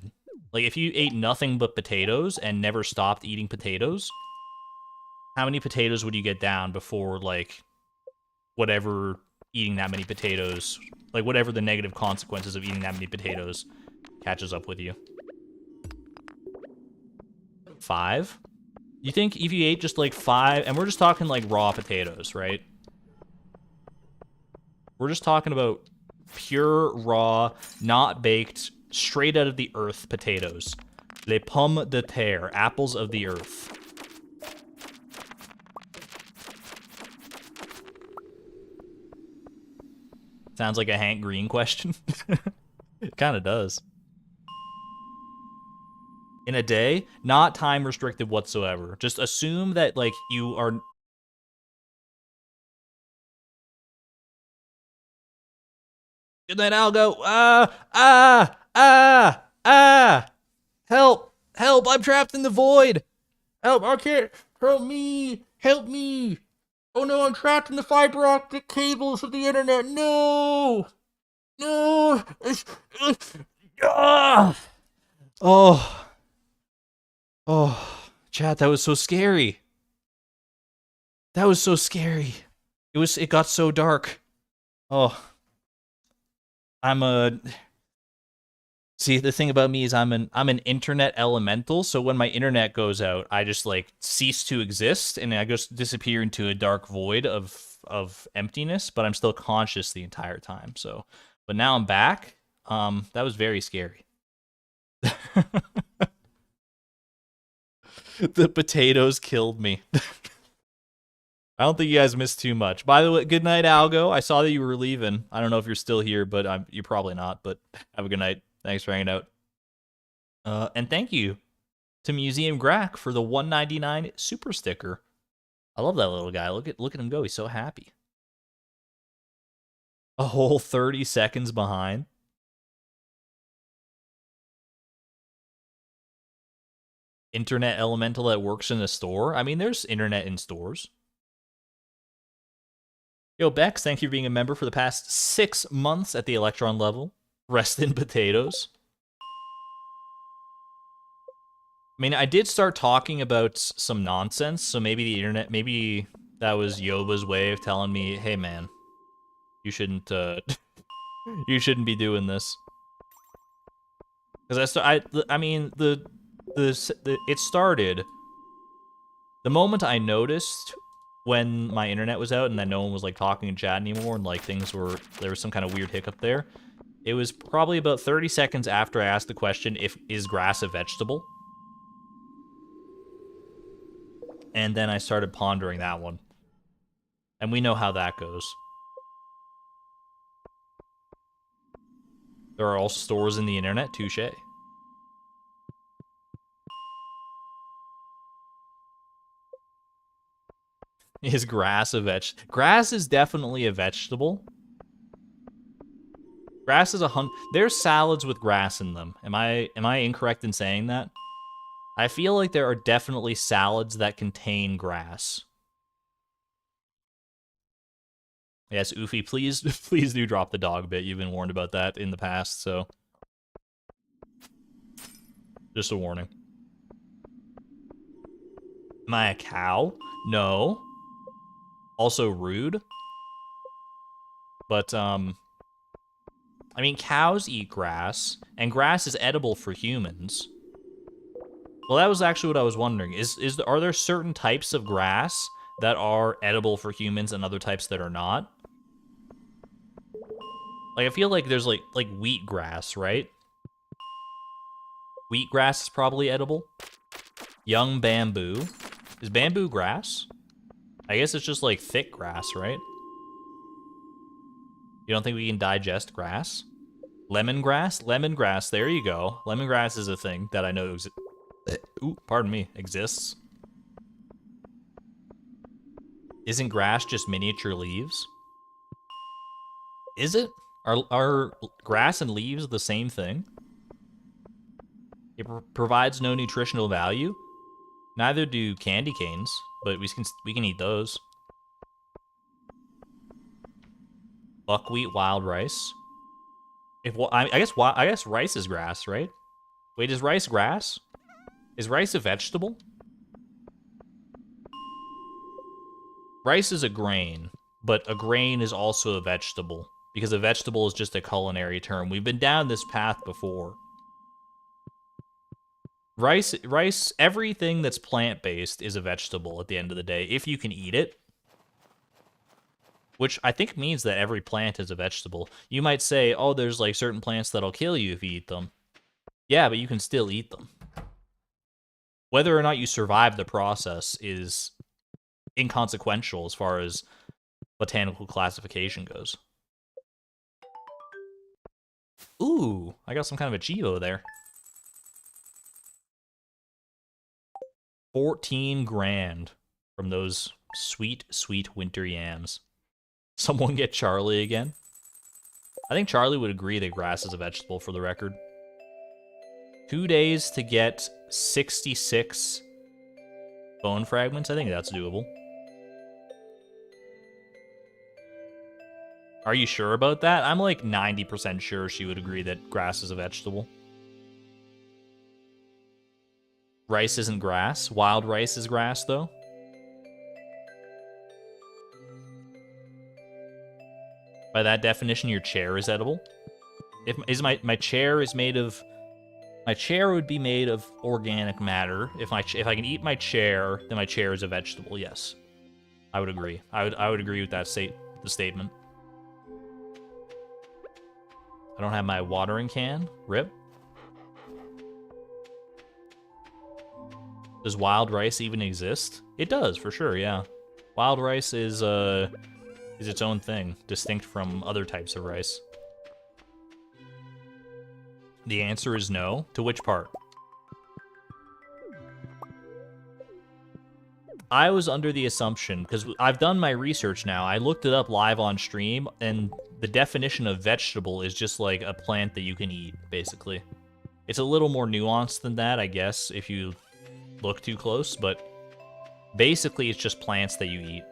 Like, if you ate nothing but potatoes and never stopped eating potatoes, how many potatoes would you get down before, like, whatever eating that many potatoes, like, whatever the negative consequences of eating that many potatoes catches up with you? 5? You think if you ate just, like, 5, and we're just talking, like, raw potatoes, right? We're just talking about pure, raw, not baked, straight out of the earth potatoes. Les pommes de terre, apples of the earth. Sounds like a Hank Green question. It kind of does. in a day, not time restricted whatsoever. Just assume that like you are. Good night, Algo. Help! Help! I'm trapped in the void. Help! I can't. Help me! Help me! Oh no! I'm trapped in the fiber optic cables of the internet. No! No! Ah! Oh! Oh! Chat, that was so scary. That was so scary. It got so dark. Oh, I'm a see the thing about me is I'm an internet elemental, so when my internet goes out, I just like cease to exist and I just disappear into a dark void of emptiness, but I'm still conscious the entire time. So, but now I'm back. That was very scary. The potatoes killed me. I don't think you guys missed too much. By the way, good night, Algo. I saw that you were leaving. I don't know if you're still here, but you're probably not. But have a good night. Thanks for hanging out. And thank you to Museum Grack for the 199 super sticker. I love that little guy. Look at him go. He's so happy. A whole 30 seconds behind. Internet elemental that works in a store. I mean, there's internet in stores. Yo, Bex, thank you for being a member for the past 6 months at the Electron level. Rest in potatoes. I mean, I did start talking about some nonsense, so maybe the internet, maybe that was Yoba's way of telling me, hey man, you shouldn't, you shouldn't be doing this. Because I mean, it started, the moment I noticed when my internet was out and that no one was like talking in chat anymore and like there was some kind of weird hiccup there, it was probably about 30 seconds after I asked the question, is grass a vegetable? And then I started pondering that one. And we know how that goes. There are also stores in the internet, touche. Is grass a Grass is definitely a vegetable. Grass is there's salads with grass in them. Am I incorrect in saying that? I feel like there are definitely salads that contain grass. Yes, Oofy, please please do drop the dog bit. You've been warned about that in the past, so just a warning. Am I a cow? No. Also rude. But I mean, cows eat grass, and grass is edible for humans. Well, that was actually what I was wondering. Are there certain types of grass that are edible for humans and other types that are not? Like, I feel like there's like wheat grass, right? Wheat grass is probably edible. Young bamboo. Is bamboo grass? I guess it's just like thick grass, right? You don't think we can digest grass? Lemongrass? Lemongrass, there you go. Lemongrass is a thing that I know exists. Isn't grass just miniature leaves? Is it? Are grass and leaves the same thing? It provides no nutritional value. Neither do candy canes, but we can eat those. Buckwheat, wild rice. I guess rice is grass, right? Wait, is rice grass? Is rice a vegetable? Rice is a grain, but a grain is also a vegetable because a vegetable is just a culinary term. We've been down this path before. Rice, everything that's plant-based is a vegetable at the end of the day, if you can eat it. Which I think means that every plant is a vegetable. You might say, oh, there's like certain plants that'll kill you if you eat them. Yeah, but you can still eat them. Whether or not you survive the process is inconsequential as far as botanical classification goes. Ooh, I got some kind of a Chivo there. 14 grand from those sweet, sweet winter yams. Someone get Charlie again? I think Charlie would agree that grass is a vegetable, for the record. 2 days to get 66 bone fragments. I think that's doable. Are you sure about that? I'm like 90% sure she would agree that grass is a vegetable. Rice isn't grass. Wild rice is grass, though. By that definition, your chair is edible. If my chair is made of, my chair would be made of organic matter. If I can eat my chair, then my chair is a vegetable. Yes, I would agree. I would agree with that statement. I don't have my watering can. Rip. Does wild rice even exist? It does, for sure, yeah. Wild rice is its own thing, distinct from other types of rice. The answer is no. To which part? I was under the assumption, because I've done my research now, I looked it up live on stream, and the definition of vegetable is just like a plant that you can eat, basically. It's a little more nuanced than that, I guess, if you look too close, but basically it's just plants that you eat.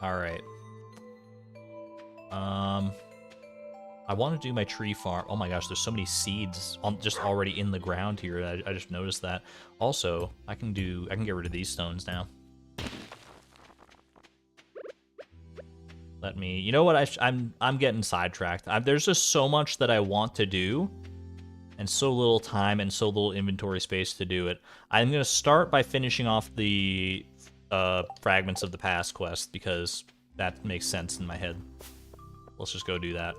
Alright. I want to do my tree farm. Oh my gosh, there's so many seeds just already in the ground here. I just noticed that. Also, I can get rid of these stones now. Let me, you know what, I'm getting sidetracked. There's just so much that I want to do, and so little time and so little inventory space to do it. I'm gonna start by finishing off the fragments of the past quest, because that makes sense in my head. Let's just go do that.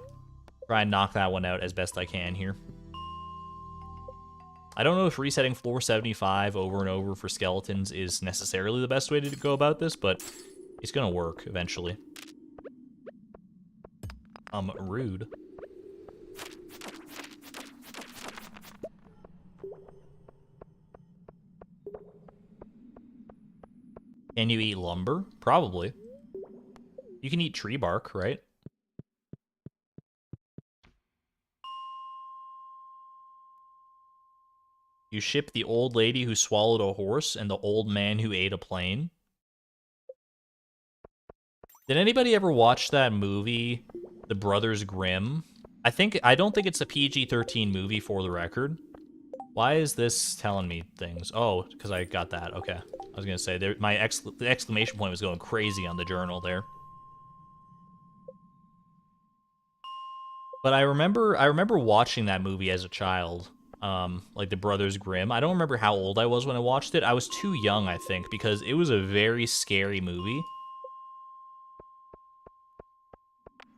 Try and knock that one out as best I can here. I don't know if resetting floor 75 over and over for skeletons is necessarily the best way to go about this, but it's gonna work eventually. Rude. Can you eat lumber? Probably. You can eat tree bark, right? You ship the old lady who swallowed a horse and the old man who ate a plane. Did anybody ever watch that movie, The Brothers Grimm? I don't think it's a PG-13 movie, for the record. Why is this telling me things? Oh, because I got that. Okay. I was gonna say the exclamation point was going crazy on the journal there. But I remember watching that movie as a child. Like The Brothers Grimm. I don't remember how old I was when I watched it. I was too young, I think, because it was a very scary movie.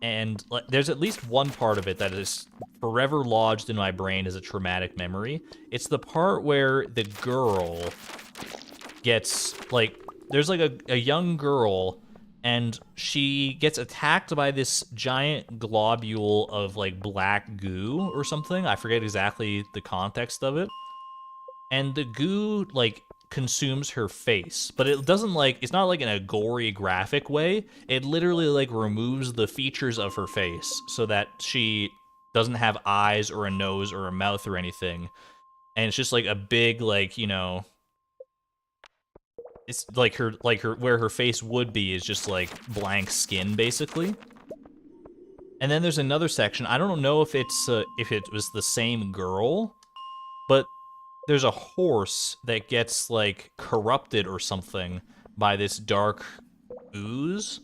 And there's at least one part of it that is forever lodged in my brain as a traumatic memory. It's the part where the girl gets, like, there's like a young girl, and she gets attacked by this giant globule of like black goo or something. I forget exactly the context of it. And the goo like consumes her face, but it doesn't like, it's not like in a gory graphic way. It literally like removes the features of her face so that she doesn't have eyes or a nose or a mouth or anything. And it's just like a big, like, you know, it's like her where her face would be is just like blank skin, basically. And then there's another section. I don't know if it's if it was the same girl, but there's a horse that gets like corrupted or something by this dark ooze,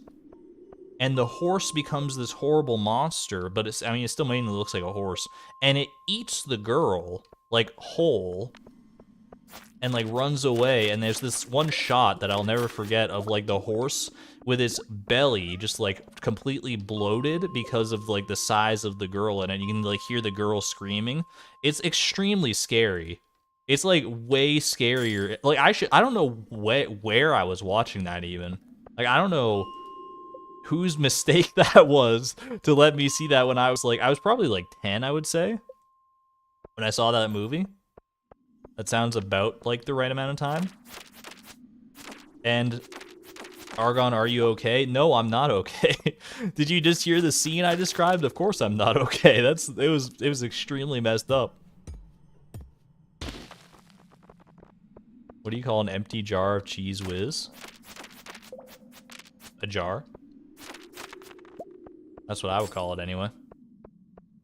and the horse becomes this horrible monster. But it's, I mean, it still mainly looks like a horse, and it eats the girl like whole. And like runs away, and there's this one shot that I'll never forget of like the horse with its belly just like completely bloated because of like the size of the girl, and you can like hear the girl screaming. It's extremely scary. It's like way scarier. Like I don't know where I was watching that even. Like I don't know whose mistake that was to let me see that when I was probably like 10, I would say. when I saw that movie. That sounds about like the right amount of time. And Argon, are you okay? No, I'm not okay. Did you just hear the scene I described? Of course I'm not okay. It was extremely messed up. What do you call an empty jar of cheese whiz? A jar? That's what I would call it anyway.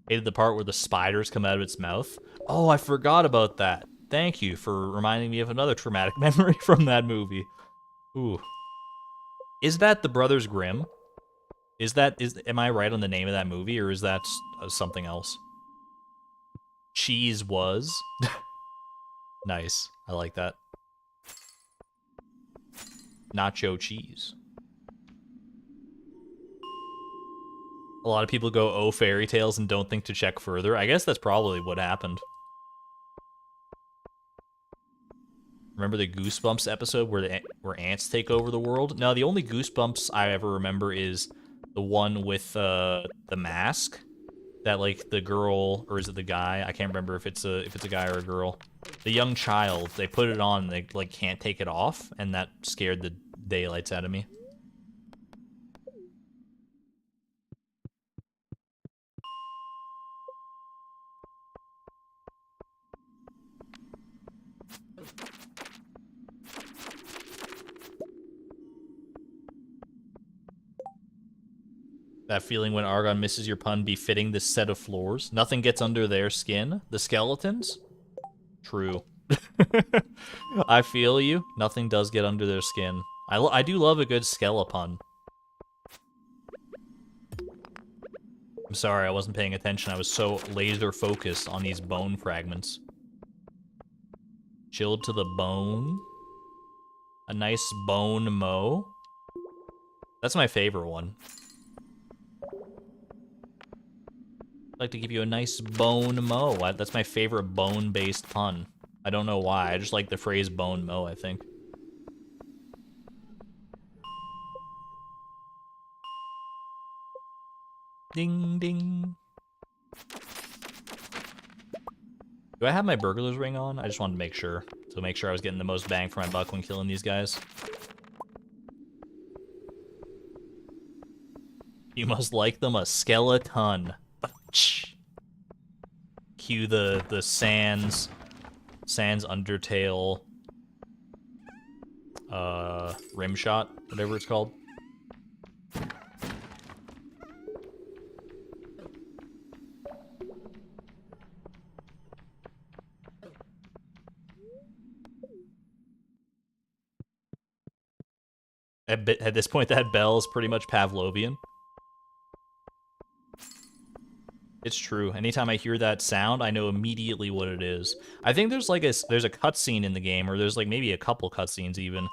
Hated the part where the spiders come out of its mouth. Oh, I forgot about that. Thank you for reminding me of another traumatic memory from that movie. Ooh. Is that the Brothers Grimm? Am I right on the name of that movie, or is that something else? Cheese was? Nice. I like that. Nacho cheese. A lot of people go, oh, fairy tales, and don't think to check further. I guess that's probably what happened. Remember the Goosebumps episode where ants take over the world? No, the only Goosebumps I ever remember is the one with the mask. That, like, the girl, or is it the guy? I can't remember if it's a guy or a girl. The young child, they put it on and they, like, can't take it off, and that scared the daylights out of me. That feeling when Argon misses your pun befitting this set of floors. Nothing gets under their skin. The skeletons? True. I feel you. Nothing does get under their skin. I do love a good skeleton. I'm sorry, I wasn't paying attention. I was so laser focused on these bone fragments. Chilled to the bone. A nice bone mo. That's my favorite one. I'd like to give you a nice bone mo. That's my favorite bone-based pun. I don't know why. I just like the phrase bone mo, I think. Ding, ding. Do I have my burglar's ring on? I just wanted to make sure. To make sure I was getting the most bang for my buck when killing these guys. You must like them a skeleton. Cue the Sans Undertale rim shot, whatever it's called. At this point, that bell is pretty much Pavlovian. It's true. Anytime I hear that sound, I know immediately what it is. I think there's like there's a cutscene in the game, or there's like maybe a couple cutscenes even,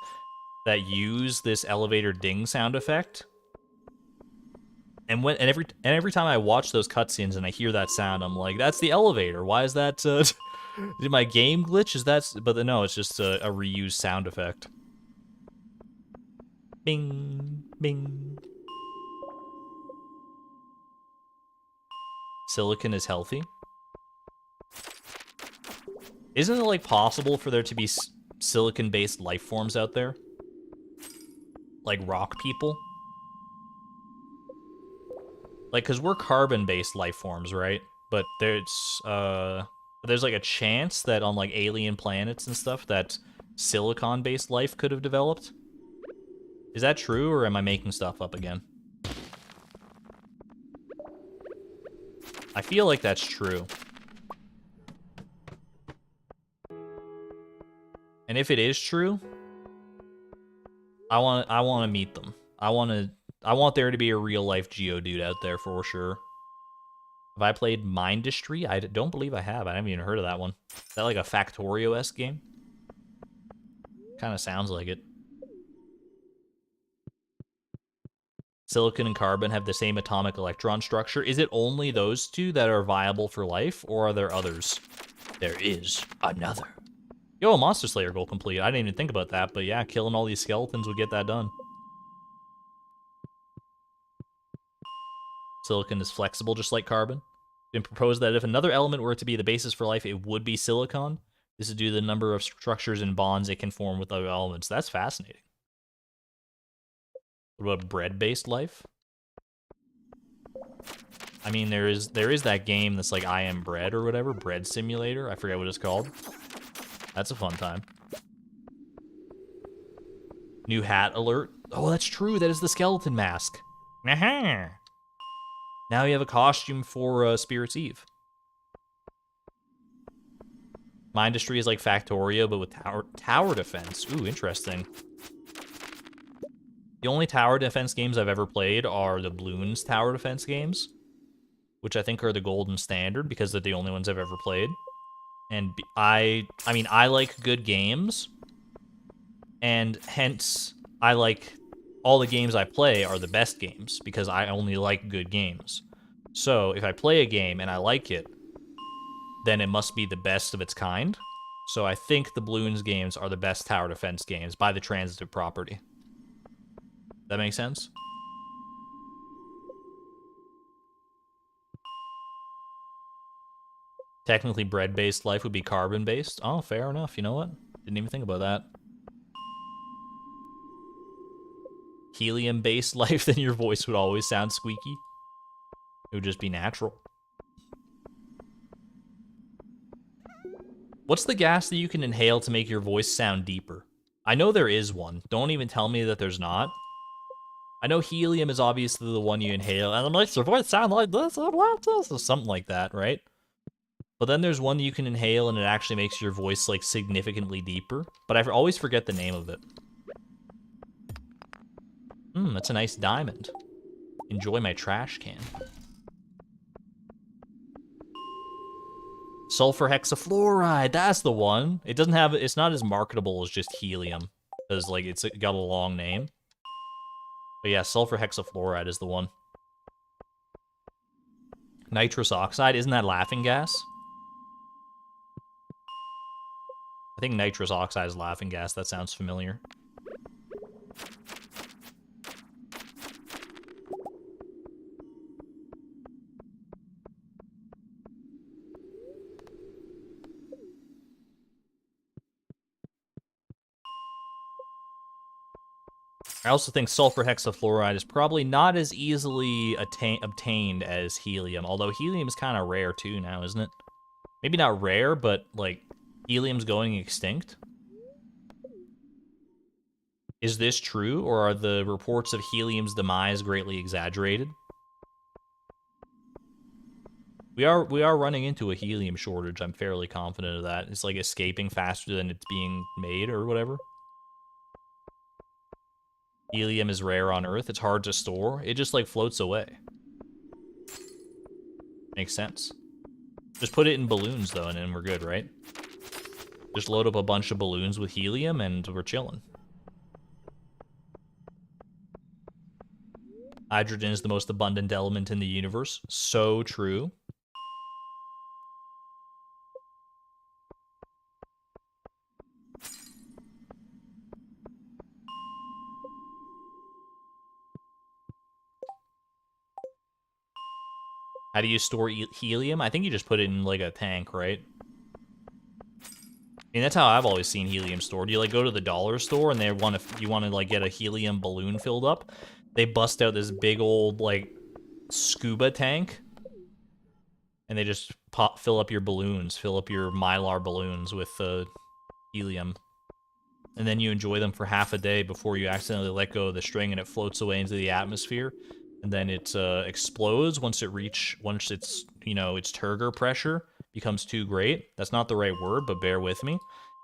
that use this elevator ding sound effect. And every time I watch those cutscenes and I hear that sound, I'm like, that's the elevator. Why is that? Did my game glitch? Is that? But no, it's just a reused sound effect. Bing, bing. Silicon is healthy. Isn't it, like, possible for there to be silicon-based life forms out there? Like rock people? Like, because we're carbon-based life forms, right? But there's like a chance that on, like, alien planets and stuff that silicon-based life could have developed? Is that true, or am I making stuff up again? I feel like that's true. And if it is true, I want to meet them. I want there to be a real life Geodude out there for sure. Have I played Mindustry? I don't believe I have. I haven't even heard of that one. Is that like a Factorio-esque game? Kind of sounds like it. Silicon and carbon have the same atomic electron structure. Is it only those two that are viable for life, or are there others? There is another. Yo, a Monster Slayer goal complete. I didn't even think about that, but yeah, killing all these skeletons would get that done. Silicon is flexible just like carbon. Been proposed that if another element were to be the basis for life, it would be silicon. This is due to the number of structures and bonds it can form with other elements. That's fascinating. What about bread-based life? I mean, there is that game that's like I Am Bread or whatever, Bread Simulator. I forget what it's called. That's a fun time. New hat alert. Oh, that's true. That is the skeleton mask. Now you have a costume for Spirit's Eve. My industry is like Factorio, but with tower defense. Ooh, interesting. The only tower defense games I've ever played are the Bloons tower defense games, which I think are the golden standard because they're the only ones I've ever played. And I mean, I like good games, and hence I like all the games I play are the best games because I only like good games. So if I play a game and I like it, then it must be the best of its kind. So I think the Bloons games are the best tower defense games by the transitive property. That makes sense? Technically, bread-based life would be carbon-based. Oh, fair enough. You know what? Didn't even think about that. Helium-based life, then your voice would always sound squeaky. It would just be natural. What's the gas that you can inhale to make your voice sound deeper? I know there is one. Don't even tell me that there's not. I know helium is obviously the one you inhale, and it makes your voice sound like this, or something like that, right? But then there's one you can inhale, and it actually makes your voice, like, significantly deeper. But I always forget the name of it. That's a nice diamond. Enjoy my trash can. Sulfur hexafluoride, that's the one. It doesn't have, it's not as marketable as just helium, because, like, it's got a long name. But yeah, sulfur hexafluoride is the one. Nitrous oxide, isn't that laughing gas? I think nitrous oxide is laughing gas. That sounds familiar. I also think sulfur hexafluoride is probably not as easily obtained as helium, although helium is kind of rare too now, isn't it? Maybe not rare, but, like, helium's going extinct. Is this true, or are the reports of helium's demise greatly exaggerated? We are running into a helium shortage, I'm fairly confident of that. It's, like, escaping faster than it's being made, or whatever. Helium is rare on Earth. It's hard to store. It just, like, floats away. Makes sense. Just put it in balloons, though, and then we're good, right? Just load up a bunch of balloons with helium, and we're chilling. Hydrogen is the most abundant element in the universe. So true. How do you store helium? I think you just put it in, like, a tank, right? I mean, that's how I've always seen helium stored. You, like, go to the dollar store and you want to, like, get a helium balloon filled up. They bust out this big old, like, scuba tank. And they just fill up your balloons, fill up your Mylar balloons with helium. And then you enjoy them for half a day before you accidentally let go of the string and it floats away into the atmosphere. And then it explodes once it's, you know, its turgor pressure becomes too great. That's not the right word, but bear with me.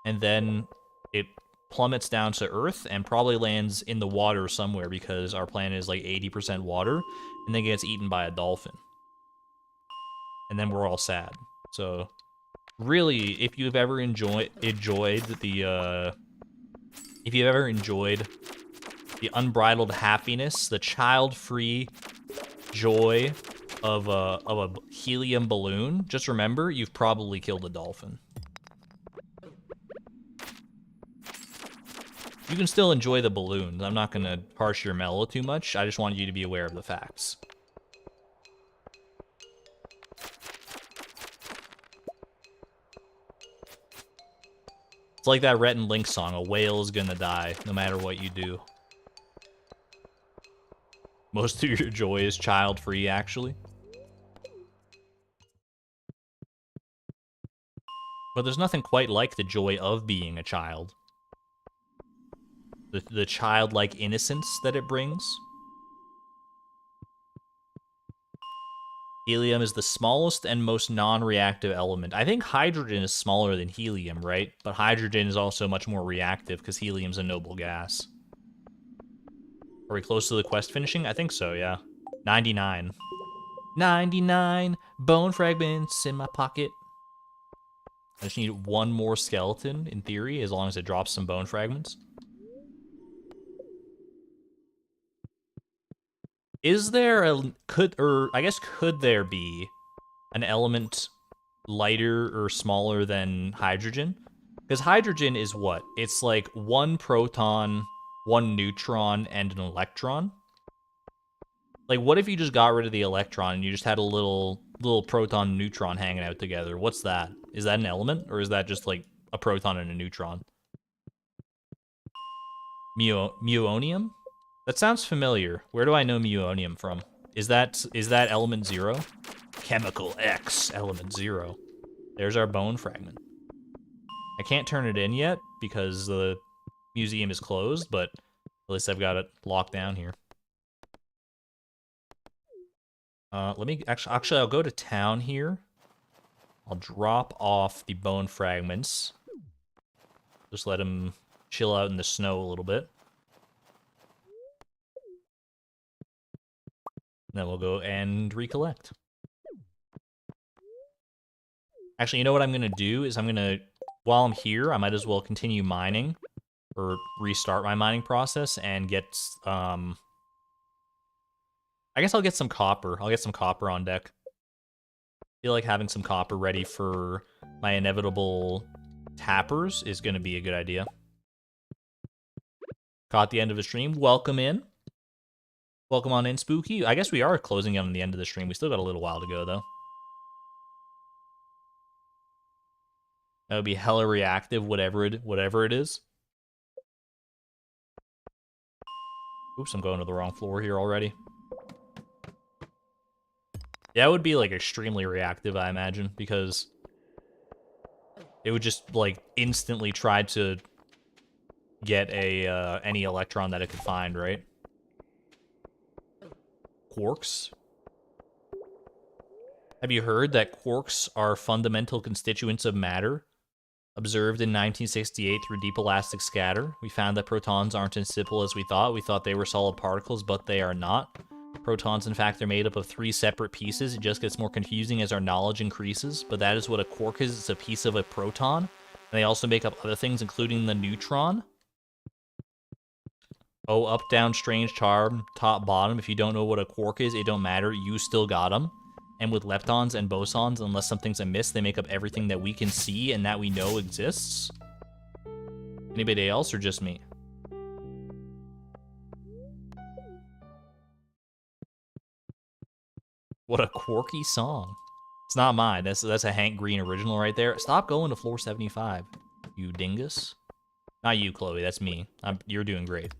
And then it plummets down to Earth and probably lands in the water somewhere because our planet is like 80% water, and then gets eaten by a dolphin. And then we're all sad. So, really, if you've ever enjoyed the unbridled happiness, the child-free joy of a helium balloon, just remember, you've probably killed a dolphin. You can still enjoy the balloons. I'm not gonna harsh your mellow too much. I just wanted you to be aware of the facts. like that Rhett and Link song, a whale is gonna die, no matter what you do. Most of your joy is child-free, actually. But there's nothing quite like the joy of being a child. The childlike innocence that it brings. Helium is the smallest and most non-reactive element. I think hydrogen is smaller than helium, right? But hydrogen is also much more reactive because helium's a noble gas. Are we close to the quest finishing? I think so, yeah. 99. 99 bone fragments in my pocket. I just need one more skeleton, in theory, as long as it drops some bone fragments. Is there could there be an element lighter or smaller than hydrogen? Because hydrogen is what? It's like one proton, one neutron, and an electron. Like, what if you just got rid of the electron and you just had a little proton and neutron hanging out together? What's that? Is that an element, or is that just like a proton and a neutron? Muonium? That sounds familiar. Where do I know muonium from? Is that element 0? Chemical X, element 0. There's our bone fragment. I can't turn it in yet because the museum is closed, but at least I've got it locked down here. Let me actually I'll go to town here. I'll drop off the bone fragments. Just let them chill out in the snow a little bit. Then we'll go and recollect. Actually, you know what I'm gonna do is while I'm here, I might as well continue mining or restart my mining process and get I guess I'll get some copper. I'll get some copper on deck. I feel like having some copper ready for my inevitable tappers is gonna be a good idea. Caught the end of the stream. Welcome in. Welcome on in, Spooky. I guess we are closing in on the end of the stream. We still got a little while to go, though. That would be hella reactive, whatever it is. Oops, I'm going to the wrong floor here already. Yeah, it would be, like, extremely reactive, I imagine, because it would just, like, instantly try to get any electron that it could find, right? Quarks? Have you heard that quarks are fundamental constituents of matter? Observed in 1968 through deep elastic scatter, we found that protons aren't as simple as we thought. We thought they were solid particles, but they are not. Protons, in fact, are made up of 3 separate pieces. It just gets more confusing as our knowledge increases, but that is what a quark is. It's a piece of a proton. And they also make up other things, including the neutron. Oh, up, down, strange, charm, top, bottom. If you don't know what a quark is, it don't matter. You still got them. And with leptons and bosons, unless something's amiss, they make up everything that we can see and that we know exists. Anybody else or just me? What a quirky song. It's not mine. That's a Hank Green original right there. Stop going to floor 75, you dingus. Not you, Chloe. That's me. You're doing great.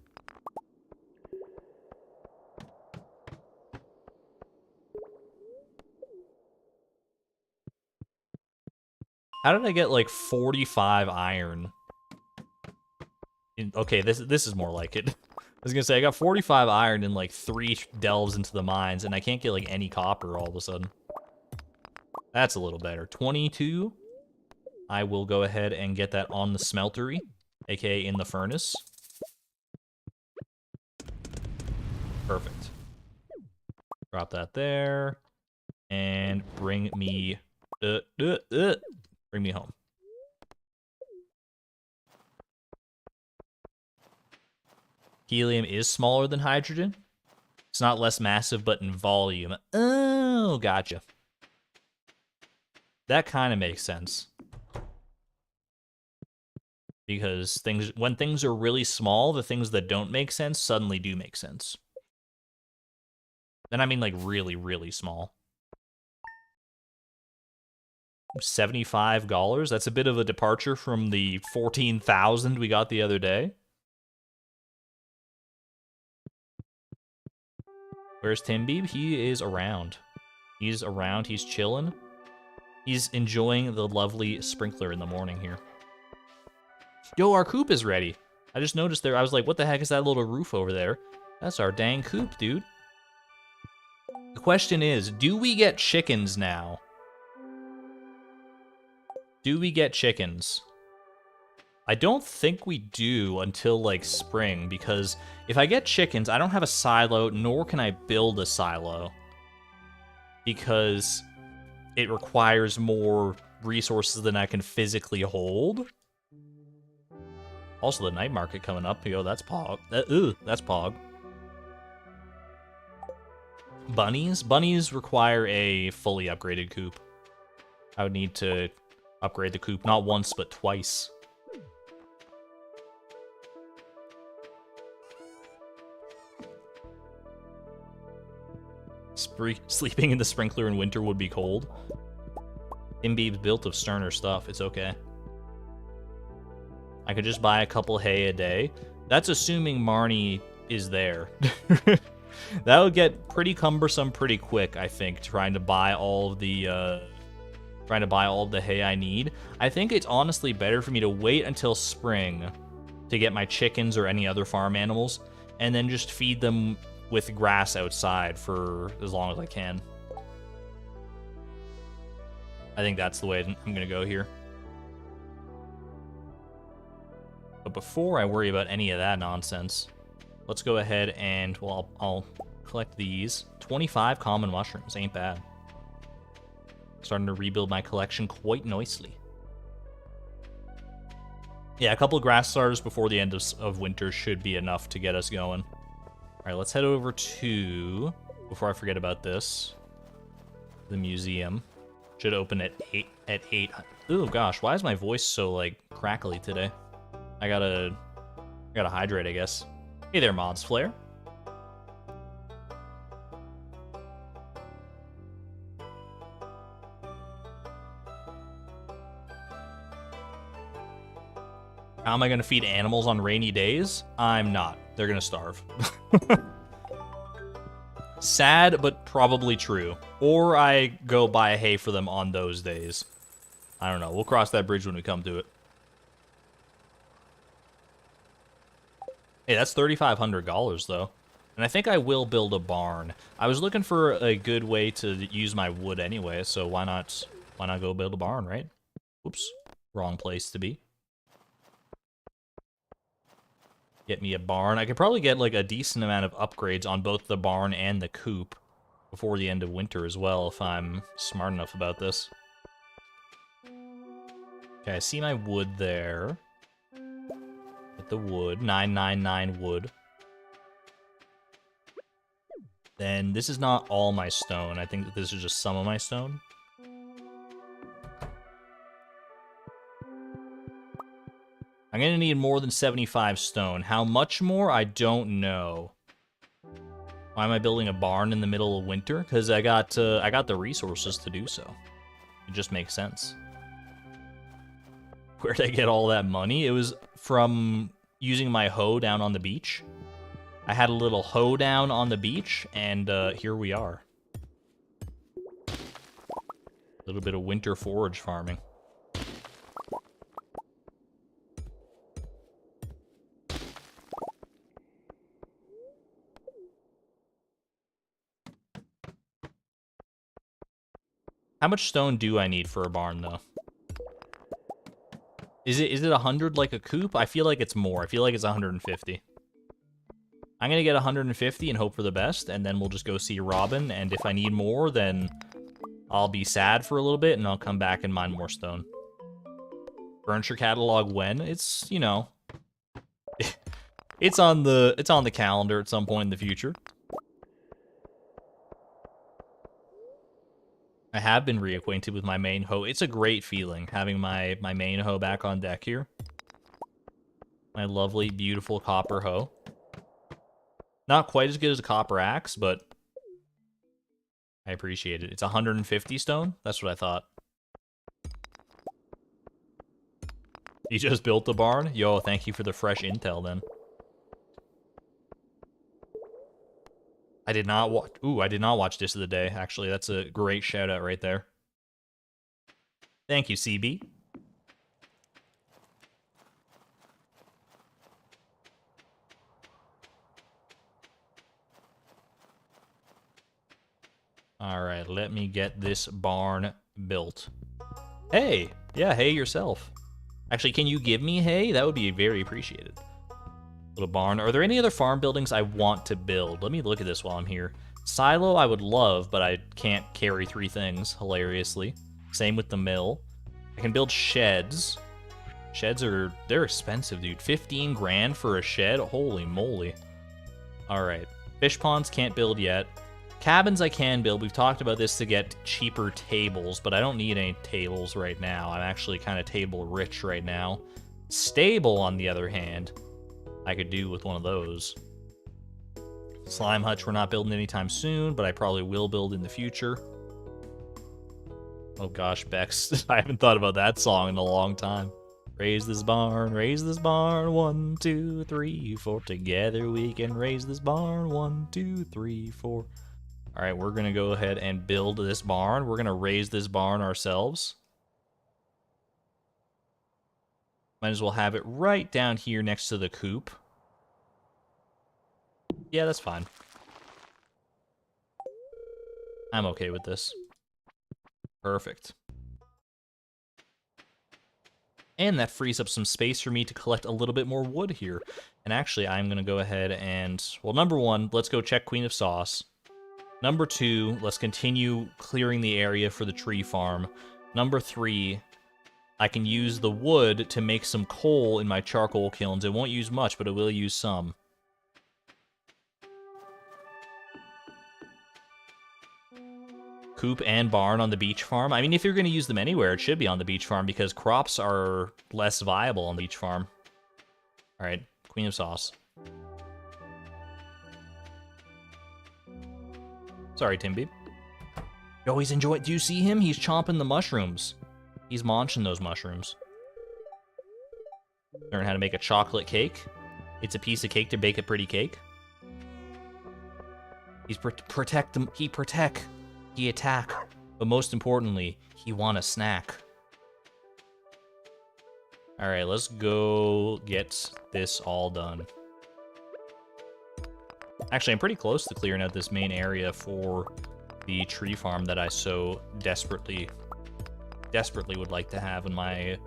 How did I get like 45 iron? Okay, this is more like it. I was gonna say I got 45 iron in like 3 delves into the mines, and I can't get like any copper all of a sudden. That's a little better. 22. I will go ahead and get that on the smeltery, aka in the furnace. Perfect. Drop that there, and bring me home. Helium is smaller than hydrogen. It's not less massive, but in volume. Oh, gotcha. That kind of makes sense. Because when things are really small, the things that don't make sense suddenly do make sense. And I mean like really, really small. $75. That's a bit of a departure from the 14,000 we got the other day. Where's Timbeeb? He is around. He's around. He's chilling. He's enjoying the lovely sprinkler in the morning here. Yo, our coop is ready. I just noticed there. I was like, what the heck is that little roof over there? That's our dang coop, dude. The question is, do we get chickens now? Do we get chickens? I don't think we do until, like, spring, because if I get chickens, I don't have a silo, nor can I build a silo. Because it requires more resources than I can physically hold. Also, the night market coming up. Yo, that's Pog. That's Pog. Bunnies? Bunnies require a fully upgraded coop. I would need to upgrade the coop, not once, but twice. Sleeping in the sprinkler in winter would be cold. Imbeeb's built of sterner stuff. It's okay. I could just buy a couple hay a day. That's assuming Marnie is there. That would get pretty cumbersome pretty quick, I think, trying to buy all of the hay I need. I think it's honestly better for me to wait until spring to get my chickens or any other farm animals, and then just feed them with grass outside for as long as I can. I think that's the way I'm gonna go here. But before I worry about any of that nonsense, let's go ahead and, well, I'll collect these. 25 common mushrooms, ain't bad. Starting to rebuild my collection quite nicely. Yeah, a couple of grass starters before the end of winter should be enough to get us going. All right, let's head over to, before I forget about this, the museum. Should open at 8. Oh gosh, why is my voice so, like, crackly today? I gotta hydrate, I guess. Hey there, Mods Flare. How am I gonna feed animals on rainy days? I'm not. They're gonna starve. Sad, but probably true. Or I go buy hay for them on those days. I don't know. We'll cross that bridge when we come to it. Hey, that's $3,500 though. And I think I will build a barn. I was looking for a good way to use my wood anyway, so why not go build a barn, right? Oops, wrong place to be. Get me a barn. I could probably get like a decent amount of upgrades on both the barn and the coop before the end of winter as well, if I'm smart enough about this. Okay, I see my wood there. Get the wood, 999 wood. Then this is not all my stone. I think that this is just some of my stone. I'm gonna need more than 75 stone. How much more? I don't know. Why am I building a barn in the middle of winter? Because I got the resources to do so. It just makes sense. Where'd I get all that money? It was from using my hoe down on the beach. I had a little hoe down on the beach, and here we are. A little bit of winter forage farming. How much stone do I need for a barn, though? Is it 100 like a coop? I feel like it's more. I feel like it's 150. I'm gonna get 150 and hope for the best, and then we'll just go see Robin, and if I need more, then I'll be sad for a little bit, and I'll come back and mine more stone. Furniture catalog when? It's, you know... it's on the calendar at some point in the future. I have been reacquainted with my main hoe. It's a great feeling, having my main hoe back on deck here. My lovely, beautiful copper hoe. Not quite as good as a copper axe, but I appreciate it. It's 150 stone? That's what I thought. He just built the barn? Yo, thank you for the fresh intel then. I did not watch. Ooh, I did not watch Dish of the Day. Actually, that's a great shout out right there. Thank you, CB. All right, let me get this barn built. Hey, yeah, hay yourself. Actually, can you give me hay? That would be very appreciated. Little barn. Are there any other farm buildings I want to build? Let me look at this while I'm here. Silo I would love, but I can't carry 3 things, hilariously. Same with the mill. I can build sheds. Sheds they're expensive, dude. 15 grand for a shed? Holy moly. All right. Fish ponds can't build yet. Cabins I can build. We've talked about this to get cheaper tables, but I don't need any tables right now. I'm actually kind of table rich right now. Stable, on the other hand, I could do with one of those. Slime hutch we're not building anytime soon, but I probably will build in the future. Oh gosh, Bex. I haven't thought about that song in a long time. Raise this barn, 1, 2, 3, 4. Together we can raise this barn, 1, 2, 3, 4. All right, we're gonna go ahead and build this barn. We're gonna raise this barn ourselves. Might as well have it right down here next to the coop. Yeah, that's fine. I'm okay with this. Perfect. And that frees up some space for me to collect a little bit more wood here. And actually, I'm going to go ahead and... Well, number 1, let's go check Queen of Sauce. Number 2, let's continue clearing the area for the tree farm. Number 3, I can use the wood to make some coal in my charcoal kilns. It won't use much, but it will use some. Coop and barn on the beach farm. I mean, if you're going to use them anywhere, it should be on the beach farm because crops are less viable on the beach farm. All right, Queen of Sauce. Sorry, Timby. Oh, he's enjoying... Do you see him? He's chomping the mushrooms. He's munching those mushrooms. Learn how to make a chocolate cake. It's a piece of cake to bake a pretty cake. He's protect them. He protect. He attack. But most importantly, he want a snack. All right, let's go get this all done. Actually, I'm pretty close to clearing out this main area for the tree farm that I so desperately would like to have in my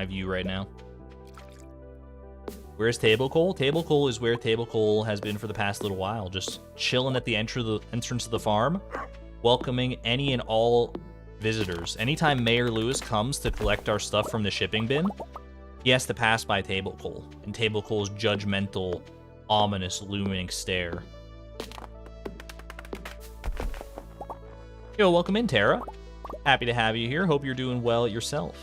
view right now. Where's Table Coal? Table Coal is where Table Coal has been for the past little while, just chilling at the entrance of the farm, welcoming any and all visitors. Anytime Mayor Lewis comes to collect our stuff from the shipping bin, he has to pass by Table Coal, and Table Coal's judgmental, ominous, looming stare. Yo, welcome in, Tara. Happy to have you here. Hope you're doing well yourself.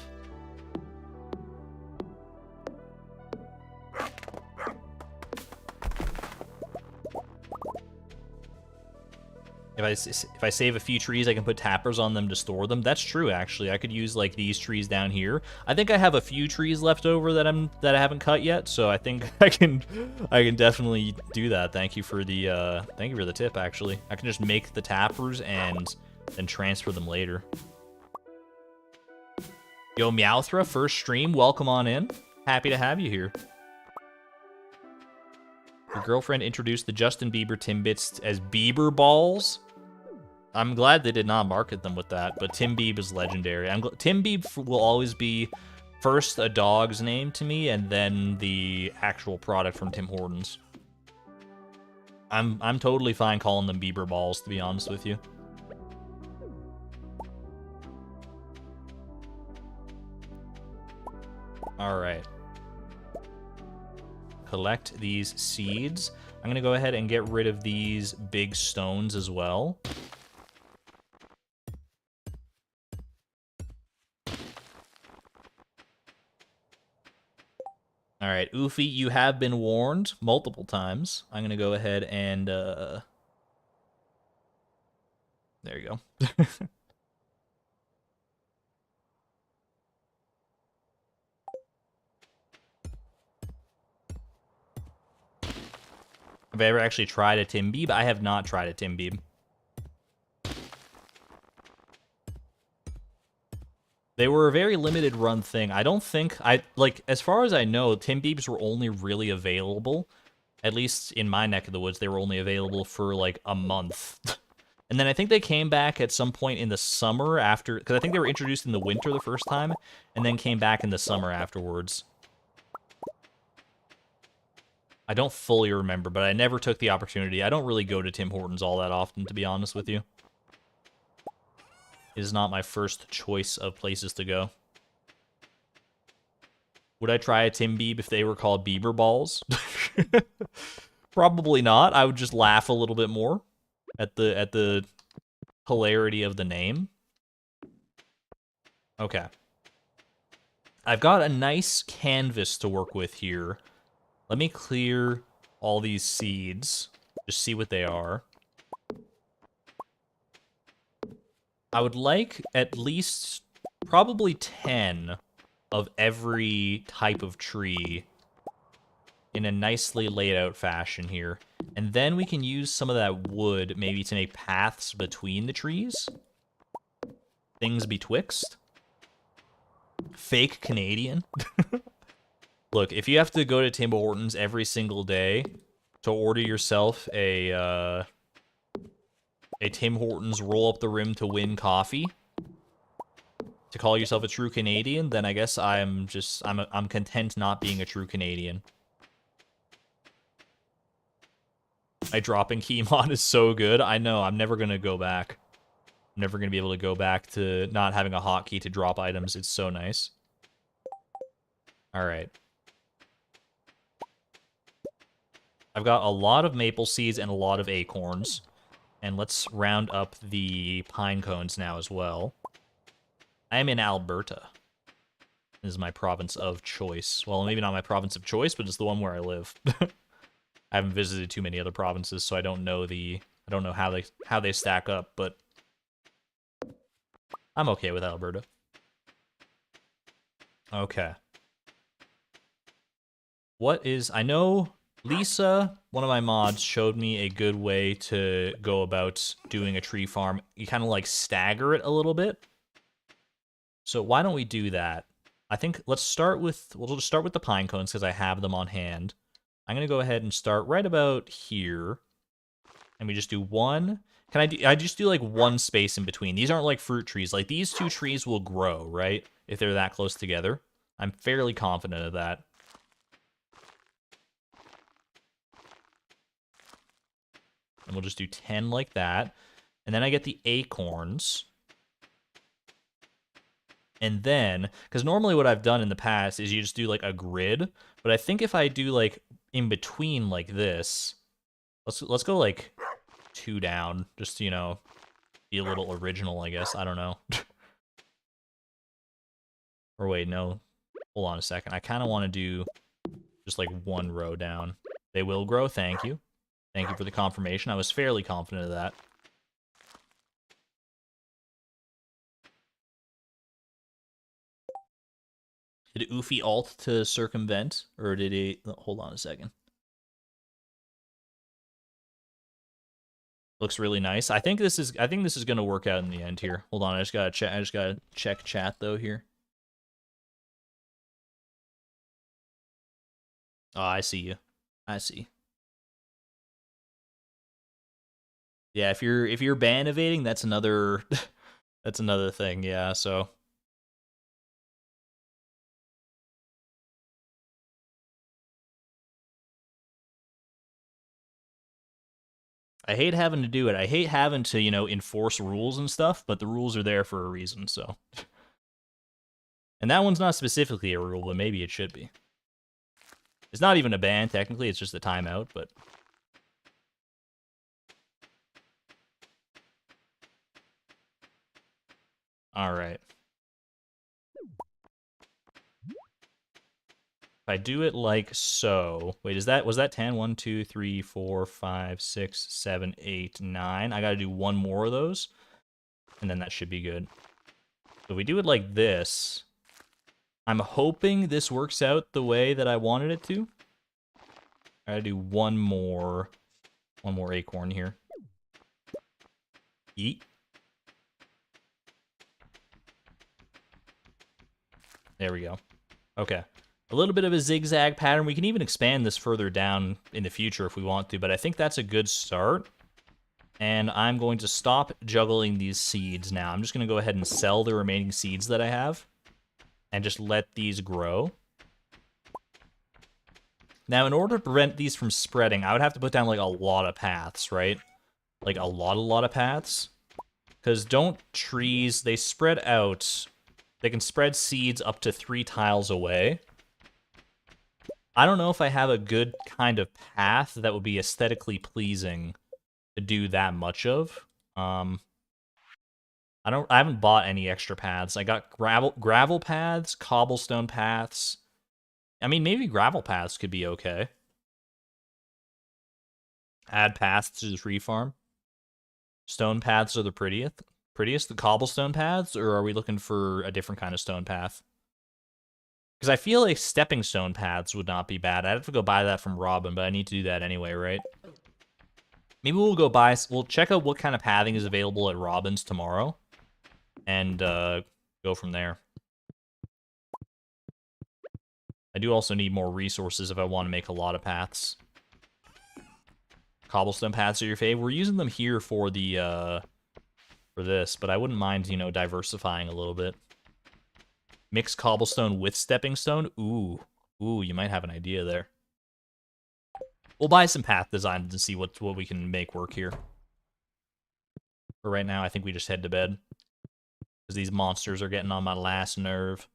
If I save a few trees, I can put tappers on them to store them. That's true, actually. I could use like these trees down here. I think I have a few trees left over that I haven't cut yet, so I think I can definitely do that. Thank you for the tip. Actually, I can just make the tappers and then transfer them later. Yo, Meowthra, first stream. Welcome on in. Happy to have you here. Your girlfriend introduced the Justin Bieber Timbits as Bieber balls. I'm glad they did not market them with that, but Tim Bieb is legendary. Tim Bieb will always be first a dog's name to me, and then the actual product from Tim Hortons. I'm totally fine calling them Bieber balls, to be honest with you. All right. Collect these seeds. I'm going to go ahead and get rid of these big stones as well. All right, Oofy, you have been warned multiple times. I'm going to go ahead and... There you go. Have I ever actually tried a Tim Beeb? I have not tried a Tim Beeb. They were a very limited run thing. I don't think, as far as I know, Tim Beebs were only really available, at least in my neck of the woods, they were only available for like a month. And then I think they came back at some point in the summer after, because I think they were introduced in the winter the first time, and then came back in the summer afterwards. I don't fully remember, but I never took the opportunity. I don't really go to Tim Hortons all that often, to be honest with you. It is not my first choice of places to go. Would I try a Tim Beeb if they were called Bieber balls? Probably not. I would just laugh a little bit more at the hilarity of the name. Okay. I've got a nice canvas to work with here. Let me clear all these seeds. Just see what they are. I would like at least probably 10 of every type of tree in a nicely laid out fashion here. And then we can use some of that wood maybe to make paths between the trees. Things betwixt. Fake Canadian. Look, if you have to go to Tim Hortons every single day to order yourself a Tim Hortons roll up the rim to win coffee, to call yourself a true Canadian, then I guess I'm content not being a true Canadian. My dropping key mod is so good. I know, I'm never gonna go back. I'm never gonna be able to go back to not having a hotkey to drop items. It's so nice. Alright. I've got a lot of maple seeds and a lot of acorns. And let's round up the pine cones now as well. I am in Alberta. This is my province of choice. Well, maybe not my province of choice, but it's the one where I live. I haven't visited too many other provinces, so I don't know how they stack up, but I'm okay with Alberta. Okay. I know Lisa, one of my mods, showed me a good way to go about doing a tree farm. You kind of like stagger it a little bit. So why don't we do that? I think we'll just start with the pine cones because I have them on hand. I'm gonna go ahead and start right about here. And we just do one. I just do like one space in between. These aren't like fruit trees. Like these two trees will grow, right? If they're that close together. I'm fairly confident of that. And we'll just do 10 like that. And then I get the acorns. And then, because normally what I've done in the past is you just do like a grid. But I think if I do like in between like this, let's go like 2 down. Just, you know, be a little original, I guess. I don't know. Or wait, no. Hold on a second. I kind of want to do just like 1 row down. They will grow, thank you. Thank you for the confirmation. I was fairly confident of that. Did Oofy alt to circumvent? Or did he... Hold on a second. Looks really nice. I think this is going to work out in the end here. Hold on, I just got to check chat though here. Oh, I see you. I see. Yeah, if you're ban evading, that's another that's another thing. Yeah, so I hate having to do it. I hate having to, you know, enforce rules and stuff, but the rules are there for a reason, so. And that one's not specifically a rule, but maybe it should be. It's not even a ban, technically, it's just a timeout, but... Alright. If I do it like so... Wait, was that 10? 1, 2, 3, 4, 5, 6, 7, 8, 9. I gotta do 1 more of those. And then that should be good. So if we do it like this... I'm hoping this works out the way that I wanted it to. I gotta do 1 more One more acorn here. Eat. There we go. Okay. A little bit of a zigzag pattern. We can even expand this further down in the future if we want to, but I think that's a good start. And I'm going to stop juggling these seeds now. I'm just going to go ahead and sell the remaining seeds that I have and just let these grow. Now, in order to prevent these from spreading, I would have to put down, like, a lot of paths, right? Like, a lot of paths. Because don't trees, they spread out. They can spread seeds up to 3 tiles away. I don't know if I have a good kind of path that would be aesthetically pleasing to do that much of. I haven't bought any extra paths. I got gravel paths, cobblestone paths. I mean, maybe gravel paths could be okay. Add paths to the tree farm. Stone paths are the prettiest, the cobblestone paths, or are we looking for a different kind of stone path? Because I feel like stepping stone paths would not be bad. I'd have to go buy that from Robin, but I need to do that anyway, right? Maybe we'll check out what kind of pathing is available at Robin's tomorrow, and go from there. I do also need more resources if I want to make a lot of paths. Cobblestone paths are your fave. We're using them here for the for this, but I wouldn't mind, you know, diversifying a little bit. Mix cobblestone with stepping stone. Ooh, you might have an idea there. We'll buy some path designs and see what we can make work here. For right now, I think we just head to bed, because these monsters are getting on my last nerve.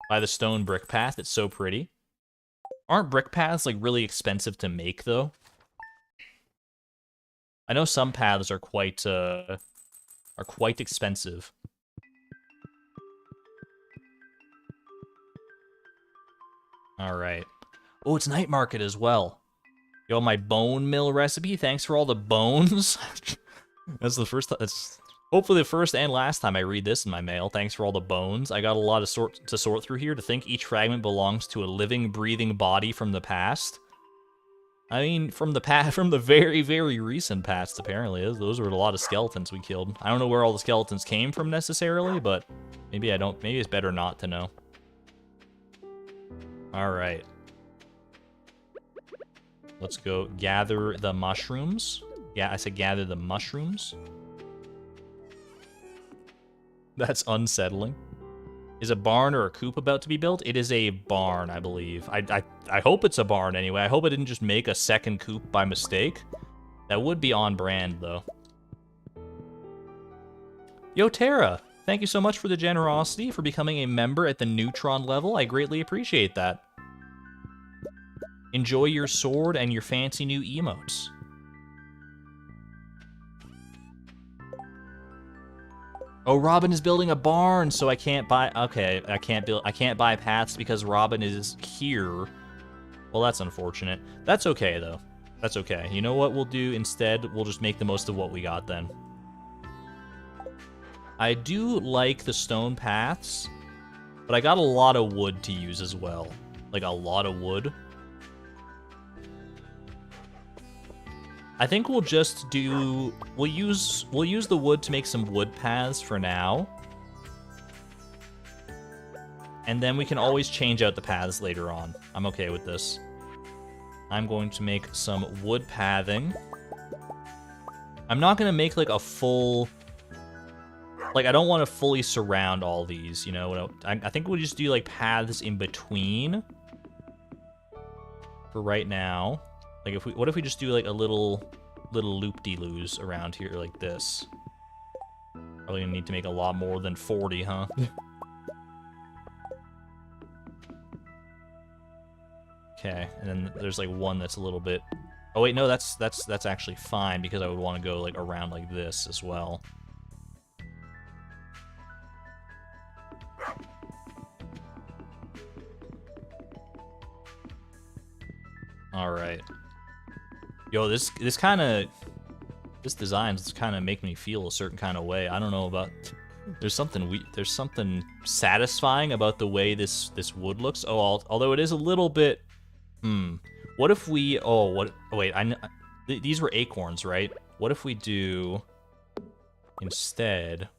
Buy the stone brick path. It's so pretty. Aren't brick paths, like, really expensive to make, though? I know some paths are quite expensive. Alright. Oh, it's night market as well. Yo, my bone mill recipe. Thanks for all the bones. That's hopefully the first and last time I read this in my mail. Thanks for all the bones. I got a lot to sort through here. To think each fragment belongs to a living, breathing body from the past. I mean, from the very, very recent past, apparently. Those were a lot of skeletons we killed. I don't know where all the skeletons came from necessarily, but maybe it's better not to know. Alright. Let's go gather the mushrooms. Yeah, I said gather the mushrooms. That's unsettling. Is a barn or a coop about to be built? It is a barn, I believe. I hope it's a barn anyway. I hope I didn't just make a second coop by mistake. That would be on brand, though. Yo, Tara! Thank you so much for the generosity, for becoming a member at the Neutron level. I greatly appreciate that. Enjoy your sword and your fancy new emotes. Oh, Robin is building a barn, so I can't buy... Okay, I can't buy paths because Robin is here. Well, that's unfortunate. That's okay, though. That's okay. You know what we'll do instead? We'll just make the most of what we got, then. I do like the stone paths, but I got a lot of wood to use as well. Like, a lot of wood. I think we'll just do... We'll use the wood to make some wood paths for now. And then we can always change out the paths later on. I'm okay with this. I'm going to make some wood pathing. I'm not going to make, like, a full... Like, I don't want to fully surround all these, you know? I think we'll just do, like, paths in between. For right now. Like, what if we just do, like, a little loop-de-loos around here like this? Probably gonna need to make a lot more than 40, huh? Okay, and then there's, like, one that's a little bit... Oh, wait, no, that's actually fine, because I would want to go, like, around like this as well. Alright. Yo, this design's kind of make me feel a certain kind of way. I don't know about... There's something satisfying about the way this wood looks. Oh, although it is a little bit What if we... Oh, what... Oh, wait, these were acorns, right? What if we do... Instead...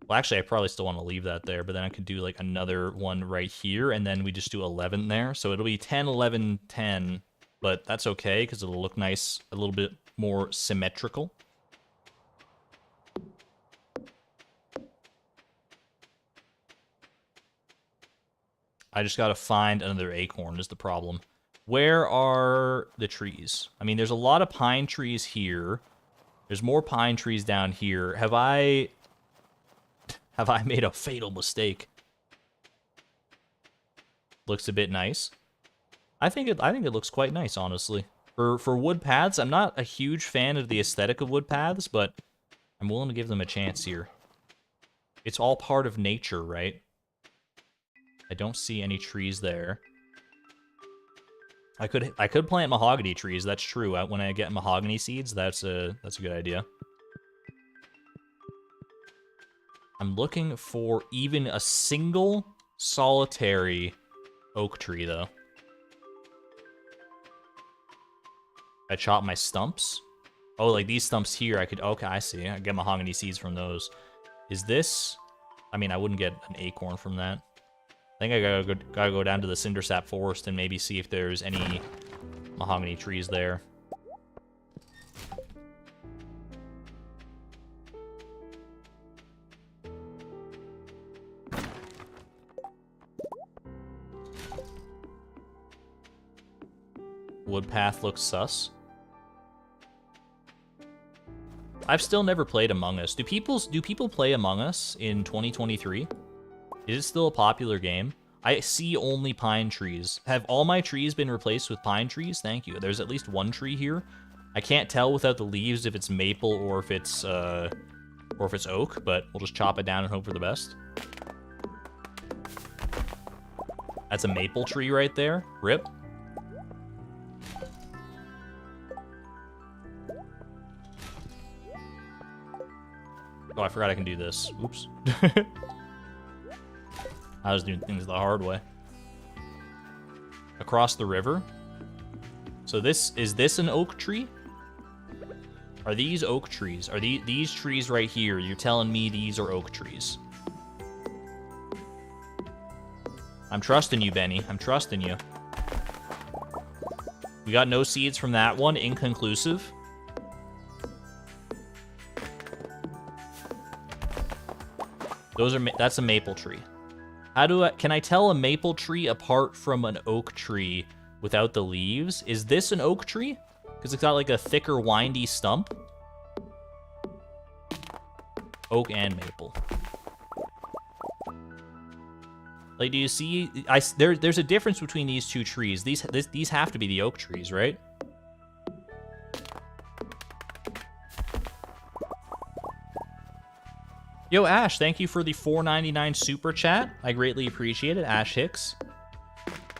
Well, actually, I probably still want to leave that there, but then I could do, like, another one right here, and then we just do 11 there. So it'll be 10, 11, 10, but that's okay, because it'll look nice, a little bit more symmetrical. I just gotta find another acorn is the problem. Where are the trees? I mean, there's a lot of pine trees here. There's more pine trees down here. Have I made a fatal mistake? Looks a bit nice. I think it looks quite nice, honestly. For wood paths, I'm not a huge fan of the aesthetic of wood paths, but I'm willing to give them a chance here. It's all part of nature, right? I don't see any trees there. I could plant mahogany trees. That's true. When I get mahogany seeds, that's a good idea. I'm looking for even a single solitary oak tree, though. I chop my stumps. Oh, like these stumps here, I could... Okay, I see. I get mahogany seeds from those. Is this... I mean, I wouldn't get an acorn from that. I think I gotta go down to the Cindersap Forest and maybe see if there's any mahogany trees there. Wood path looks sus. I've still never played Among Us. Do people play Among Us in 2023? Is it still a popular game? I see only pine trees. Have all my trees been replaced with pine trees? Thank you. There's at least one tree here. I can't tell without the leaves if it's maple or if it's oak, but we'll just chop it down and hope for the best. That's a maple tree right there. Rip. Oh, I forgot I can do this. Oops. I was doing things the hard way. Across the river. So is this an oak tree? Are these oak trees? Are these trees right here? You're telling me these are oak trees? I'm trusting you, Benny. I'm trusting you. We got no seeds from that one. Inconclusive. That's a maple tree. Can I tell a maple tree apart from an oak tree without the leaves? Is this an oak tree? Because it's got like a thicker, windy stump. Oak and maple. Like, do you see? There's a difference between these two trees. These have to be the oak trees, right? Yo, Ash, thank you for the $4.99 super chat. I greatly appreciate it, Ash Hicks.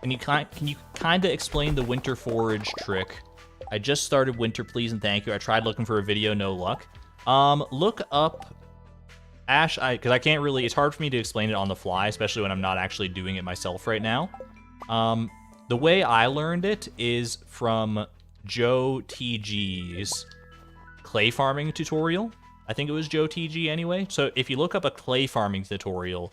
Can you kind of explain the winter forage trick? I just started winter, please and thank you. I tried looking for a video, no luck. Look up Ash, because I can't really, it's hard for me to explain it on the fly, especially when I'm not actually doing it myself right now. The way I learned it is from Joe TG's clay farming tutorial. I think it was Joe TG anyway. So if you look up a clay farming tutorial,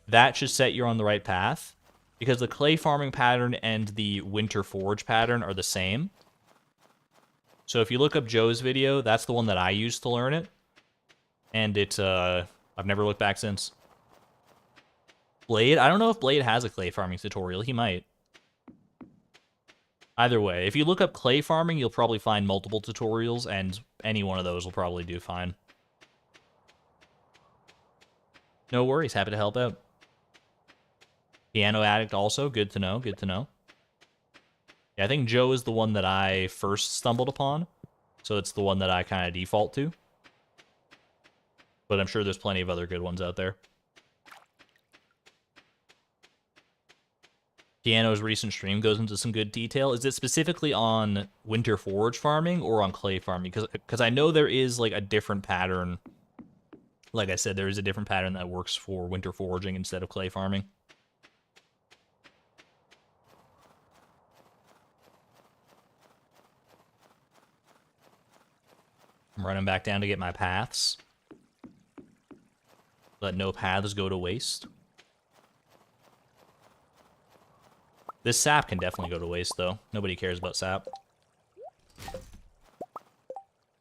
that should set you on the right path, because the clay farming pattern and the winter forage pattern are the same. So if you look up Joe's video, that's the one that I used to learn it. And I've never looked back since. Blade? I don't know if Blade has a clay farming tutorial. He might. Either way, if you look up clay farming, you'll probably find multiple tutorials, and any one of those will probably do fine. No worries, happy to help out. Piano Addict also, good to know, good to know. Yeah, I think Joe is the one that I first stumbled upon, so it's the one that I kind of default to. But I'm sure there's plenty of other good ones out there. Piano's recent stream goes into some good detail. Is it specifically on winter forage farming or on clay farming? Because I know there is like a different pattern. Like I said, there is a different pattern that works for winter foraging instead of clay farming. I'm running back down to get my paths. Let no paths go to waste. This sap can definitely go to waste, though. Nobody cares about sap.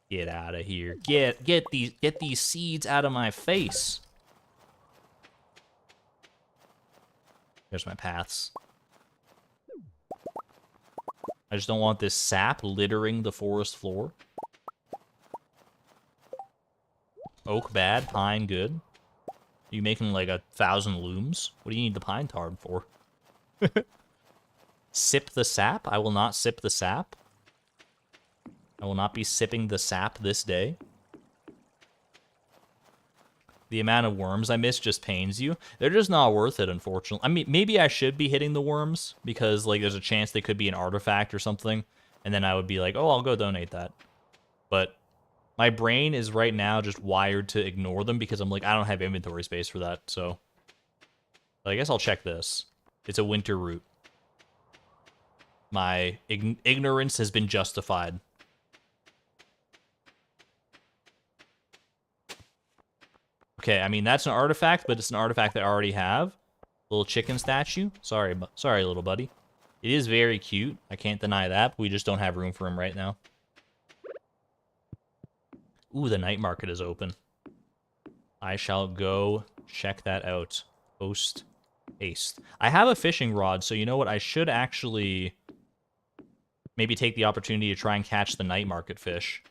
Get out of here. Get these seeds out of my face. There's my paths. I just don't want this sap littering the forest floor. Oak bad, pine good. Are you making like 1,000 looms? What do you need the pine tar for? Sip the sap? I will not sip the sap. I will not be sipping the sap this day. The amount of worms I miss just pains you. They're just not worth it, unfortunately. I mean, maybe I should be hitting the worms, because like there's a chance they could be an artifact or something, and then I would be like, oh, I'll go donate that. But my brain is right now just wired to ignore them, because I'm like, I don't have inventory space for that, so... But I guess I'll check this. It's a winter root. My ignorance has been justified. Okay, I mean, that's an artifact, but it's an artifact that I already have. Little chicken statue. Sorry, little buddy. It is very cute. I can't deny that, but we just don't have room for him right now. Ooh, the night market is open. I shall go check that out. Post haste. I have a fishing rod, so you know what? I should actually maybe take the opportunity to try and catch the night market fish.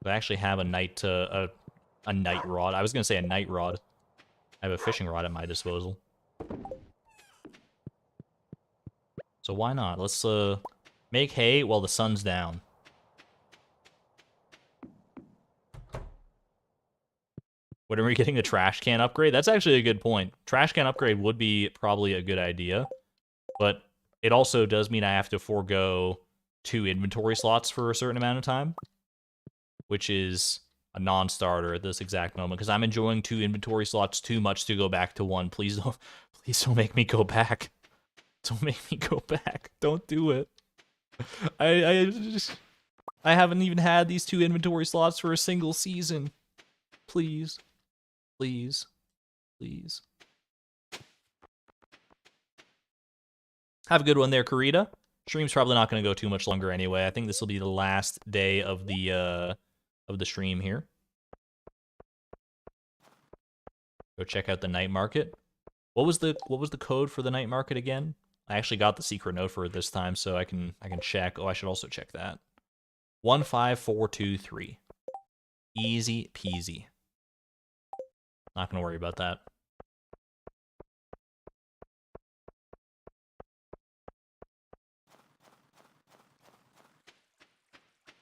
I actually have a night rod. I was gonna say a night rod. I have a fishing rod at my disposal. So why not? Let's make hay while the sun's down. When are we getting a trash can upgrade? That's actually a good point. Trash can upgrade would be probably a good idea, but it also does mean I have to forego 2 inventory slots for a certain amount of time, which is a non-starter at this exact moment, because I'm enjoying 2 inventory slots too much to go back to 1. Please don't make me go back. Don't make me go back. Don't do it. I haven't even had these 2 inventory slots for a single season. Please. Please. Please. Have a good one there, Karita. Stream's probably not going to go too much longer anyway. I think this will be the last day of the stream here. Go check out the night market. What was the code for the night market again? I actually got the secret note for it this time, so I can check. Oh, I should also check that. 15423. Easy peasy. Not gonna worry about that.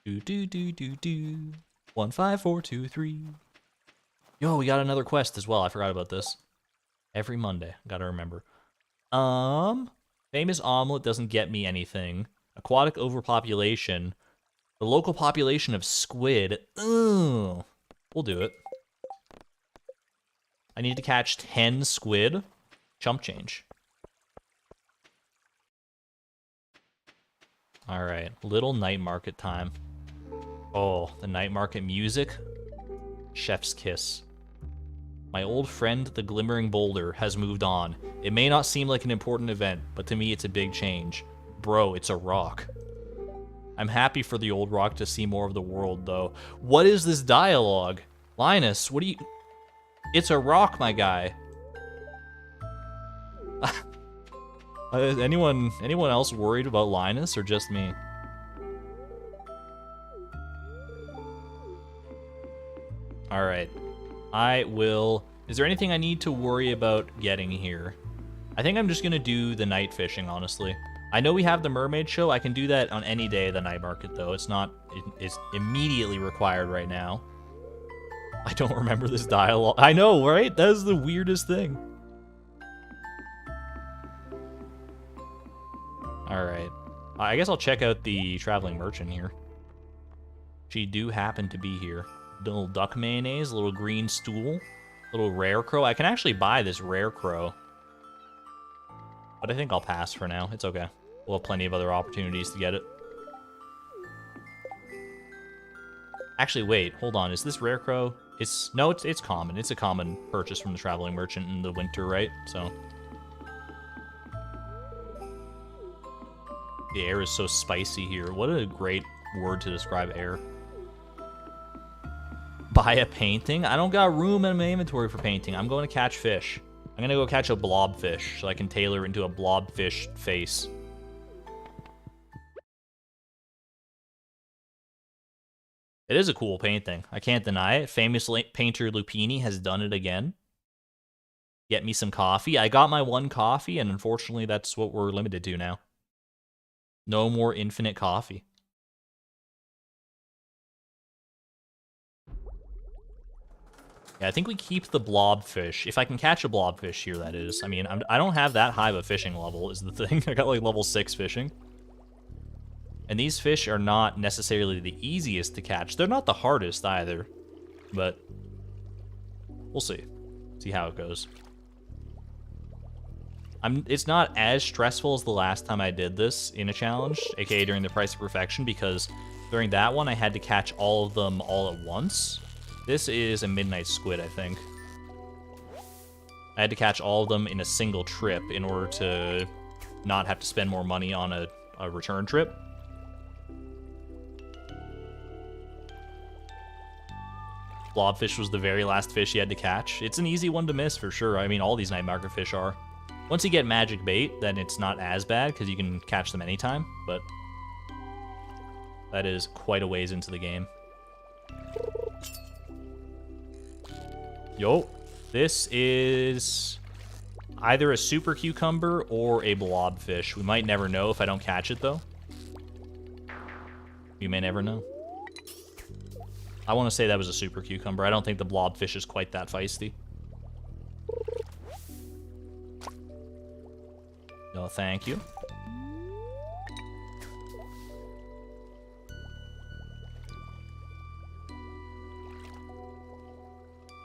Do do do do do. 15423. Yo, we got another quest as well. I forgot about this. Every Monday, gotta remember. Famous omelet doesn't get me anything. Aquatic overpopulation. The local population of squid. Ugh. We'll do it. I need to catch 10 squid. Chump change. Alright, little night market time. Oh, the night market music. Chef's kiss. My old friend, the glimmering boulder, has moved on. It may not seem like an important event, but to me it's a big change. Bro, it's a rock. I'm happy for the old rock to see more of the world, though. What is this dialogue? Linus, what do you... It's a rock, my guy. Is anyone else worried about Linus, or just me? Alright. I will... Is there anything I need to worry about getting here? I think I'm just gonna do the night fishing, honestly. I know we have the mermaid show. I can do that on any day of the night market, though. It's not... It's immediately required right now. I don't remember this dialogue. I know, right? That is the weirdest thing. Alright. I guess I'll check out the traveling merchant here. She do happen to be here. Little duck mayonnaise, little green stool, little rare crow. I can actually buy this rare crow. But I think I'll pass for now. It's okay. We'll have plenty of other opportunities to get it. Actually, wait, hold on. Is this rare crow? No, it's common. It's a common purchase from the traveling merchant in the winter, right? So the air is so spicy here. What a great word to describe air. Buy a painting? I don't got room in my inventory for painting. I'm going to catch fish. I'm gonna go catch a blobfish so I can tailor into a blobfish face. It is a cool painting. I can't deny it. Famous painter Lupini has done it again. Get me some coffee. I got my one coffee, and unfortunately that's what we're limited to now. No more infinite coffee. Yeah, I think we keep the blobfish. If I can catch a blobfish here, that is. I mean, I don't have that high of a fishing level, is the thing. I got like level 6 fishing. And these fish are not necessarily the easiest to catch. They're not the hardest either. But we'll see. See how it goes. It's not as stressful as the last time I did this in a challenge, aka during the Price of Perfection, because during that one I had to catch all of them all at once. This is a midnight squid, I think. I had to catch all of them in a single trip in order to not have to spend more money on a return trip. Blobfish was the very last fish you had to catch. It's an easy one to miss for sure. I mean, all these night marker fish are. Once you get magic bait, then it's not as bad because you can catch them anytime, but that is quite a ways into the game. Yo, this is either a super cucumber or a blobfish. We might never know if I don't catch it, though. You may never know. I want to say that was a super cucumber. I don't think the blobfish is quite that feisty. No, thank you.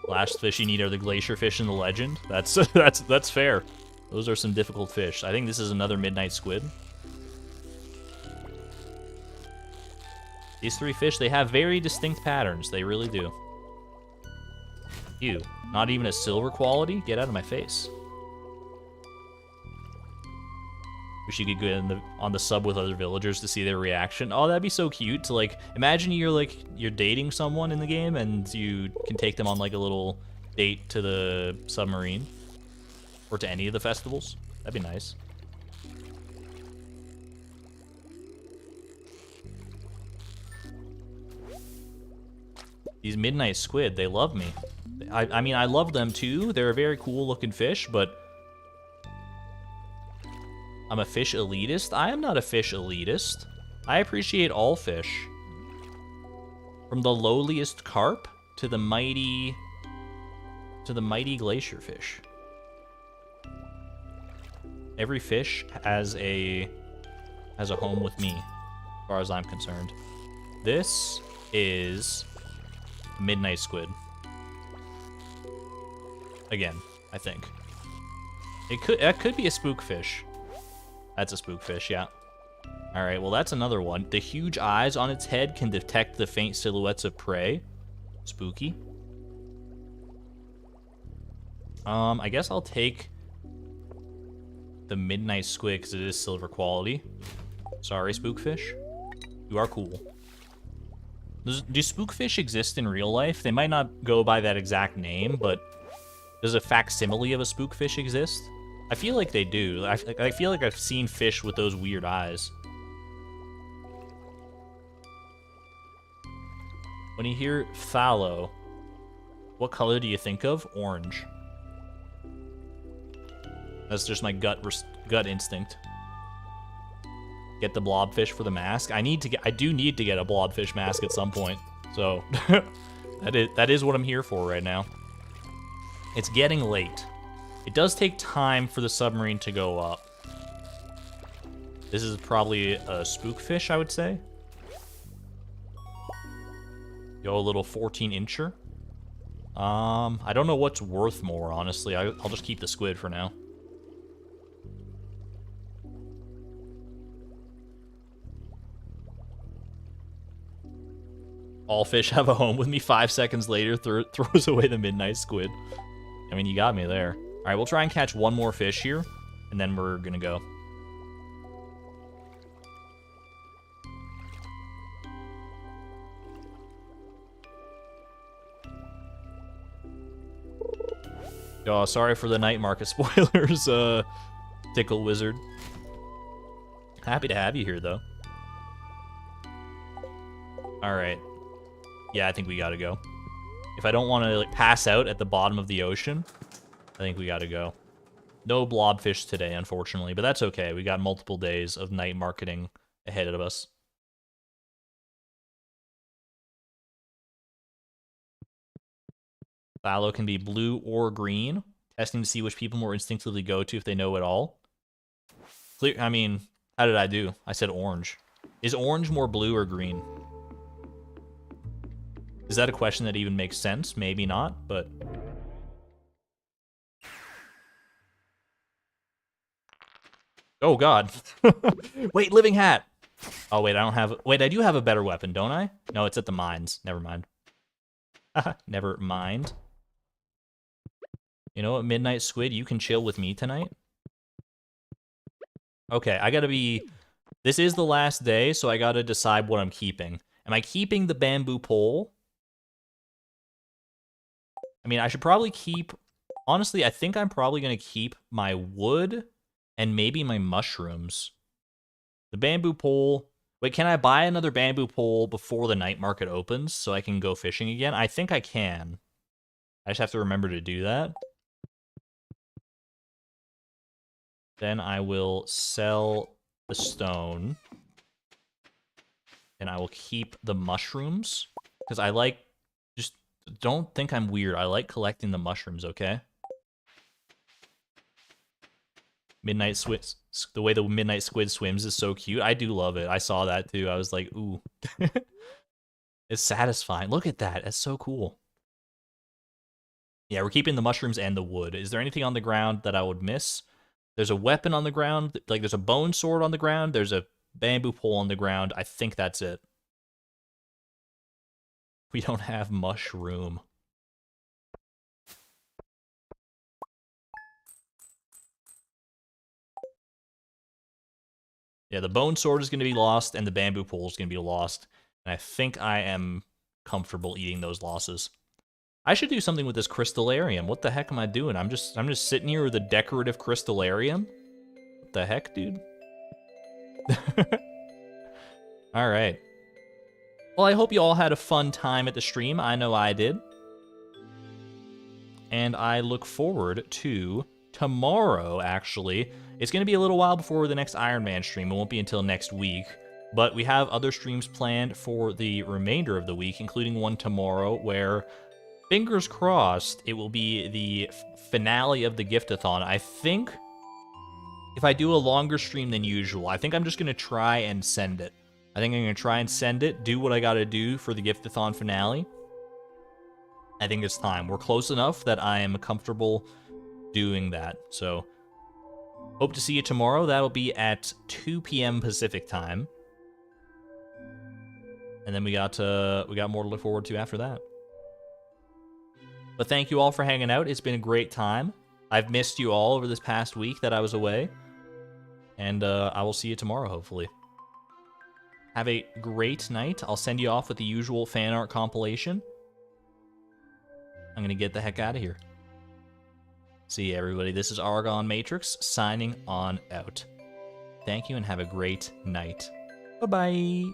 Last fish you need are the glacier fish in the legend. That's fair. Those are some difficult fish. I think this is another midnight squid. These three fish, they have very distinct patterns. They really do. Ew. Not even a silver quality? Get out of my face. Wish you could go on the sub with other villagers to see their reaction. Oh, that'd be so cute to, like, imagine you're dating someone in the game and you can take them on like a little date to the submarine or to any of the festivals. That'd be nice. These midnight squid, they love me. I mean, I love them too. They're a very cool looking fish, but I'm a fish elitist? I am not a fish elitist. I appreciate all fish. From the lowliest carp to the mighty glacier fish. Every fish has a home with me, as far as I'm concerned. This is midnight squid. Again, I think. It could be a spookfish. That's a spookfish, yeah. Alright, well that's another one. The huge eyes on its head can detect the faint silhouettes of prey. Spooky. I guess I'll take the midnight squid because it is silver quality. Sorry, spookfish. You are cool. Do spookfish exist in real life? They might not go by that exact name, but does a facsimile of a spookfish exist? I feel like they do. I feel like I've seen fish with those weird eyes. When you hear fallow, what color do you think of? Orange. That's just my gut instinct. Get the blobfish for the mask. I do need to get a blobfish mask at some point. So that is what I'm here for right now. It's getting late. It does take time for the submarine to go up. This is probably a spookfish, I would say. Yo, a little 14-incher. I don't know what's worth more, honestly. I'll just keep the squid for now. All fish have a home with me. 5 seconds later, throws away the midnight squid. I mean, you got me there. All right, we'll try and catch one more fish here, and then we're gonna go. Oh, sorry for the night market spoilers, Tickle Wizard. Happy to have you here, though. Alright. Yeah, I think we gotta go. If I don't want to like, pass out at the bottom of the ocean, I think we gotta go. No blobfish today, unfortunately, but that's okay. We got multiple days of night marketing ahead of us. Fallow can be blue or green. Testing to see which people more instinctively go to if they know it all. Clear. I mean, how did I do? I said orange. Is orange more blue or green? Is that a question that even makes sense? Maybe not, but... Oh, God. Wait, living hat! Oh, wait, I don't have... Wait, I do have a better weapon, don't I? No, it's at the mines. Never mind. Never mind. You know what, Midnight Squid? You can chill with me tonight. Okay, I gotta be... This is the last day, so I gotta decide what I'm keeping. Am I keeping the bamboo pole? I mean, I should probably keep... Honestly, I think I'm probably gonna keep my wood and maybe my mushrooms. The bamboo pole... Wait, can I buy another bamboo pole before the night market opens so I can go fishing again? I think I can. I just have to remember to do that. Then I will sell the stone. And I will keep the mushrooms. Because I like... Just don't think I'm weird. I like collecting the mushrooms, okay? Midnight Squid... The way the Midnight Squid swims is so cute. I do love it. I saw that too. I was like, ooh. It's satisfying. Look at that. That's so cool. Yeah, we're keeping the mushrooms and the wood. Is there anything on the ground that I would miss? There's a weapon on the ground. Like, there's a bone sword on the ground. There's a bamboo pole on the ground. I think that's it. We don't have mushroom. Yeah, the bone sword is going to be lost, and the bamboo pole is going to be lost. And I think I am comfortable eating those losses. I should do something with this crystallarium. What the heck am I doing? I'm just sitting here with a decorative crystallarium. What the heck, dude? All right. Well, I hope you all had a fun time at the stream. I know I did. And I look forward to tomorrow, actually. It's going to be a little while before the next Ironman stream. It won't be until next week. But we have other streams planned for the remainder of the week, including one tomorrow where... Fingers crossed, it will be the finale of the Giftathon. I think if I do a longer stream than usual, I think I'm just going to try and send it. I think I'm going to try and send it, do what I got to do for the Giftathon finale. I think it's time. We're close enough that I am comfortable doing that. So, hope to see you tomorrow. That'll be at 2 p.m. Pacific time. And then we got more to look forward to after that. But thank you all for hanging out. It's been a great time. I've missed you all over this past week that I was away. And I will see you tomorrow, hopefully. Have a great night. I'll send you off with the usual fan art compilation. I'm going to get the heck out of here. See you, everybody. This is Argon Matrix signing on out. Thank you and have a great night. Bye-bye.